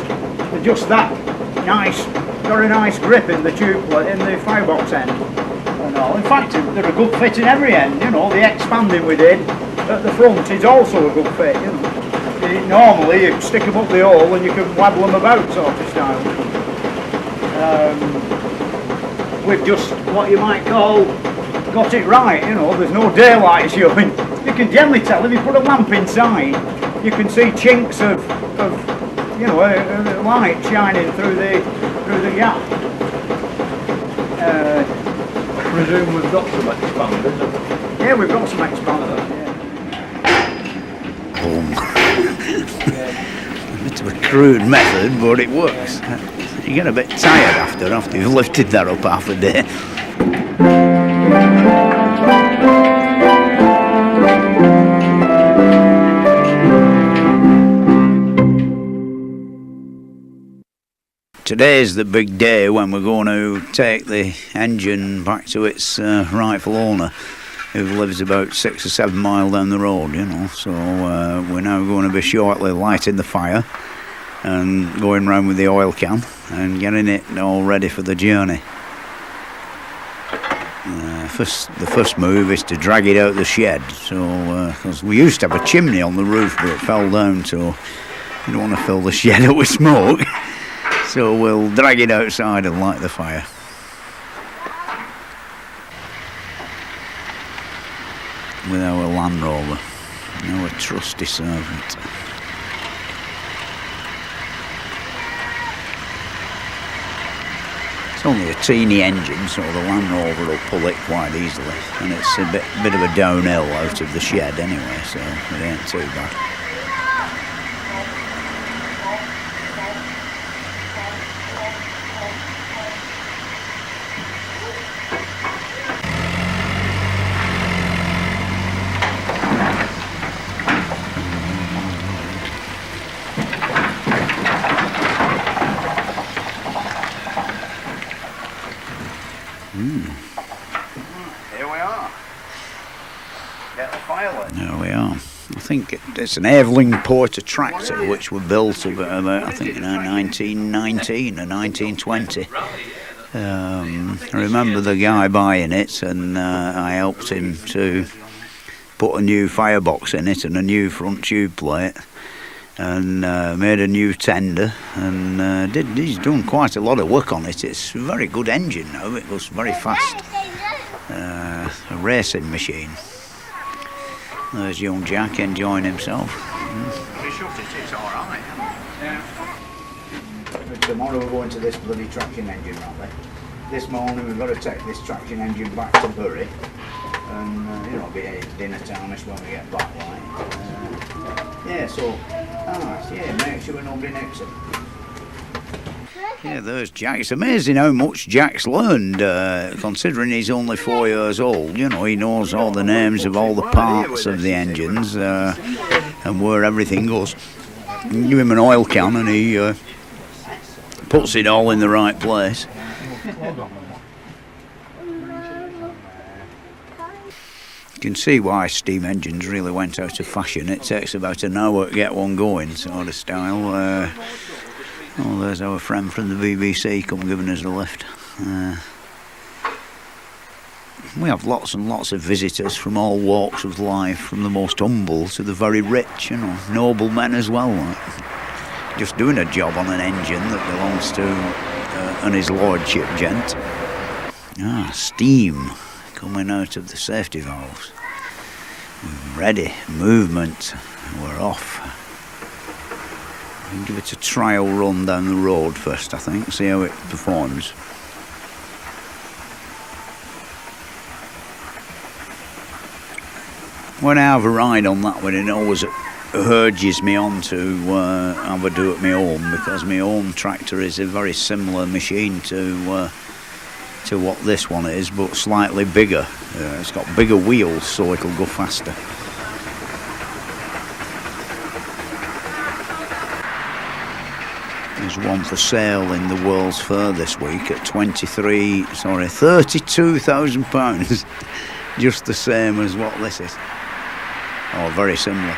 that nice, got a nice grip in the tube, in the firebox end. And all. In fact, they're a good fit in every end, you know. The expanding we did at the front is also a good fit, you know. Normally you stick them up the hole and you can wabble them about, sort of style. We've just, what you might call, got it right, you know. There's no daylight showing. You can generally tell if you put a lamp inside, you can see chinks of you know, light shining through the gap. I presume we've got some expanders. Yeah, we've got some expanders. A bit of a crude method, but it works. You get a bit tired after you've lifted that up half a day. Today's the big day when we're going to take the engine back to its rightful owner, who lives about 6 or 7 miles down the road, you know. So we're now going to be shortly lighting the fire and going round with the oil can and getting it all ready for the journey. The first move is to drag it out the shed, so because we used to have a chimney on the roof, but it fell down, so we don't want to fill the shed up with smoke. So we'll drag it outside and light the fire. With our Land Rover, our trusty servant. It's only a teeny engine, so the Land Rover will pull it quite easily, and it's a bit of a downhill out of the shed anyway, so it ain't too bad. Here we are. Get the fire lit. There we are. I think it's an Eveling Porter tractor, which were built about I think in 1919 or 1920. I remember the guy buying it, and I helped him to put a new firebox in it and a new front tube plate, and made a new tender, and he's done quite a lot of work on it. It's a very good engine now, it goes very fast. A racing machine. There's young Jack enjoying himself. It's alright. Tomorrow we're going to this bloody traction engine rally. This morning we've got to take this traction engine back to Bury, and it'll be dinner time-ish when we get back, like. Yeah, so, yeah, make sure nobody nicks it. Yeah, there's Jack. It's amazing how much Jack's learned, considering he's only 4 years old. You know, he knows all the names of all the parts of the engines and where everything goes. You give him an oil can and he puts it all in the right place. You can see why steam engines really went out of fashion. It takes about an hour to get one going, sort of style. Oh, there's our friend from the BBC come giving us a lift. We have lots and lots of visitors from all walks of life, from the most humble to the very rich, you know, noble men as well. Just doing a job on an engine that belongs to and his lordship gent. Steam coming out of the safety valves. Ready, movement, we're off. We'll give it a trial run down the road first, I think, see how it performs. When I have a ride on that one, it always urges me on to have a do at my home, because my home tractor is a very similar machine to what this one is, but slightly bigger. It's got bigger wheels, so it'll go faster. There's one for sale in the World's Fair this week at £32,000. Just the same as what this is. Oh, very similar.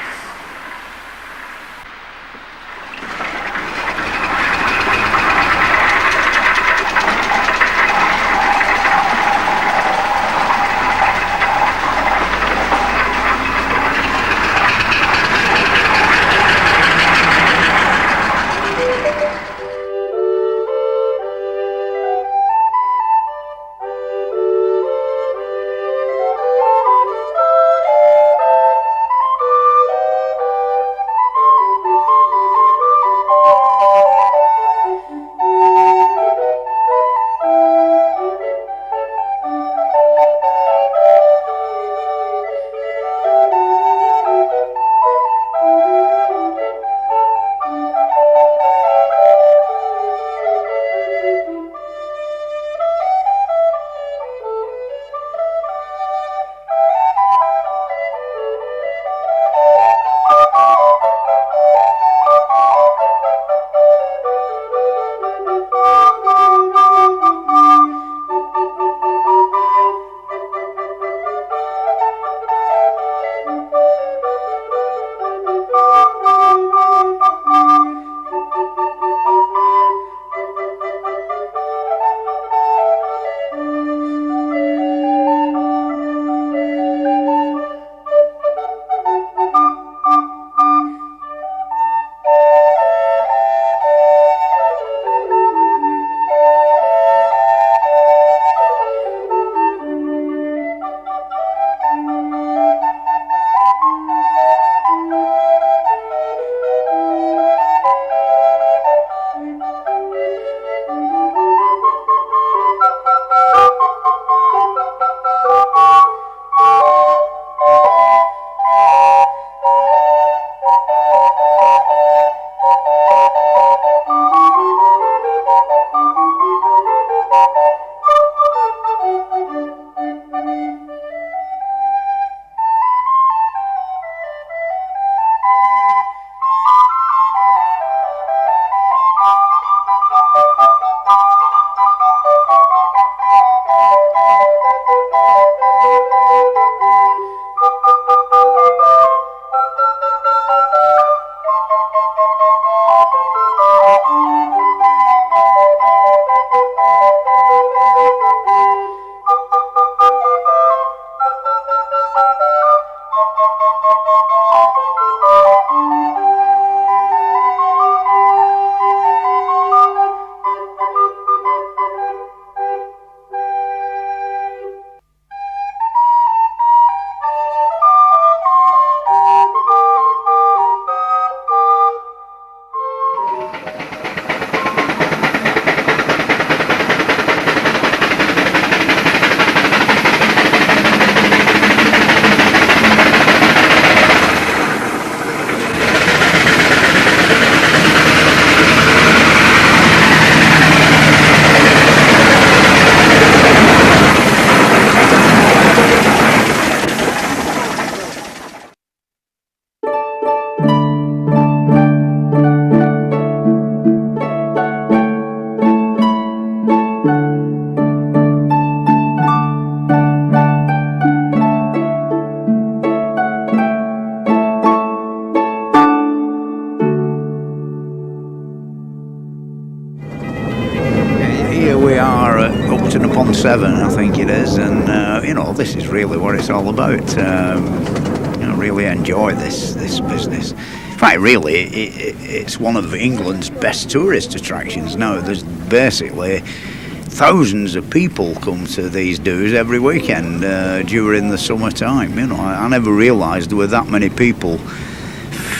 really what it's all about. I really enjoy this business. In fact, really, it's one of England's best tourist attractions now. There's basically thousands of people come to these do's every weekend during the summertime. You know, I never realised there were that many people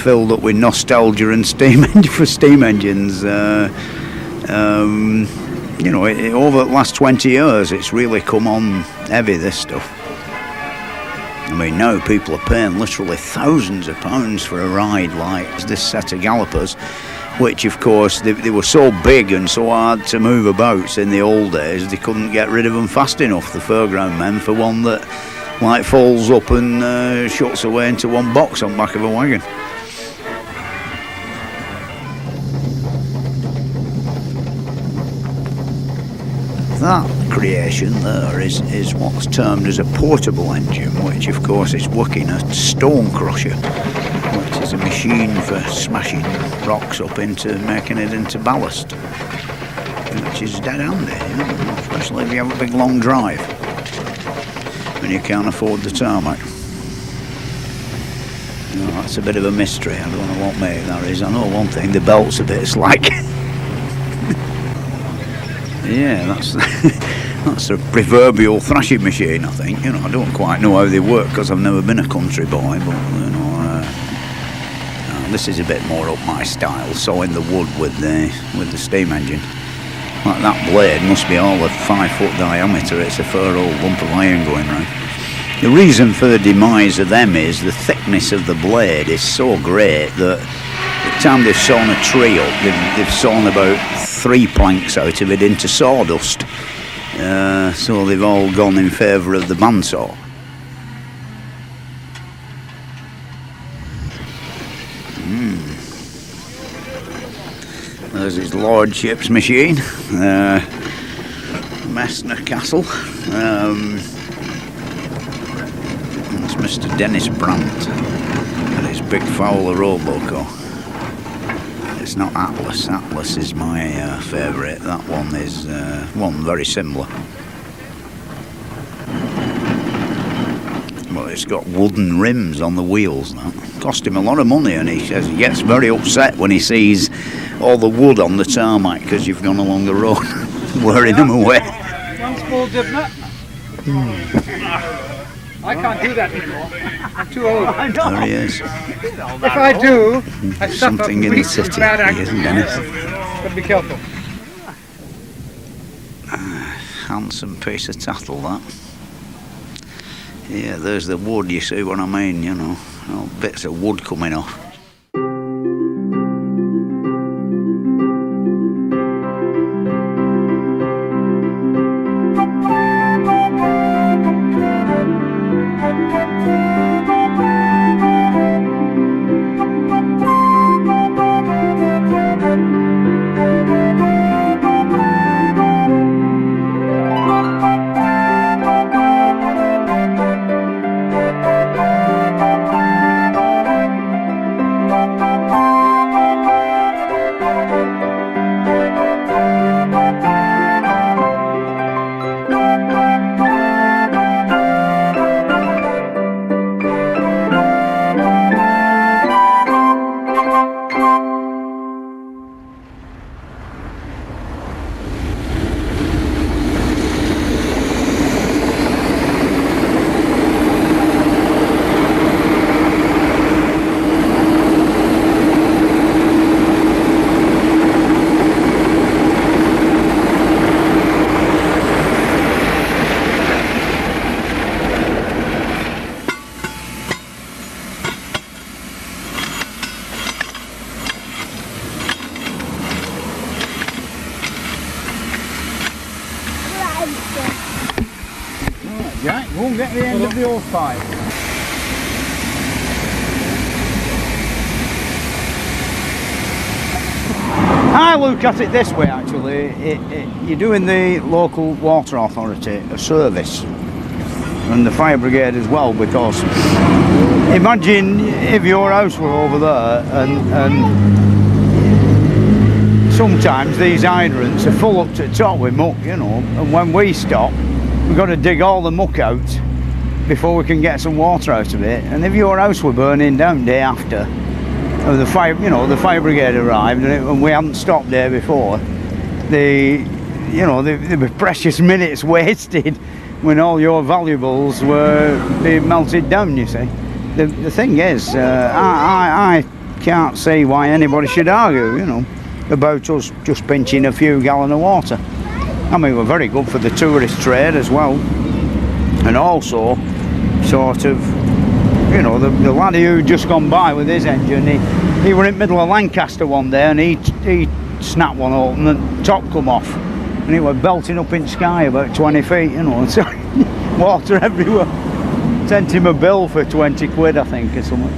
filled up with nostalgia and steam engines. You know, over the last 20 years, it's really come on heavy, this stuff. I mean, now people are paying literally thousands of pounds for a ride like this set of gallopers, which, of course, they were so big and so hard to move about in the old days, they couldn't get rid of them fast enough, the fairground men, for one that, like, folds up and shuts away into one box on the back of a wagon. That creation there is what's termed as a portable engine, which of course is working a stone crusher, which is a machine for smashing rocks up into making it into ballast, which is dead handy, you know, especially if you have a big long drive and you can't afford the tarmac. No, that's a bit of a mystery. I don't know what make that is. I know one thing, the belt's a bit slack. Yeah, that's a proverbial thrashing machine, I think. You know, I don't quite know how they work because I've never been a country boy, but you know, this is a bit more up my style. Sawing the wood with the steam engine. Like that blade must be all of 5 foot diameter. It's a fair old lump of iron going round. The reason for the demise of them is the thickness of the blade is so great that the time they've sawn a tree up, they've sawn about 3 planks out of it into sawdust. So they've all gone in favour of the bandsaw. There's his lordship's machine, Messner Castle. That's Mr. Dennis Brandt and his big Fowler Roboco. It's not Atlas. Atlas is my favourite. That one is one very similar. Well, it's got wooden rims on the wheels now. Cost him a lot of money, and he says he gets very upset when he sees all the wood on the tarmac because you've gone along the road wearing them away. One small Dibnah. I can't do that anymore. I'm too old. There he is. If I do, I suffer Something in the weeks of city, bad isn't Dennis? But be careful. Handsome piece of tattle, that. Yeah, there's the wood, you see what I mean, you know. Oh, bits of wood coming off. Jack, won't get the end of the old pipe. I look at it this way actually, you're doing the local water authority a service and the fire brigade as well, because imagine if your house were over there and sometimes these hydrants are full up to the top with muck, you know, and when we stop we've got to dig all the muck out before we can get some water out of it. And if your house were burning down day after, or the fire, you know, the fire brigade arrived and we hadn't stopped there before, there were precious minutes wasted when all your valuables were being melted down, you see. The thing is, I can't see why anybody should argue, you know, about us just pinching a few gallons of water. I mean, we're very good for the tourist trade as well. And also, sort of, you know, the lad who just gone by with his engine, he were in the middle of Lancaster one day and he snapped one open and the top come off. And it was belting up in the sky about 20 feet, you know, and so water everywhere. Sent him a bill for 20 quid, I think, or something.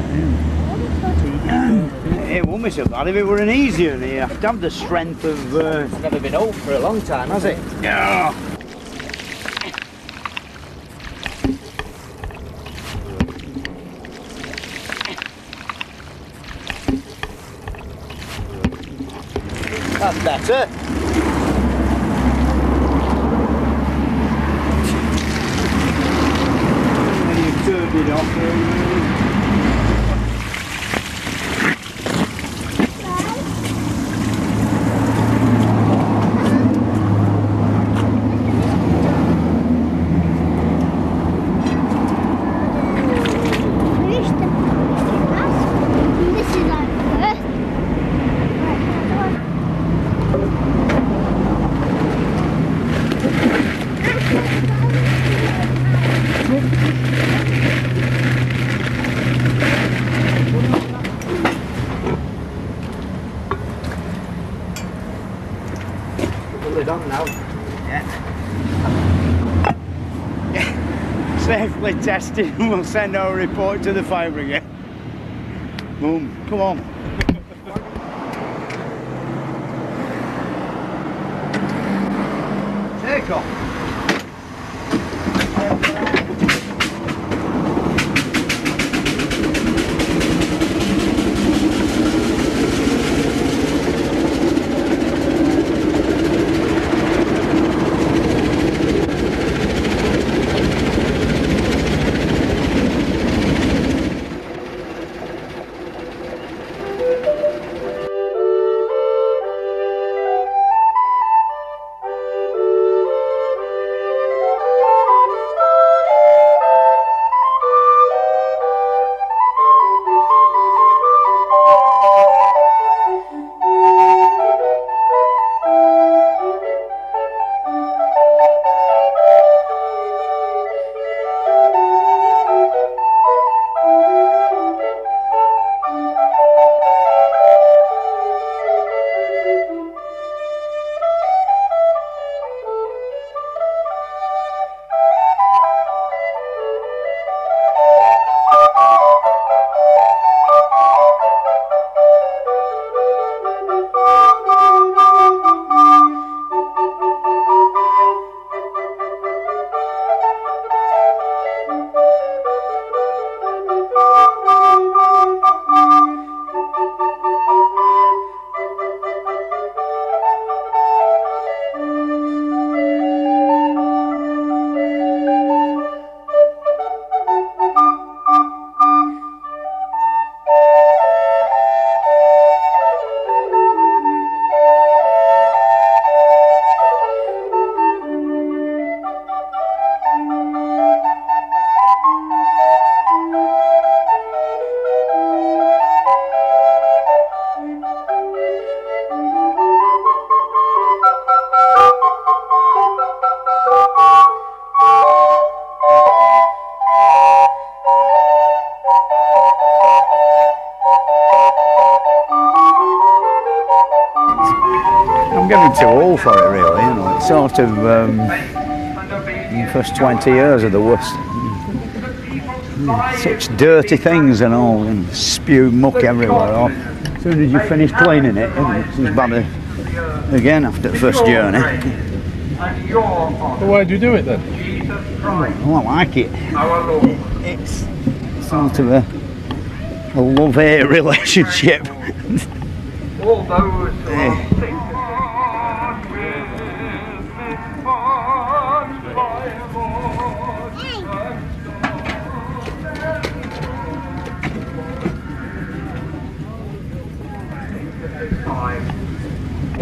It wouldn't be so bad if it were an easier, and you have to have the strength of... It's never been old for a long time, has it? Yeah. That's better. And you turned it off. Safely tested and we'll send our report to the fire brigade. Boom, come on. Take off. I'm getting too old for it, really, you know. It's sort of the first 20 years are the worst. Such dirty things and all, and spew muck everywhere. As soon as you finish cleaning it, it's as bad again after the first journey. So why do you do it then? Well, I like it. It's sort of a love-hate relationship. All those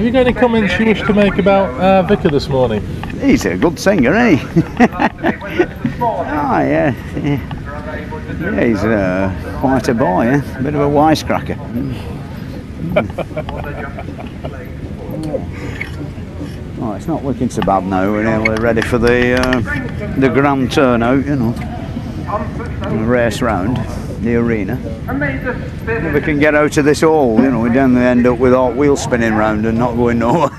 Have you got any comments you wish to make about Vicar this morning? He's a good singer, isn't he? Oh, yeah. Yeah, he's quite a boy, eh? A bit of a wisecracker. Oh, it's not looking so bad now. We're ready for the grand turnout, you know. The race round the arena. If we can get out of this hole, you know, we don't end up with our wheels spinning round and not going nowhere.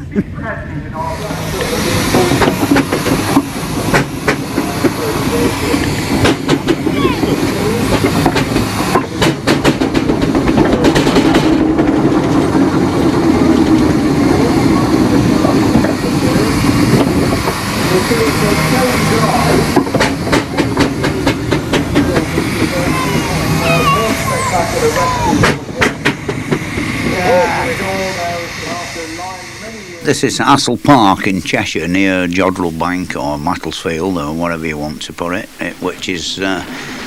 This is Assel Park in Cheshire, near Jodrell Bank or Macclesfield or whatever you want to put it, which is a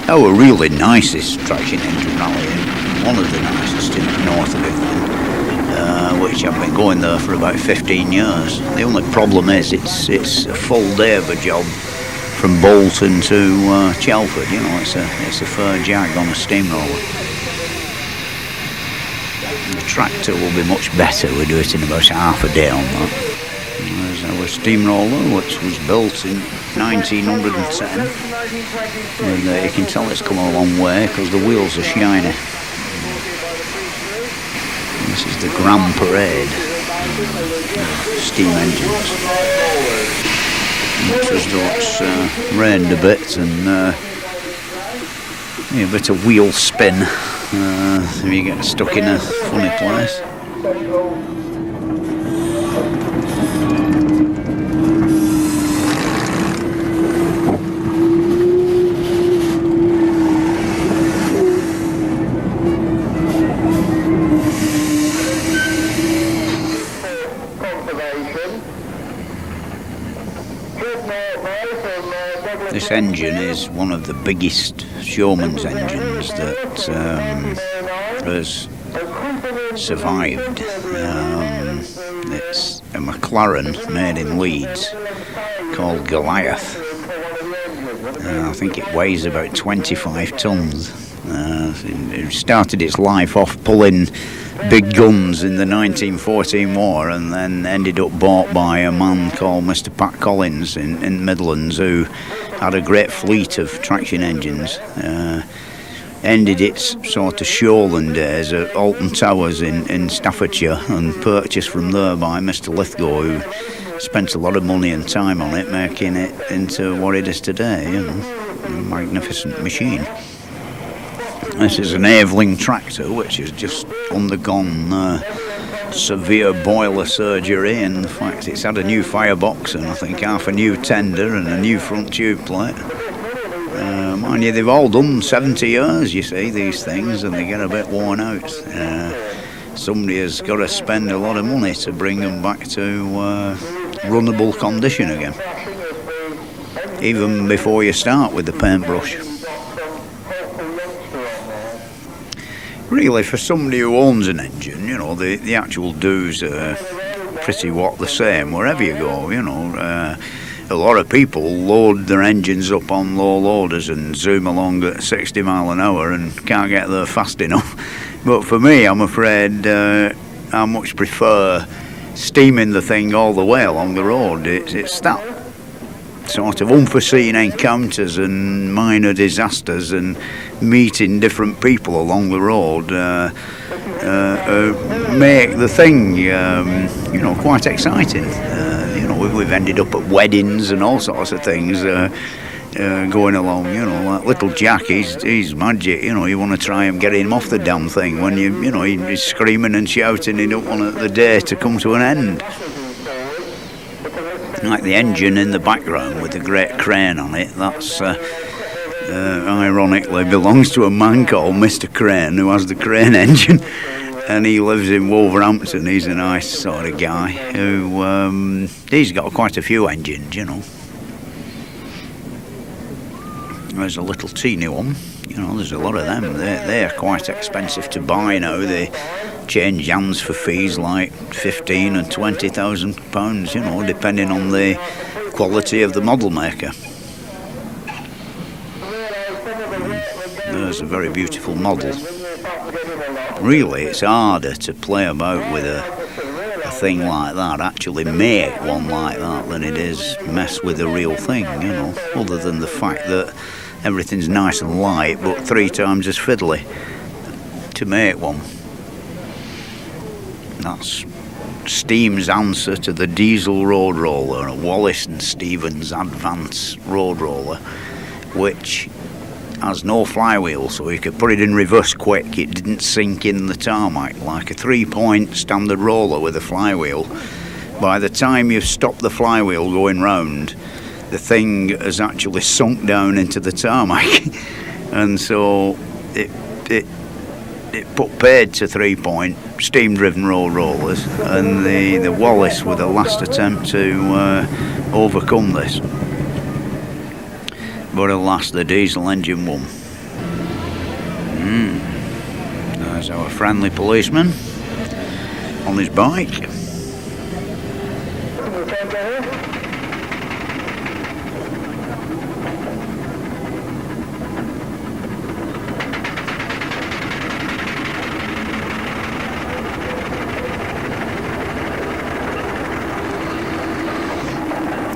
really nicest traction engine rally, one of the nicest in the north of England, which I've been going there for about 15 years. The only problem is it's a full day of a job from Bolton to Chelford. You know, it's a fair jag on a steamroller. The tractor will be much better. We do it in about half a day on that. There's our steamroller, which was built in 1910, and you can tell it's come a long way because the wheels are shiny. This is the Grand Parade, steam engines. Much as though it's rained a bit and a bit of wheel spin. If you get stuck in a funny place. This engine is one of the biggest showman's engines that has survived. It's a McLaren made in Leeds called Goliath. I think it weighs about 25 tons. It started its life off pulling big guns in the 1914 war and then ended up bought by a man called Mr. Pat Collins in Midlands, who had a great fleet of traction engines. Ended its sort of showland days at Alton Towers in Staffordshire and purchased from there by Mr. Lithgow, who spent a lot of money and time on it, making it into what it is today, you know, a magnificent machine. This is an Aveling tractor which has just undergone severe boiler surgery. In fact, it's had a new firebox and I think half a new tender and a new front tube plate. Mind you, they've all done 70 years, you see, these things, and they get a bit worn out. Somebody has got to spend a lot of money to bring them back to runnable condition again, even before you start with the paintbrush. Really, for somebody who owns an engine, you know, the actual dues are pretty what the same wherever you go, you know. A lot of people load their engines up on low loaders and zoom along at 60 mile an hour and can't get there fast enough. But for me, I'm afraid I much prefer steaming the thing all the way along the road. It's that sort of unforeseen encounters and minor disasters and meeting different people along the road make the thing, you know, quite exciting. You know, we've ended up at weddings and all sorts of things going along. You know, like little Jack, he's magic. You know, you want to try and get him off the damn thing when you know he's screaming and shouting. He don't want the day to come to an end. Like the engine in the background with the great crane on it, that's ironically belongs to a man called Mr. Crane, who has the crane engine, and he lives in Wolverhampton. He's a nice sort of guy who he's got quite a few engines, you know. There's a little teeny one, you know, there's a lot of them. They're quite expensive to buy now. They change hands for fees like 15 and 20,000 pounds, you know, depending on the quality of the model maker. There's a very beautiful model. Really, it's harder to play about with a thing like that, actually make one like that, than it is mess with the real thing, you know, other than the fact that everything's nice and light but 3 times as fiddly to make one. That's Steam's answer to the diesel road roller, a Wallace and Stevens Advance road roller, which has no flywheel, so you could put it in reverse quick. It didn't sink in the tarmac like a 3-point standard roller with a flywheel. By the time you've stopped the flywheel going round, the thing has actually sunk down into the tarmac, and so it put paid to 3-point steam-driven road rollers, and the Wallace were the last attempt to overcome this. But alas, the diesel engine won. There's our friendly policeman on his bike.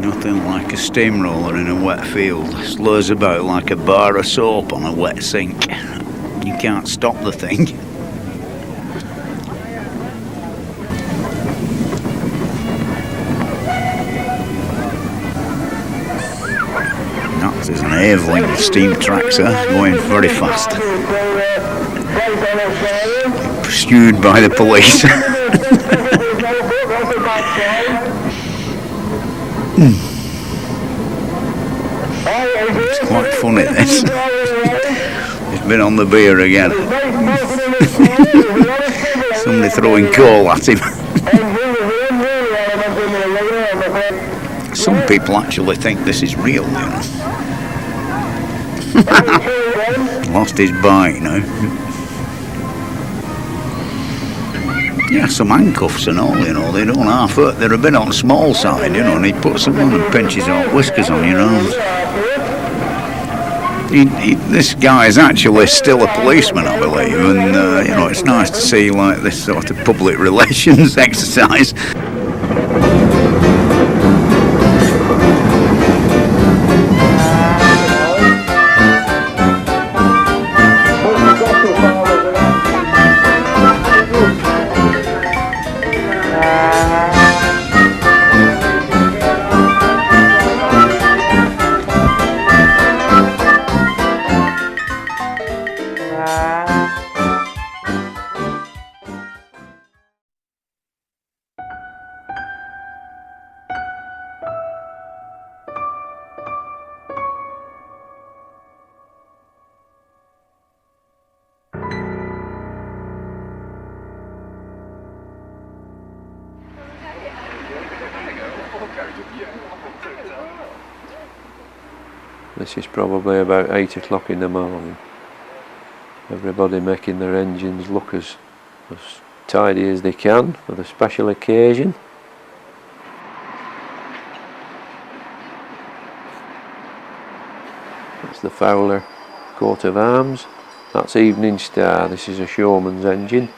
Nothing like a steamroller in a wet field. Slurs about like a bar of soap on a wet sink. You can't stop the thing. That is an Aveling steam tractor going very fast. Pursued by the police. It's quite funny, this. He's been on the beer again. Somebody throwing coal at him. Some people actually think this is real, you know. Lost his bike now. Yeah, some handcuffs and all, you know. They don't half hurt. They're a bit on the small side, you know, and he puts them on and pinches hot whiskers on your nose. This guy is actually still a policeman, I believe, and you know, it's nice to see like this sort of public relations exercise. This is probably about 8 o'clock in the morning. Everybody making their engines look as tidy as they can for the special occasion. That's the Fowler coat of arms. That's Evening Star. This is a Showman's engine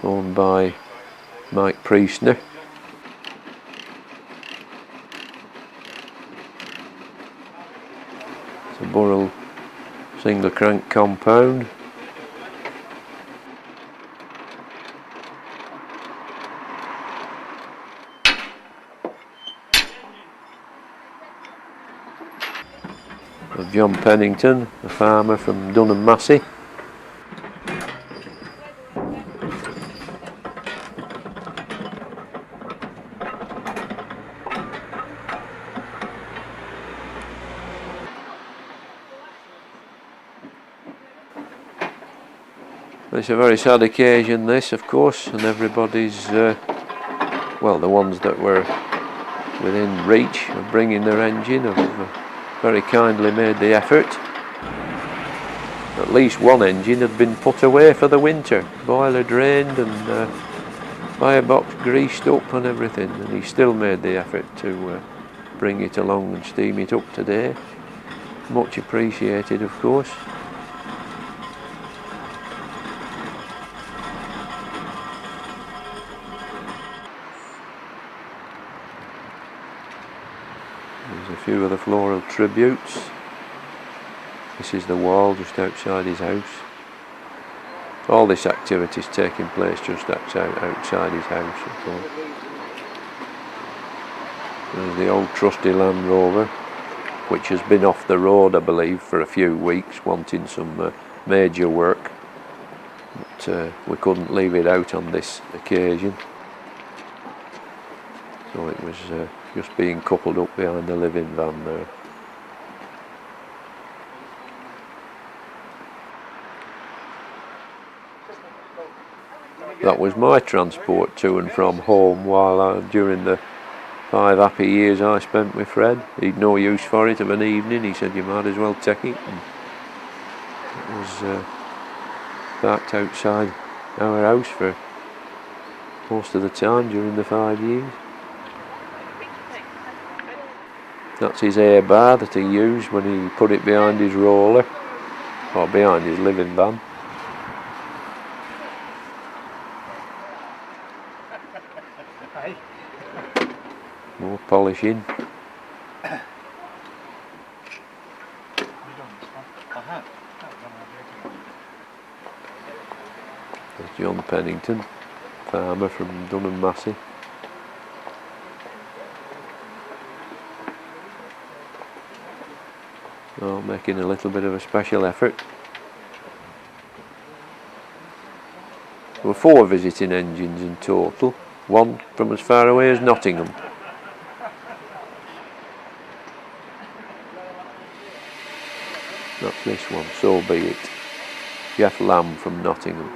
owned by Mike Priestner. It's a Burrell single crank compound. Of John Pennington, a farmer from Dunham Massey. It's a very sad occasion, this, of course, and everybody's, well, the ones that were within reach of bringing their engine have very kindly made the effort. at least one engine had been put away for the winter, boiler drained and firebox greased up and everything, and he still made the effort to bring it along and steam it up today. Much appreciated, of course. There's a few of the floral tributes. This is the wall just outside his house. All this activity is taking place just outside his house, of course. There's the old trusty Land Rover, which has been off the road, I believe, for a few weeks, wanting some major work. But we couldn't leave it out on this occasion. So it was just being coupled up behind the living van there. That was my transport to and from home during the 5 happy years I spent with Fred. He'd no use for it of an evening. He said you might as well take it. And it was parked outside our house for most of the time during the 5 years. That's his air bar that he used when he put it behind his roller, or behind his living van. More polishing. There's John Pennington, farmer from Dunham Massey. Oh, making a little bit of a special effort. There were 4 visiting engines in total, one from as far away as Nottingham. That's this one, so be it. Jeff Lamb from Nottingham.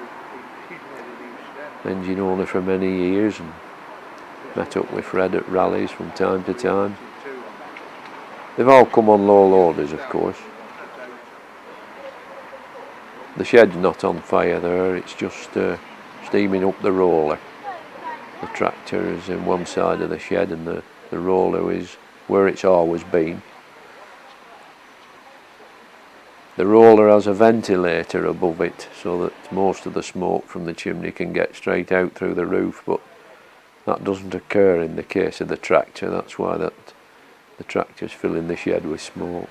Engine owner for many years and met up with Fred at rallies from time to time. They've all come on low loaders, of course. The shed's not on fire there, it's just steaming up the roller. The tractor is in one side of the shed and the roller is where it's always been. The roller has a ventilator above it so that most of the smoke from the chimney can get straight out through the roof, but that doesn't occur in the case of the tractor. That's why the tractor's filling the shed with smoke.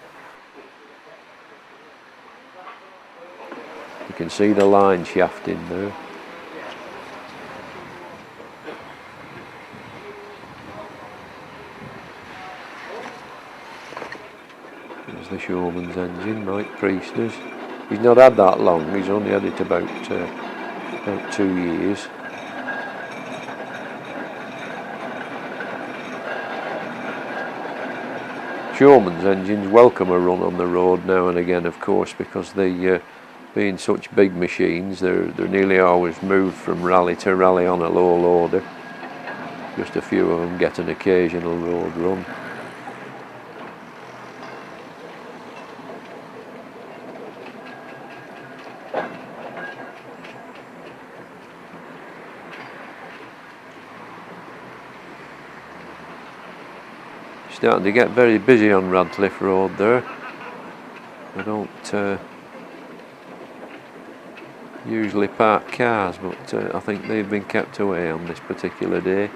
You can see the line shaft in there. There's the Showman's engine, Mike Priesters. He's not had that long, he's only had it about 2 years. Showman's engines welcome a run on the road now and again, of course, because they, being such big machines, they're nearly always moved from rally to rally on a low loader. Just a few of them get an occasional road run. Starting to get very busy on Radcliffe Road there. I don't usually park cars, but I think they've been kept away on this particular day.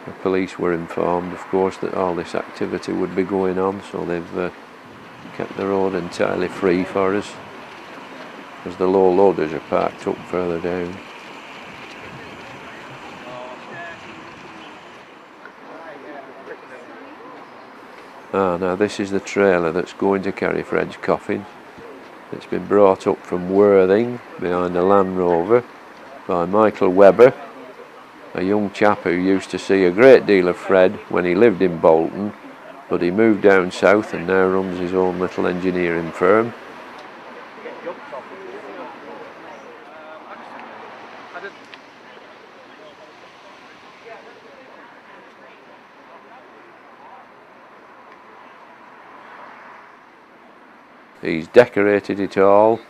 The police were informed, of course, that all this activity would be going on, so they've kept the road entirely free for us, as the low loaders are parked up further down. Now this is the trailer that's going to carry Fred's coffin. It's been brought up from Worthing behind the Land Rover by Michael Webber, a young chap who used to see a great deal of Fred when he lived in Bolton, but he moved down south and now runs his own little engineering firm. he's decorated it all,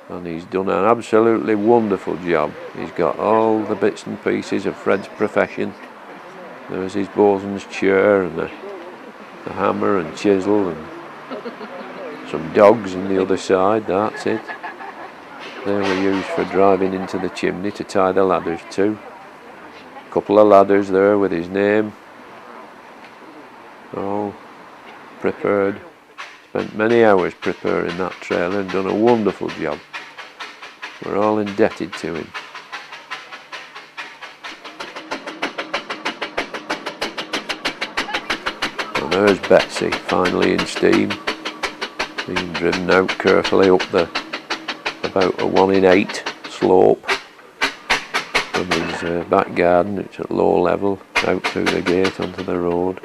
and he's done an absolutely wonderful job. He's got all the bits and pieces of Fred's profession. There's his bosun's chair and a hammer and chisel and some dogs on the other side, that's it. They were used for driving into the chimney to tie the ladders to. A couple of ladders there with his name, all prepared. Spent many hours preparing that trailer and done a wonderful job. We're all indebted to him. And there's Betsy, finally in steam, being driven out carefully up about a 1 in 8 slope from his back garden. It's at low level, out through the gate onto the road.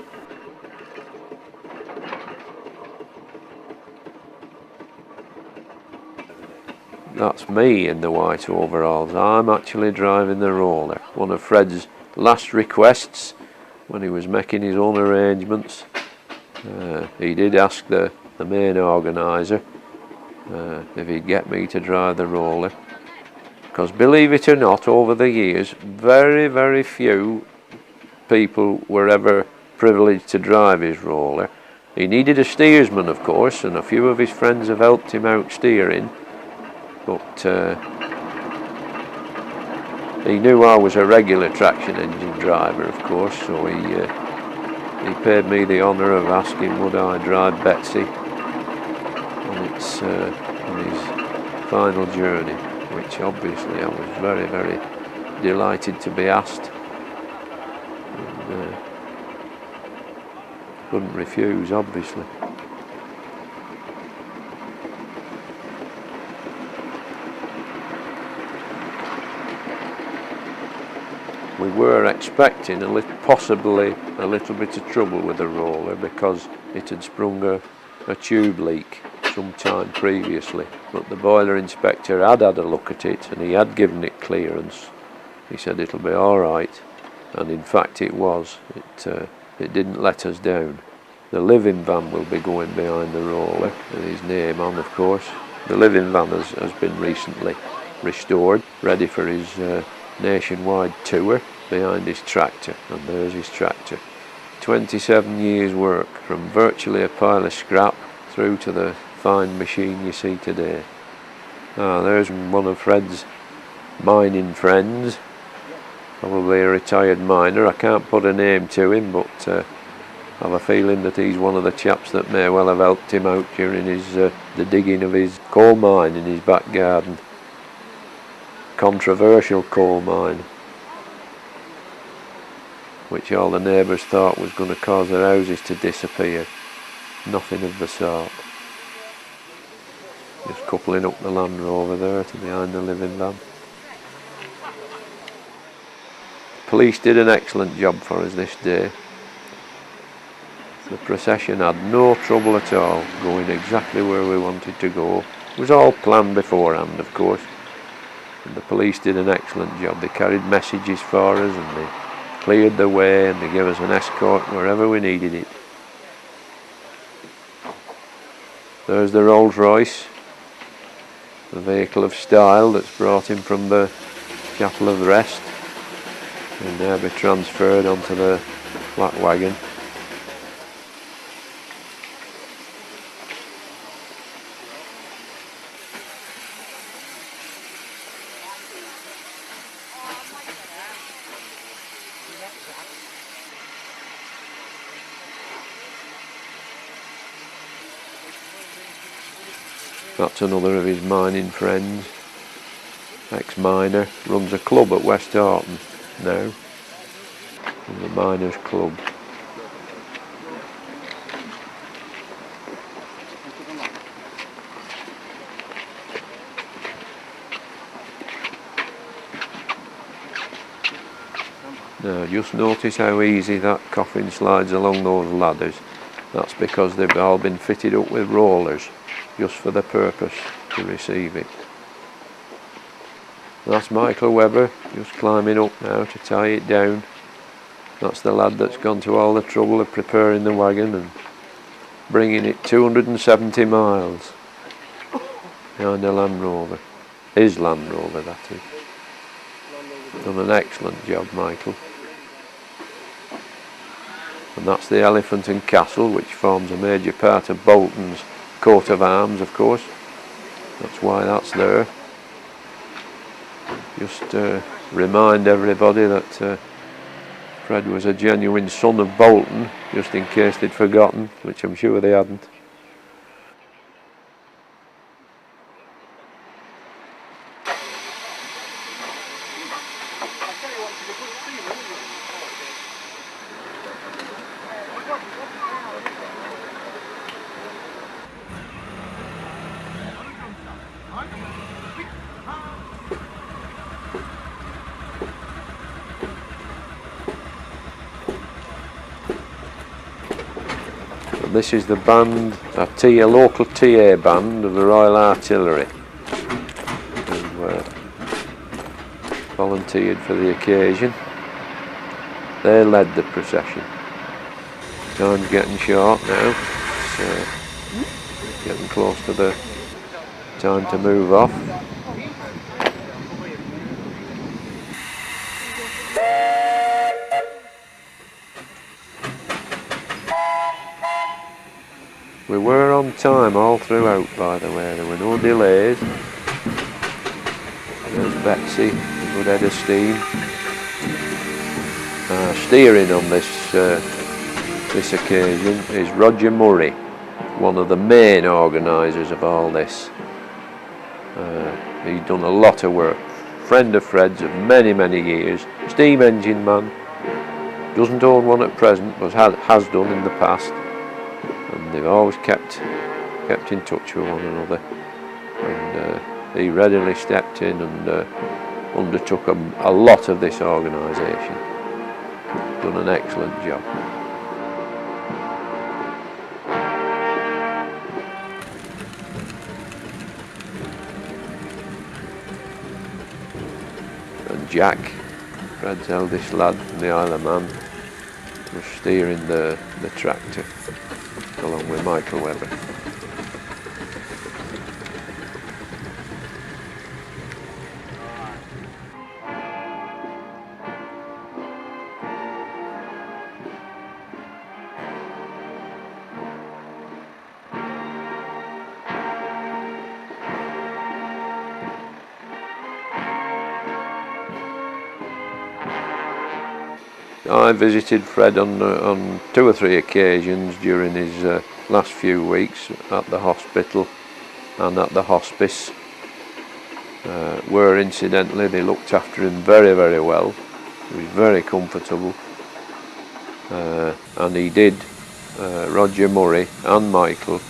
That's me in the white overalls. I'm actually driving the roller. One of Fred's last requests when he was making his own arrangements. He did ask the main organiser if he'd get me to drive the roller. Because believe it or not, over the years, very, very few people were ever privileged to drive his roller. He needed a steersman, of course, and a few of his friends have helped him out steering. But he knew I was a regular traction engine driver, of course, so he paid me the honour of asking would I drive Betsy on his final journey, which obviously I was very, very delighted to be asked. And, couldn't refuse, obviously. We were expecting possibly a little bit of trouble with the roller because it had sprung a tube leak some time previously, but the boiler inspector had had a look at it and he had given it clearance. He said it'll be all right, and in fact it was. It didn't let us down. The living van will be going behind the roller with his name on, of course. The living van has been recently restored, ready for his nationwide tour behind his tractor, and there's his tractor. 27 years work, from virtually a pile of scrap through to the fine machine you see today. There's one of Fred's mining friends, probably a retired miner. I can't put a name to him, but I have a feeling that he's one of the chaps that may well have helped him out during the digging of his coal mine in his back garden. Controversial coal mine, which all the neighbours thought was going to cause their houses to disappear. Nothing of the sort. Just coupling up the Land Rover there to behind the living van. Police did an excellent job for us this day. The procession had no trouble at all, going exactly where we wanted to go. It was all planned beforehand, of course. And the police did an excellent job. They carried messages for us and they cleared the way and they gave us an escort wherever we needed it. There's the Rolls Royce, the vehicle of style that's brought him from the Chapel of Rest and now be transferred onto the flat wagon. That's another of his mining friends, ex-miner, runs a club at West Horton now, the Miners' Club. Now just notice how easy that coffin slides along those ladders. That's because they've all been fitted up with rollers, just for the purpose to receive it. That's Michael Webber, just climbing up now to tie it down. That's the lad that's gone to all the trouble of preparing the wagon and bringing it 270 miles. behind the Land Rover. His Land Rover, that is. Done an excellent job, Michael. And that's the Elephant and Castle, which forms a major part of Bolton's coat of arms, of course. That's why that's there. Just remind everybody that Fred was a genuine son of Bolton, just in case they'd forgotten, which I'm sure they hadn't. This is the band, a local TA band of the Royal Artillery, who volunteered for the occasion. They led the procession. Time's getting short now, so getting close to the time to move off. We were on time all throughout, by the way. There were no delays. There's Betsy, a good head of steam. Steering on this occasion is Roger Murray, one of the main organisers of all this. He's done a lot of work. Friend of Fred's of many, many years. Steam engine man. Doesn't own one at present, but has done in the past. And they've always kept in touch with one another, and he readily stepped in and undertook a lot of this organisation. Done an excellent job. And Jack, Fred's eldest lad from the Isle of Man, was steering the tractor, along with Michael Webber. I visited Fred on 2 or 3 occasions during his last few weeks at the hospital and at the hospice, where incidentally they looked after him very, very well. He was very comfortable, and he did, Roger Murray and Michael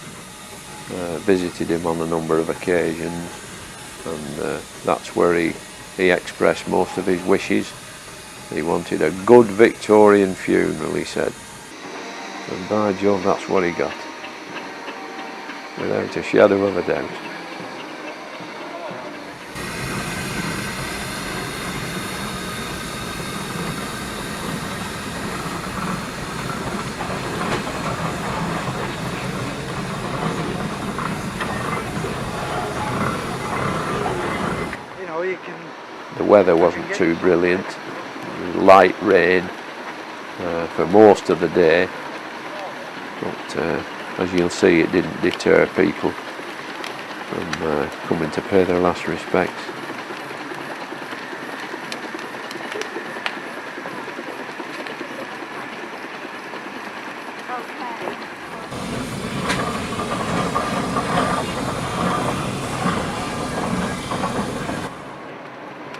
visited him on a number of occasions, and that's where he expressed most of his wishes. He wanted a good Victorian funeral, he said. And by Jove, that's what he got, without a shadow of a doubt. The weather wasn't too brilliant. Light rain for most of the day, but as you'll see, it didn't deter people from coming to pay their last respects.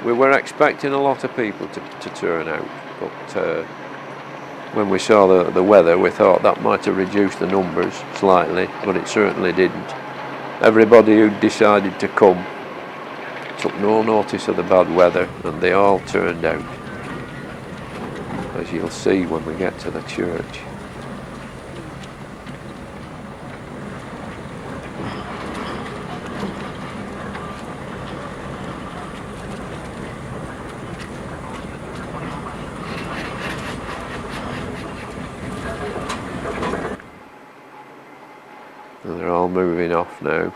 We were expecting a lot of people to turn out, but when we saw the weather, we thought that might have reduced the numbers slightly, but it certainly didn't. Everybody who decided to come took no notice of the bad weather, and they all turned out, as you'll see when we get to the church. They're all moving off now.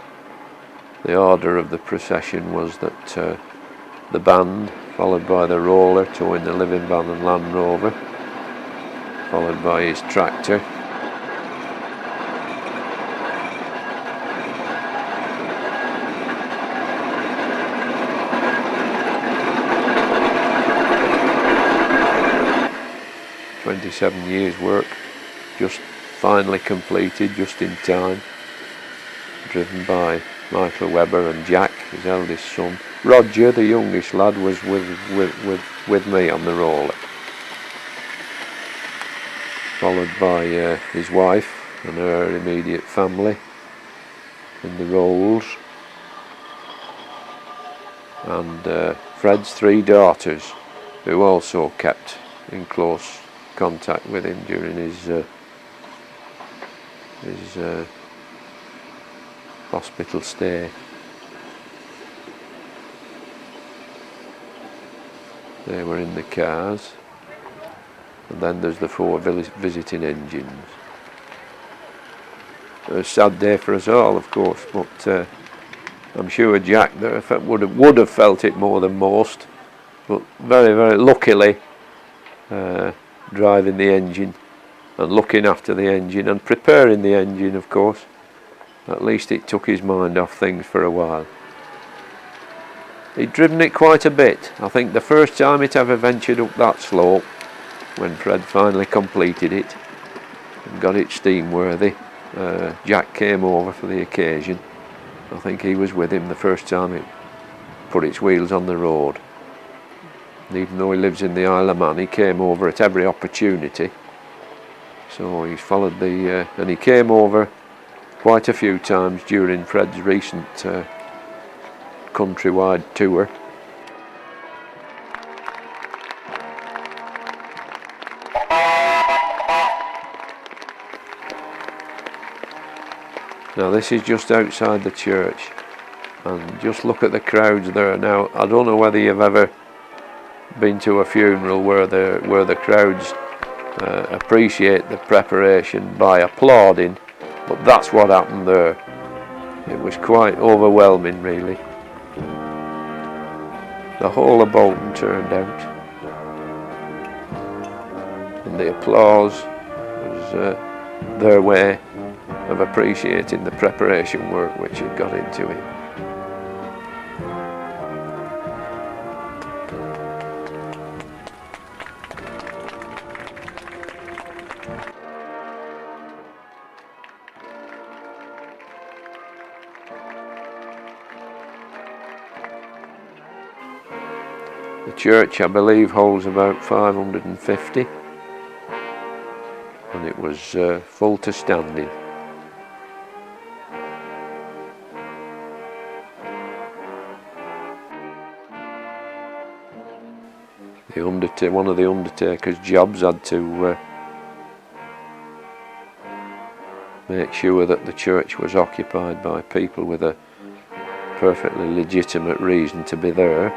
The order of the procession was that the band, followed by the roller towing the living van and Land Rover, followed by his tractor, "27 years work, just finally completed, just in time," driven by Michael Webber and Jack, his eldest son. Roger, the youngest lad, was with me on the roller, followed by his wife and her immediate family in the rolls, and Fred's 3 daughters, who also kept in close contact with him during his hospital stay. They were in the cars, and then there's the 4 visiting engines. It was a sad day for us all, of course, but I'm sure Jack would have felt it more than most, but very, very luckily driving the engine and looking after the engine and preparing the engine, of course, at least it took his mind off things for a while. He'd driven it quite a bit. I think the first time it ever ventured up that slope, when Fred finally completed it and got it steam worthy, Jack came over for the occasion. I think he was with him the first time it put its wheels on the road. And even though he lives in the Isle of Man, he came over at every opportunity. So he's followed and he came over quite a few times during Fred's recent countrywide tour. Now this is just outside the church, and just look at the crowds there. Now I don't know whether you've ever been to a funeral where the crowds appreciate the preparation by applauding, but that's what happened there. It was quite overwhelming, really. The whole of Bolton turned out, and the applause was their way of appreciating the preparation work which had got into it. The church, I believe, holds about 550, and it was full to standing. One of the undertaker's jobs had to make sure that the church was occupied by people with a perfectly legitimate reason to be there,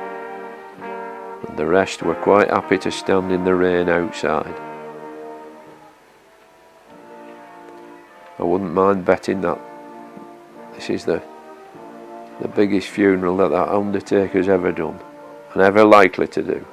and the rest were quite happy to stand in the rain outside. I wouldn't mind betting that this is the biggest funeral that undertaker's ever done, and ever likely to do.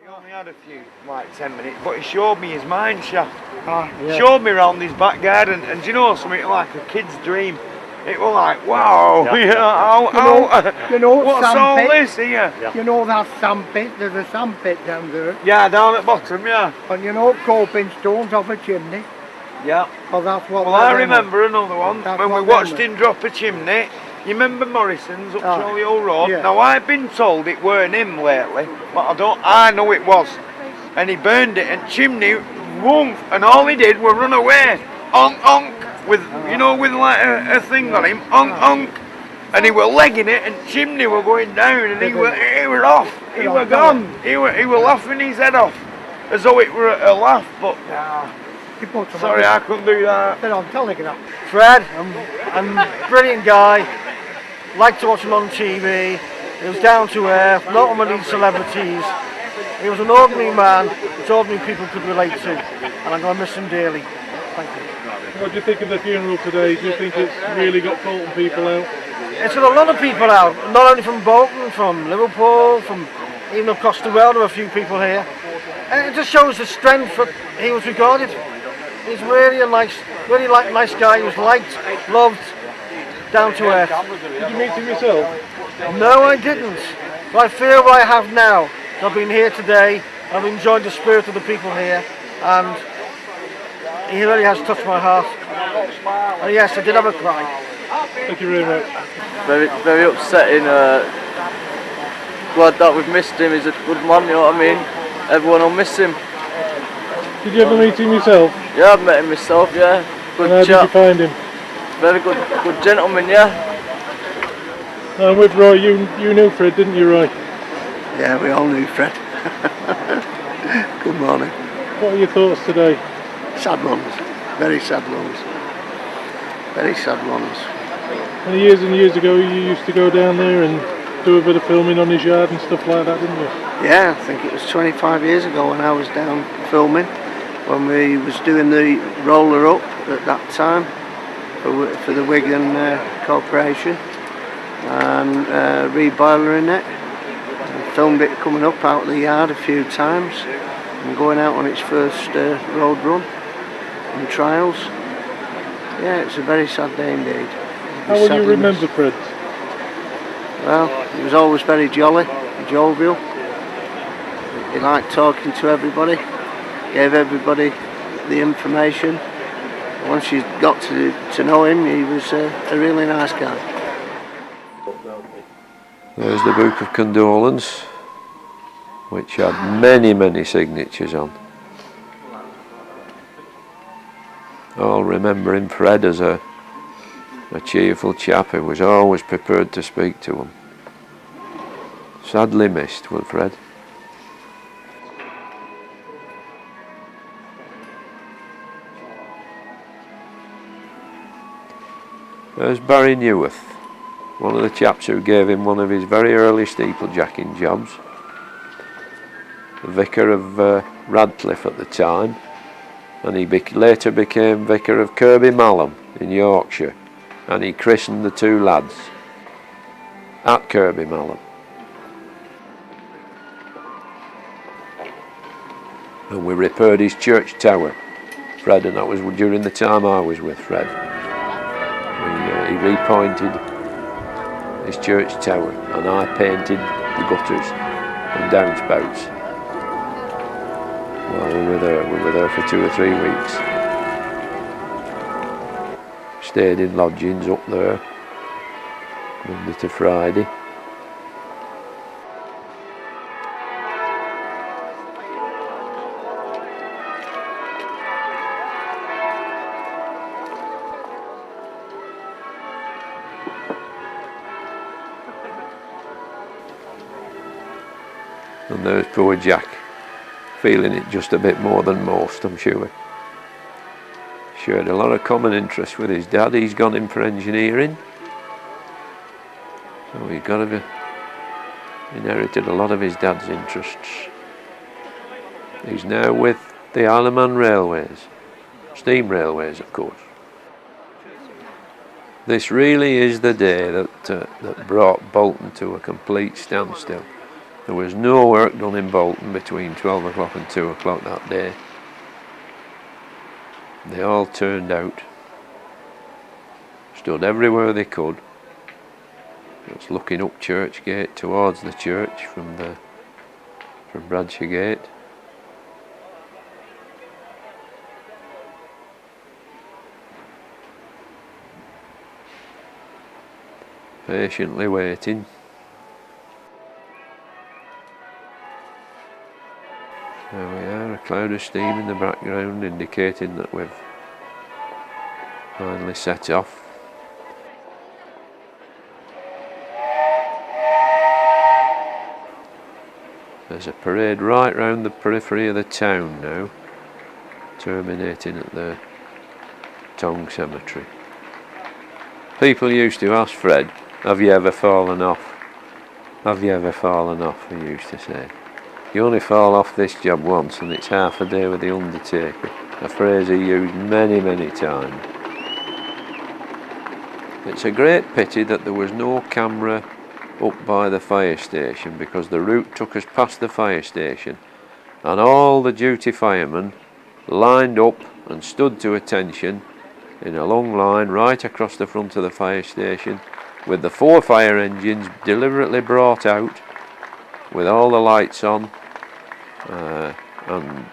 He only had a few, like 10 minutes, but he showed me his mine shaft. Yeah. Showed me round his back garden, and do you know something like a kid's dream? It was like, wow, what's all this here? You know that sand pit, there's a sand pit down there. Yeah, down at bottom, yeah. And you know coping stones off a chimney? Yeah. Well, that's what. Well, I remember another one, when we watched him drop a chimney. You remember Morrison's up Jolly Old Road? Yeah. Now, I've been told it weren't him lately, but I know it was. And he burned it, and Chimney, woof, and all he did was run away. Onk, onk, with, you know, with like a thing on him, onk, onk. And he were legging it, and Chimney were going down, and he were off. He were gone. He were laughing his head off, as though it were a laugh, but... Sorry, I couldn't do that. Fred, I'm brilliant guy. Like to watch him on TV. He was down to earth, not many celebrities. He was an ordinary man that ordinary people could relate to, and I'm going to miss him dearly. Thank you. What do you think of the funeral today? Do you think it's really got Bolton people out? It's got a lot of people out, not only from Bolton, from Liverpool, from even across the world. There are a few people here. And it just shows the strength that he was regarded. He's really a nice guy. He was liked, loved, down to earth. Did you meet him yourself? No, I didn't. But I feel what I have now. I've been here today. I've enjoyed the spirit of the people here, and he really has touched my heart. And yes, I did have a cry. Thank you very much. Very upsetting. Glad that we've missed him. He's a good man, you know what I mean? Everyone will miss him. Did you ever meet him yourself? Yeah, I've met him myself, yeah. Good and how chap. did you find him? Very good gentleman, yeah. And with Roy, you knew Fred, didn't you, Roy? Yeah, we all knew Fred. Good morning. What are your thoughts today? Sad ones, very sad ones. Very sad ones. And years and years ago, you used to go down there and do a bit of filming on his yard and stuff like that, didn't you? Yeah, I think it was 25 years ago when I was down filming, when we was doing the roller up at that time for the Wigan Corporation, and reboilering it. I filmed it coming up out of the yard a few times and going out on its first road run and trials. Yeah, it's a very sad day indeed. How will you remember Fred? Well, he was always very jolly, jovial. He liked talking to everybody, gave everybody the information. Once you got to know him, he was a really nice guy. There's the Book of Condolence, which had many signatures on. All remembering Fred as a cheerful chap who was always prepared to speak to them. Sadly missed, will Fred? There's Barry Newworth, one of the chaps who gave him one of his very early steeplejacking jobs. The vicar of Radcliffe at the time, and he later became vicar of Kirby Malham in Yorkshire, and he christened the two lads at Kirby Malham. And we repaired his church tower, Fred, and that was during the time I was with Fred. He repointed his church tower, and I painted the gutters and downspouts. Well, we were there for 2 or 3 weeks. Stayed in lodgings up there, Monday to Friday. And there's poor Jack, feeling it just a bit more than most, I'm sure. Shared a lot of common interest with his dad. He's gone in for engineering, so he's got to have inherited a lot of his dad's interests. He's now with the Isle of Man Railways, steam railways, of course. This really is the day that brought Bolton to a complete standstill. There was no work done in Bolton between 12 o'clock and 2 o'clock that day. They all turned out, stood everywhere they could. Just looking up Churchgate towards the church from Bradshaw Gate. Patiently waiting. There we are, a cloud of steam in the background indicating that we've finally set off. There's a parade right round the periphery of the town now, terminating at the Tong Cemetery. People used to ask Fred, "Have you ever fallen off? Have you ever fallen off?" he used to say. "You only fall off this job once and it's half a day with the undertaker," a phrase he used many, many times. It's a great pity that there was no camera up by the fire station, because the route took us past the fire station and all the duty firemen lined up and stood to attention in a long line right across the front of the fire station, with the 4 fire engines deliberately brought out with all the lights on, and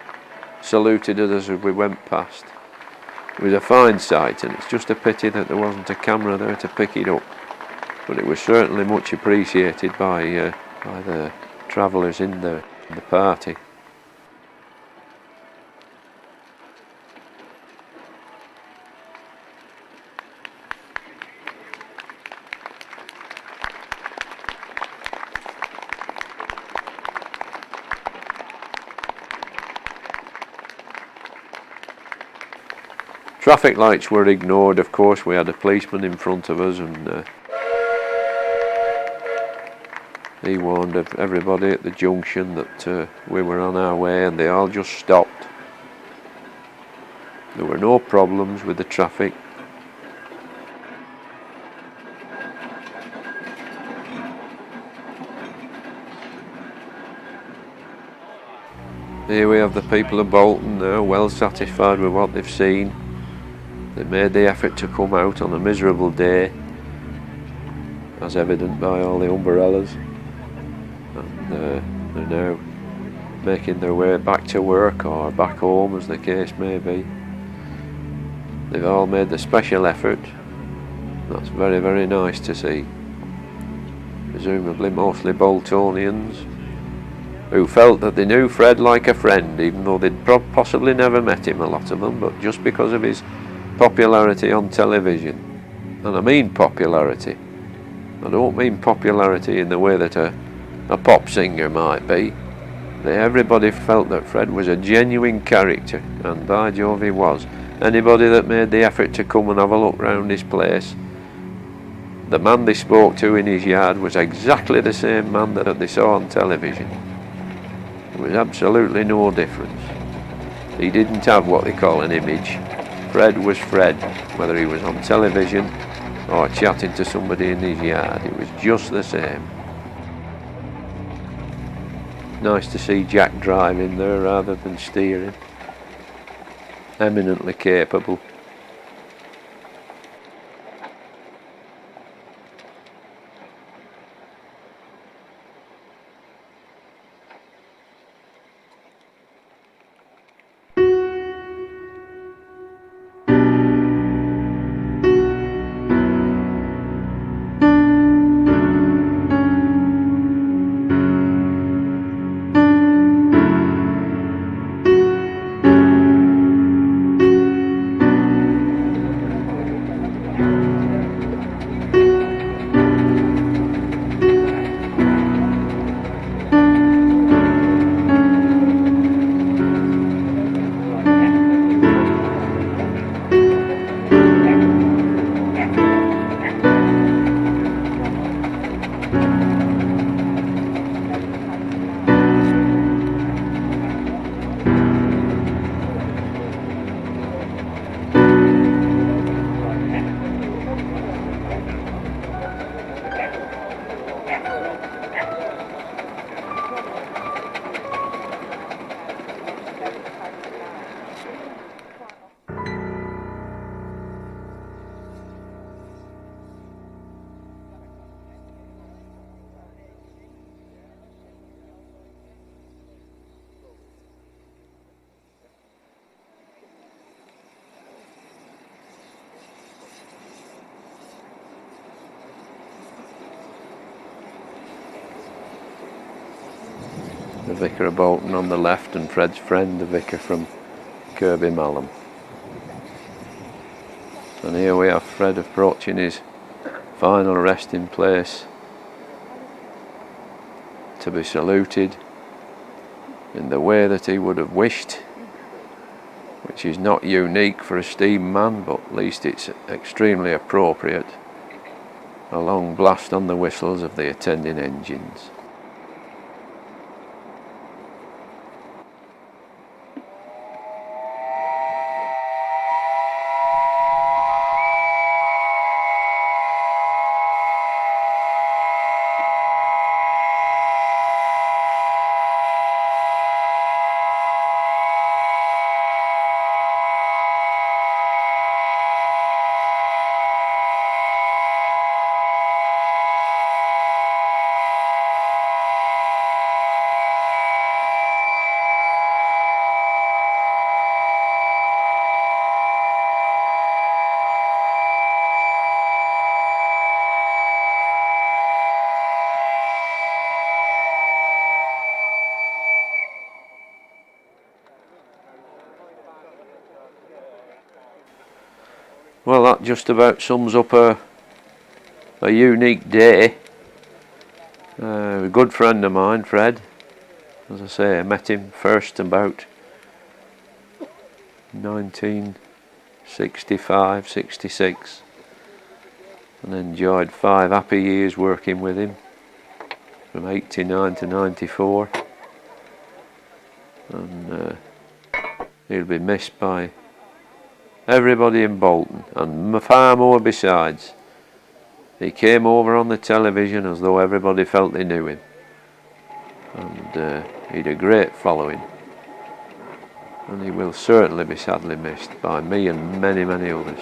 saluted us as we went past. It was a fine sight, and it's just a pity that there wasn't a camera there to pick it up, but it was certainly much appreciated by the travellers in the party. Traffic lights were ignored, of course. We had a policeman in front of us, and he warned everybody at the junction that we were on our way, and they all just stopped. There were no problems with the traffic. Here we have the people of Bolton now, well satisfied with what they've seen. They made the effort to come out on a miserable day, as evident by all the umbrellas, and they're now making their way back to work or back home, as the case may be. They've all made the special effort. That's very, very nice to see. Presumably mostly Boltonians, who felt that they knew Fred like a friend, even though they'd possibly never met him, a lot of them, but just because of his popularity on television. And I mean popularity. I don't mean popularity in the way that a pop singer might be. Everybody felt that Fred was a genuine character, and by Jove he was. Anybody that made the effort to come and have a look round his place, the man they spoke to in his yard was exactly the same man that they saw on television. There was absolutely no difference. He didn't have what they call an image. Fred was Fred, whether he was on television or chatting to somebody in his yard. It was just the same. Nice to see Jack driving there rather than steering. Eminently capable. the Vicar of Bolton on the left, and Fred's friend, the Vicar from Kirby Malham. And here we have Fred approaching his final resting place to be saluted in the way that he would have wished, which is not unique for a steam man, but at least it's extremely appropriate. A long blast on the whistles of the attending engines. Well, that just about sums up a unique day. A good friend of mine, Fred. As I say, I met him first about 1965, 66, and enjoyed 5 happy years working with him from 89 to 94. And he'll be missed by everybody in Bolton, and far more besides. He came over on the television as though everybody felt they knew him, and he'd a great following, and he will certainly be sadly missed by me and many, many others.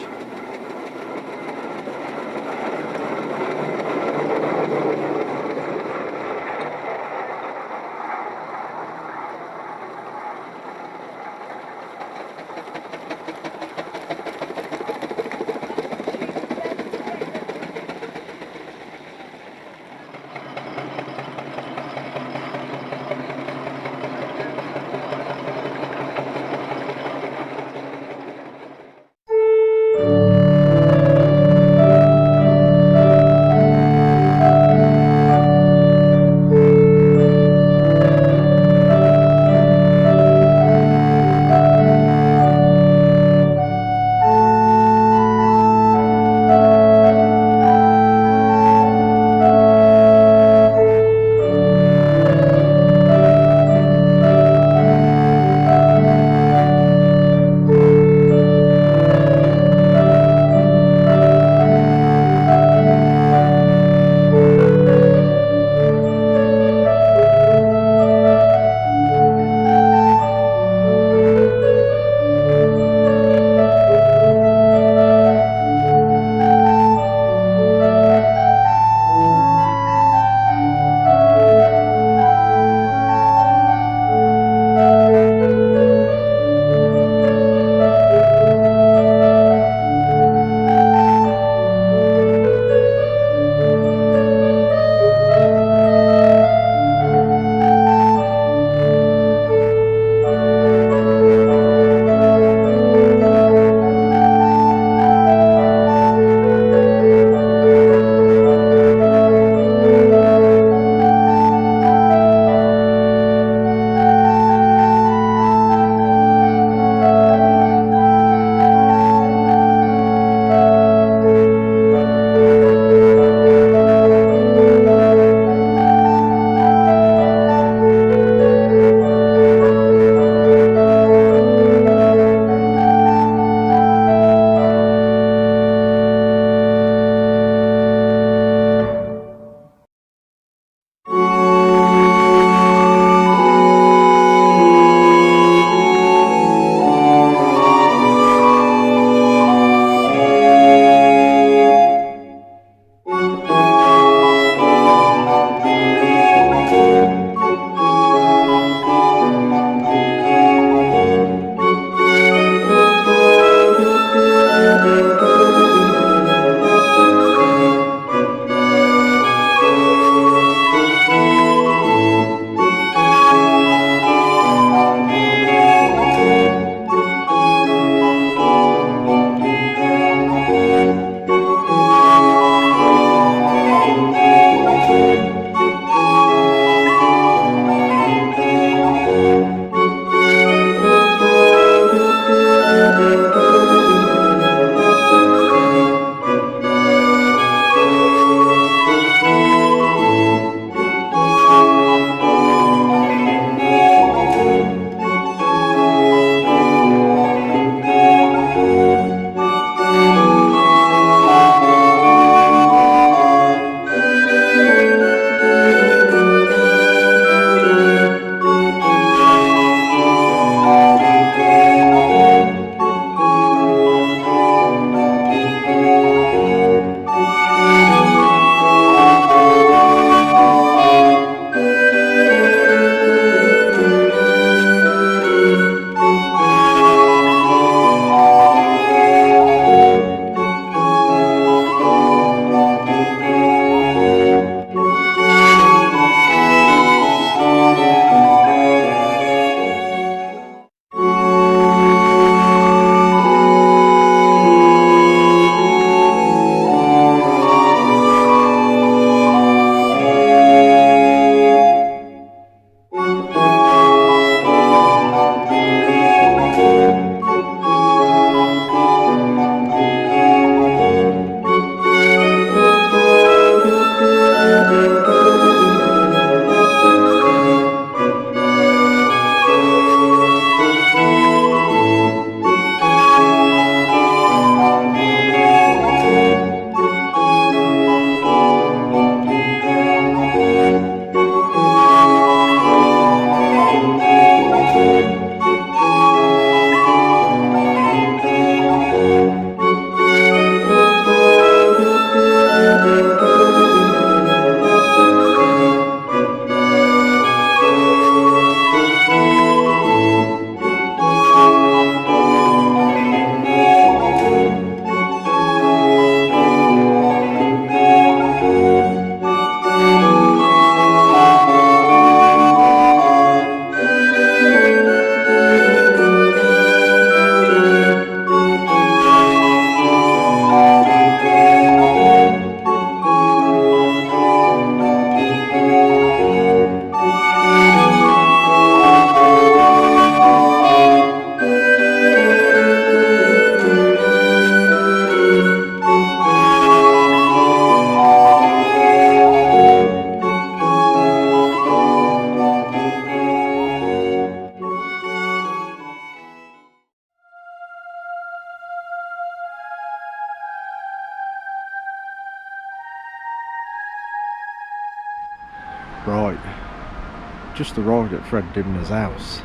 just arrived at Fred Dibnah's house.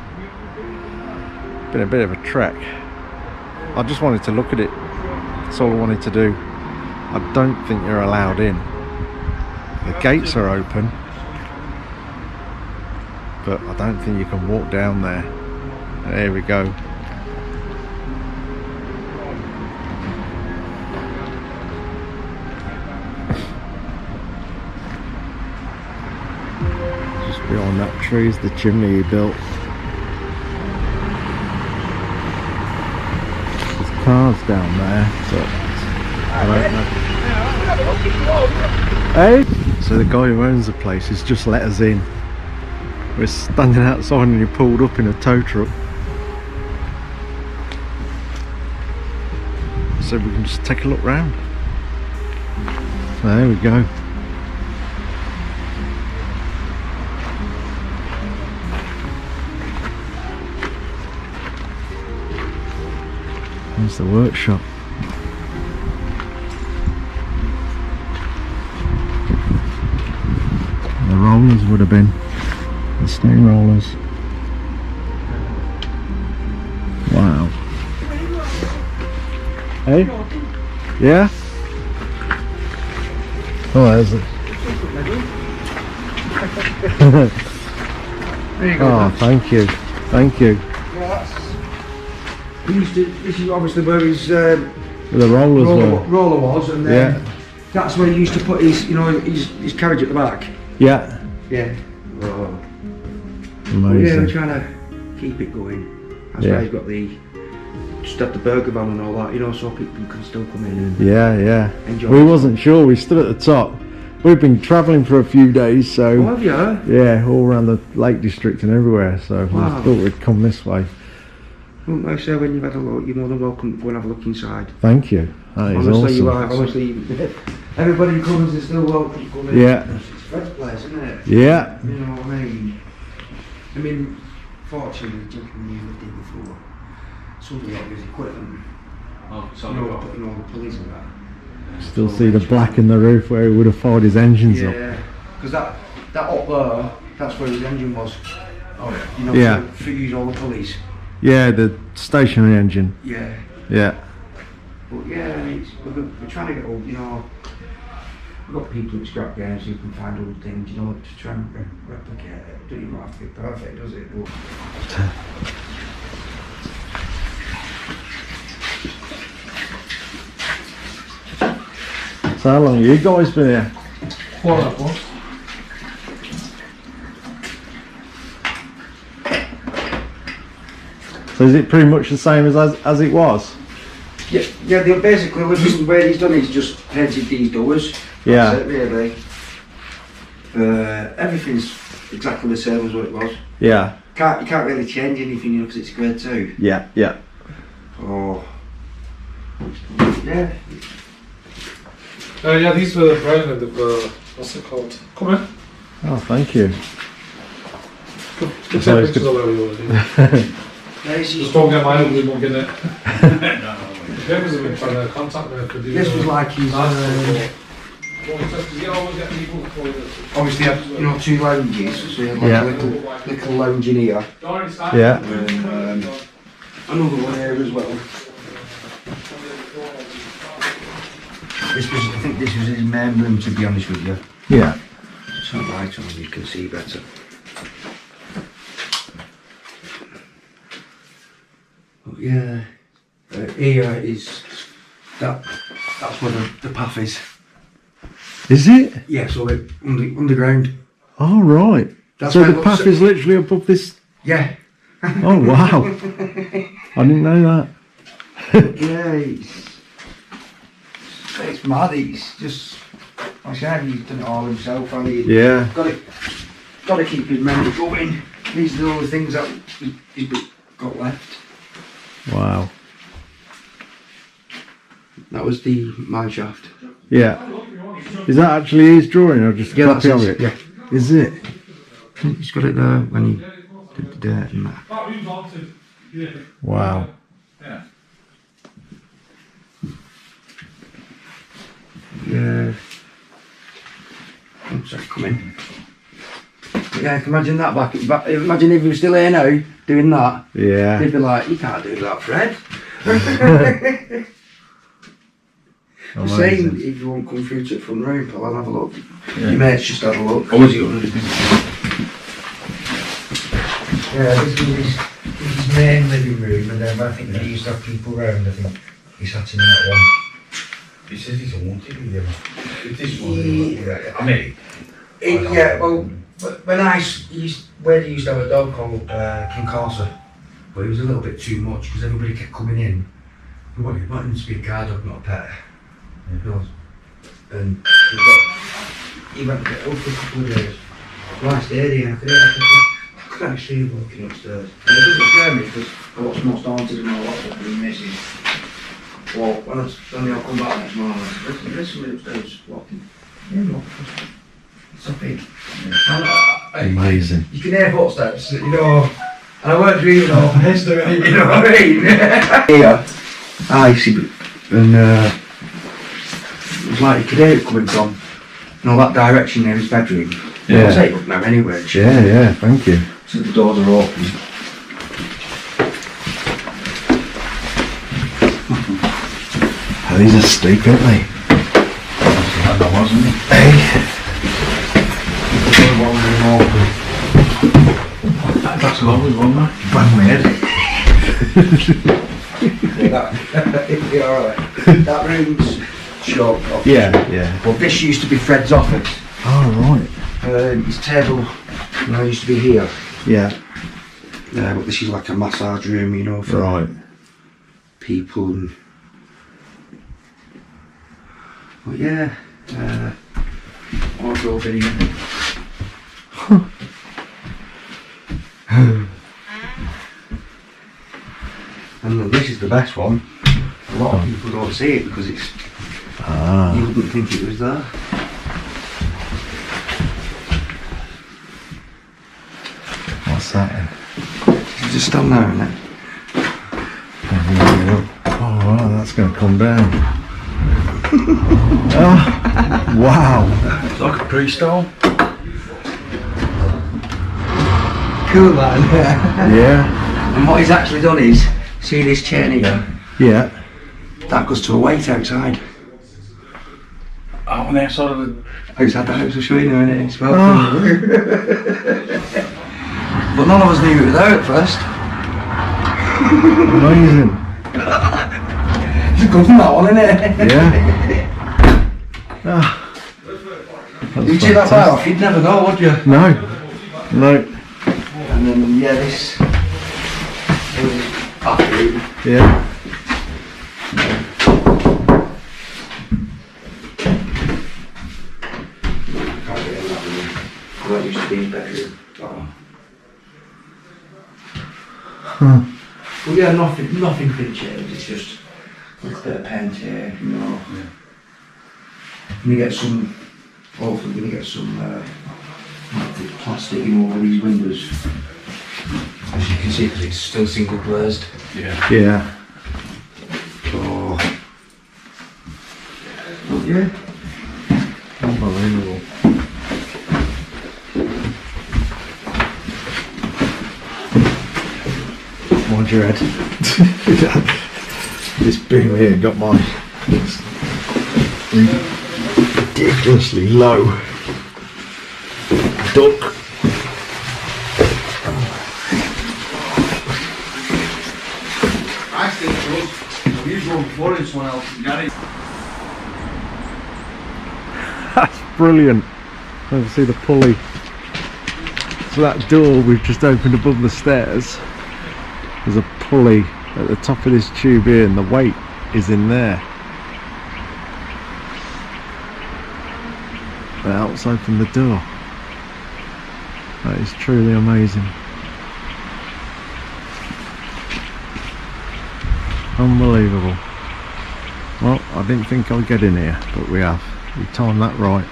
Been a bit of a trek. I just wanted to look at it. That's all I wanted to do. I don't think you're allowed in. The gates are open, but I don't think you can walk down there. There we go. Just beyond that tree is the chimney he built. There's cars down there, but I don't know. Hey? So the guy who owns the place has just let us in. We're standing outside and he pulled up in a tow truck. So we can just take a look round. There we go. There's the workshop. The rollers would have been. The stone rollers. Wow. Hey? Yeah? Oh, there's it. There you go. Oh, thank you. Thank you. Yeah, this is obviously where his The rollers were. roller was, and then that's where he used to put his, you know, his carriage at the back. Yeah. Yeah. Oh. Amazing. Yeah, we're trying to keep it going. That's why he's got just had the burger van and all that, you know, so people can still come in and enjoy. We wasn't sure. We stood at the top. We've been travelling for a few days, so have you? Yeah, all around the Lake District and everywhere. So we thought we'd come this way. Well, like I say, when you've had a look, you're more than welcome to go and have a look inside. Thank you. That is honestly, awesome. You are. Honestly, everybody who comes is still welcome to come in. Yeah. It's Fred's place, isn't it? Yeah. You know what I mean, fortunately, the gentleman you lived in before, somebody had his equipment. Oh, sorry. You know, putting all the pulleys and that. Still see the black in the roof where he would have fired his engines up. Yeah, because that up there, that's where his engine was. Oh yeah. You know, for use all the pulleys. Yeah, the stationary engine. Yeah. Yeah. But yeah, we're trying to get old, you know. We've got people at scrap games who can find old things, you know, to try and replicate it. It doesn't even have to be perfect, does it? But so how long have you guys been here? What? So is it pretty much the same as it was? Yeah, they basically the way he's done is just painted these doors. Yeah. That's it, really. Everything's exactly the same as what it was. Yeah. You can't really change anything, you know, because it's grade 2. Yeah, yeah. Oh. Yeah. Yeah, these were the brown and the what's it called? Come in. Oh, thank you. Take pictures all over you. Just don't get my ugly mug in it. Yeah, because I've been trying to contact me for This was like his. Obviously, had, you know, 2 lounges, so you had like a little lounge in here. Yeah. And another one here as well. I think this was his main room, to be honest with you. Yeah. Turn the light on, you can see better. But yeah, here is that's where the path is. Is it? Yeah, so like underground. Oh right. So the path is literally above this. Yeah. Oh wow. I didn't know that. Yeah, it's mad. It's just, like I said, he's done it all himself. Yeah. Got to keep his memory going. These are the only things that he's got left. Wow. That was the mine shaft. Yeah. Is that actually his drawing or just a copy of it? Yeah. Is it? He's got it there when he did the dirt and that. Wow. Yeah. I'm sorry, come in. Yeah, can you imagine that back. Imagine if he was still here now doing that. Yeah. They'd be like, you can't do that, Fred. The same if you won't come through to the front room, I'll have a look. Yeah. Your mates just had a look. Or was he already? Yeah, this is his main living room, and then I think that he used to have people round. I think he sat in that one. He says he's haunted with him. It is one. I mean, Yeah, well, when where they used to have a dog called King Corsa, but it was a little bit too much because everybody kept coming in. We wanted him to be a guard dog, not a pet. And he went a bit over for a couple of days. So I stayed here, I could actually see him walking upstairs. And it doesn't scare me because what's most haunted and all that stuff and misses. Well, when I come back next morning, I said, there's somebody upstairs walking. Yeah, look. It's up in. Amazing. You can hear footsteps, you know, and I weren't dreaming of this, you know what I mean? Here, I see, and it was like you could hear it coming from, you know, that direction near his bedroom. Yeah. I'll take it up now anyway. Yeah, thank you. So the doors are open. Oh, these are steep, aren't they? that wasn't it? Hey. That's lovely, wasn't it? Bang my head. Yeah, alright. That room's short. Yeah. Well, this used to be Fred's office. Oh, right. His table, used to be here. Yeah. But this is like a massage room, you know, for people. And but yeah, wardrobe in here. And this is the best one. A lot of people don't see it because it's. You wouldn't think it was there. What's that then? Just stand there, isn't it? Oh wow, that's going to come down. Oh, wow. It's like a pre-stall. Cool, man. Yeah. And what he's actually done is, see this chain here? Yeah. That goes to a weight outside. Oh, and they're sort of outside the house, I'll show you now, innit? It's well But none of us knew it was there at first. Amazing. It's a good one, that one, isn't it? Yeah. You'd take that far off, you'd never know, would you? No. And then, this bathroom. Yeah. That used to be his bedroom. Well, yeah, nothing been changed. It's just a little bit of paint here, you know. And you get some, hopefully, when you get some plastic in over these windows, as you can see, because it's still single glazed. Yeah. So, yeah. Unbelievable. Mind your head. This boom here got my ridiculously low duck. I think it was. We used one before in someone else's garage. That's brilliant. I can see the pulley. So that door we've just opened above the stairs, there's a pulley at the top of this tube here and the weight is in there. That helps open the door. That is truly amazing. Unbelievable. Well, I didn't think I'd get in here, but we have. We timed that right.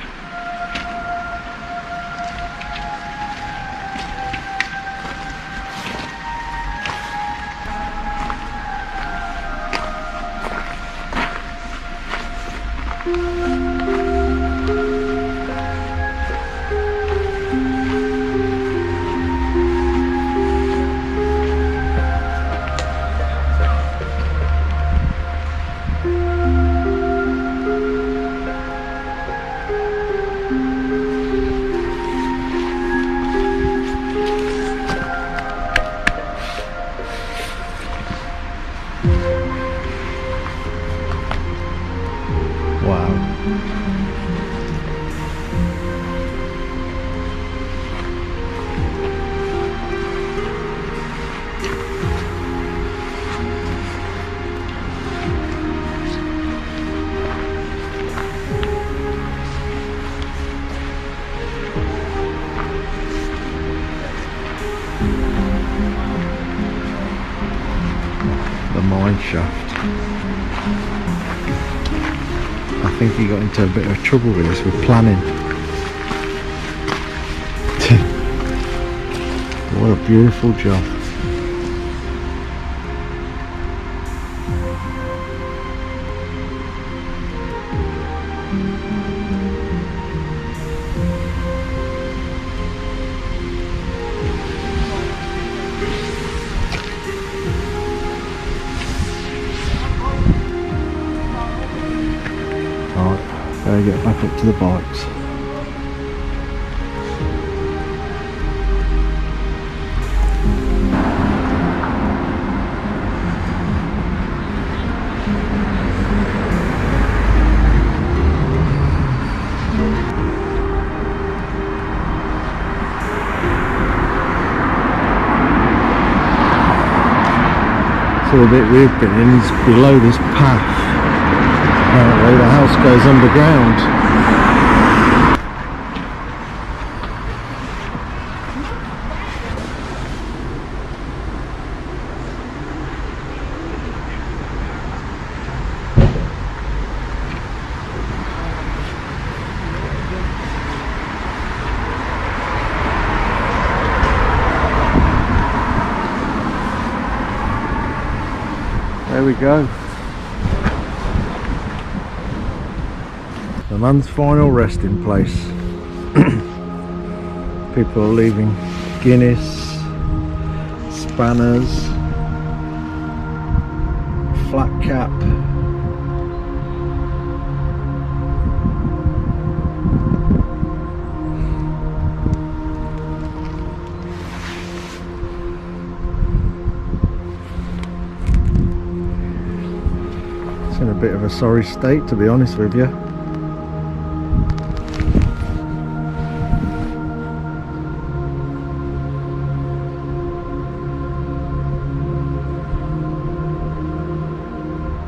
mine shaft. I think he got into a bit of trouble with this, with planning. What a beautiful job. Alright, gotta get back up to the bikes. So the bit we've been in is below this path. Apparently the house goes underground. There we go. The man's final resting place. People are leaving Guinness, spanners, flat cap. It's in a bit of a sorry state, to be honest with you.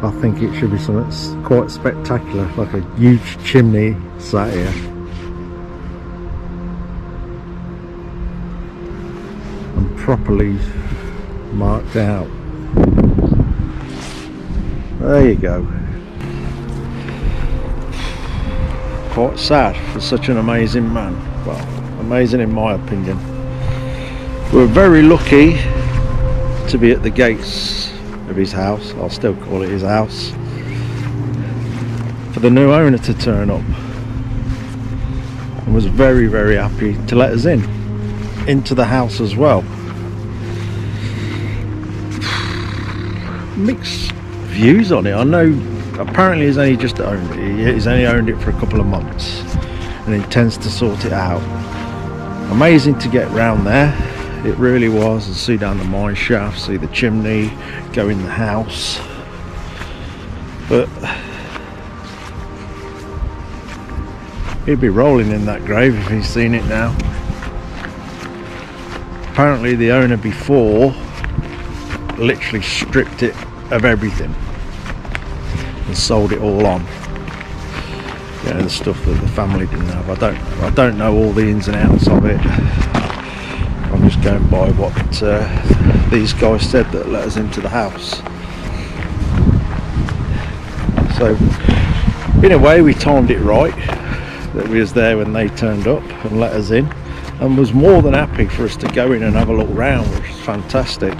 I think it should be something quite spectacular, like a huge chimney sat here. And properly marked out. There you go. Quite sad for such an amazing man. Well, amazing in my opinion. We're very lucky to be at the gates of his house. I'll still call it his house. For the new owner to turn up. And was very, very happy to let us in. Into the house as well. Mixed views on it. I know apparently he's only just owned it. He's only owned it for a couple of months and intends to sort it out. Amazing to get round there, it really was, and see down the mine shaft, see the chimney, go in the house. But he'd be rolling in that grave if he's seen it now. Apparently the owner before literally stripped it of everything and sold it all on. You know, the stuff that the family didn't have. I don't know all the ins and outs of it. I'm just going by what these guys said that let us into the house. So in a way we timed it right, that we was there when they turned up and let us in, and was more than happy for us to go in and have a look round, which is fantastic.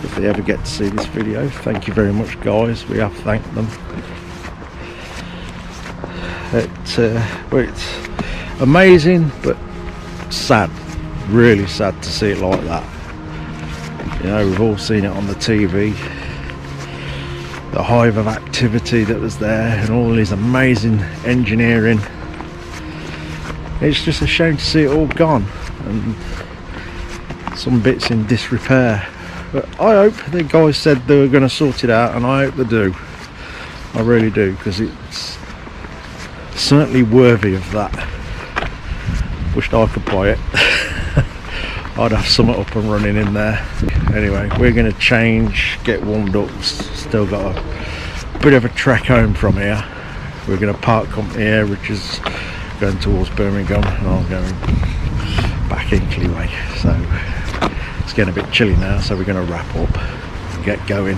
If they ever get to see this video, thank you very much guys, we have thanked them. It's amazing but sad, really sad to see it like that. You know, we've all seen it on the TV, the hive of activity that was there and all this amazing engineering. It's just a shame to see it all gone and some bits in disrepair. But I hope the guys said they were going to sort it out, and I hope they do. I really do, because it's certainly worthy of that. Wished I could buy it. I'd have something up and running in there. Anyway, we're going to change, get warmed up. Still got a bit of a trek home from here. We're going to park up here, which is going towards Birmingham, and I'm going back Incley way. So it's getting a bit chilly now, so we're going to wrap up and get going.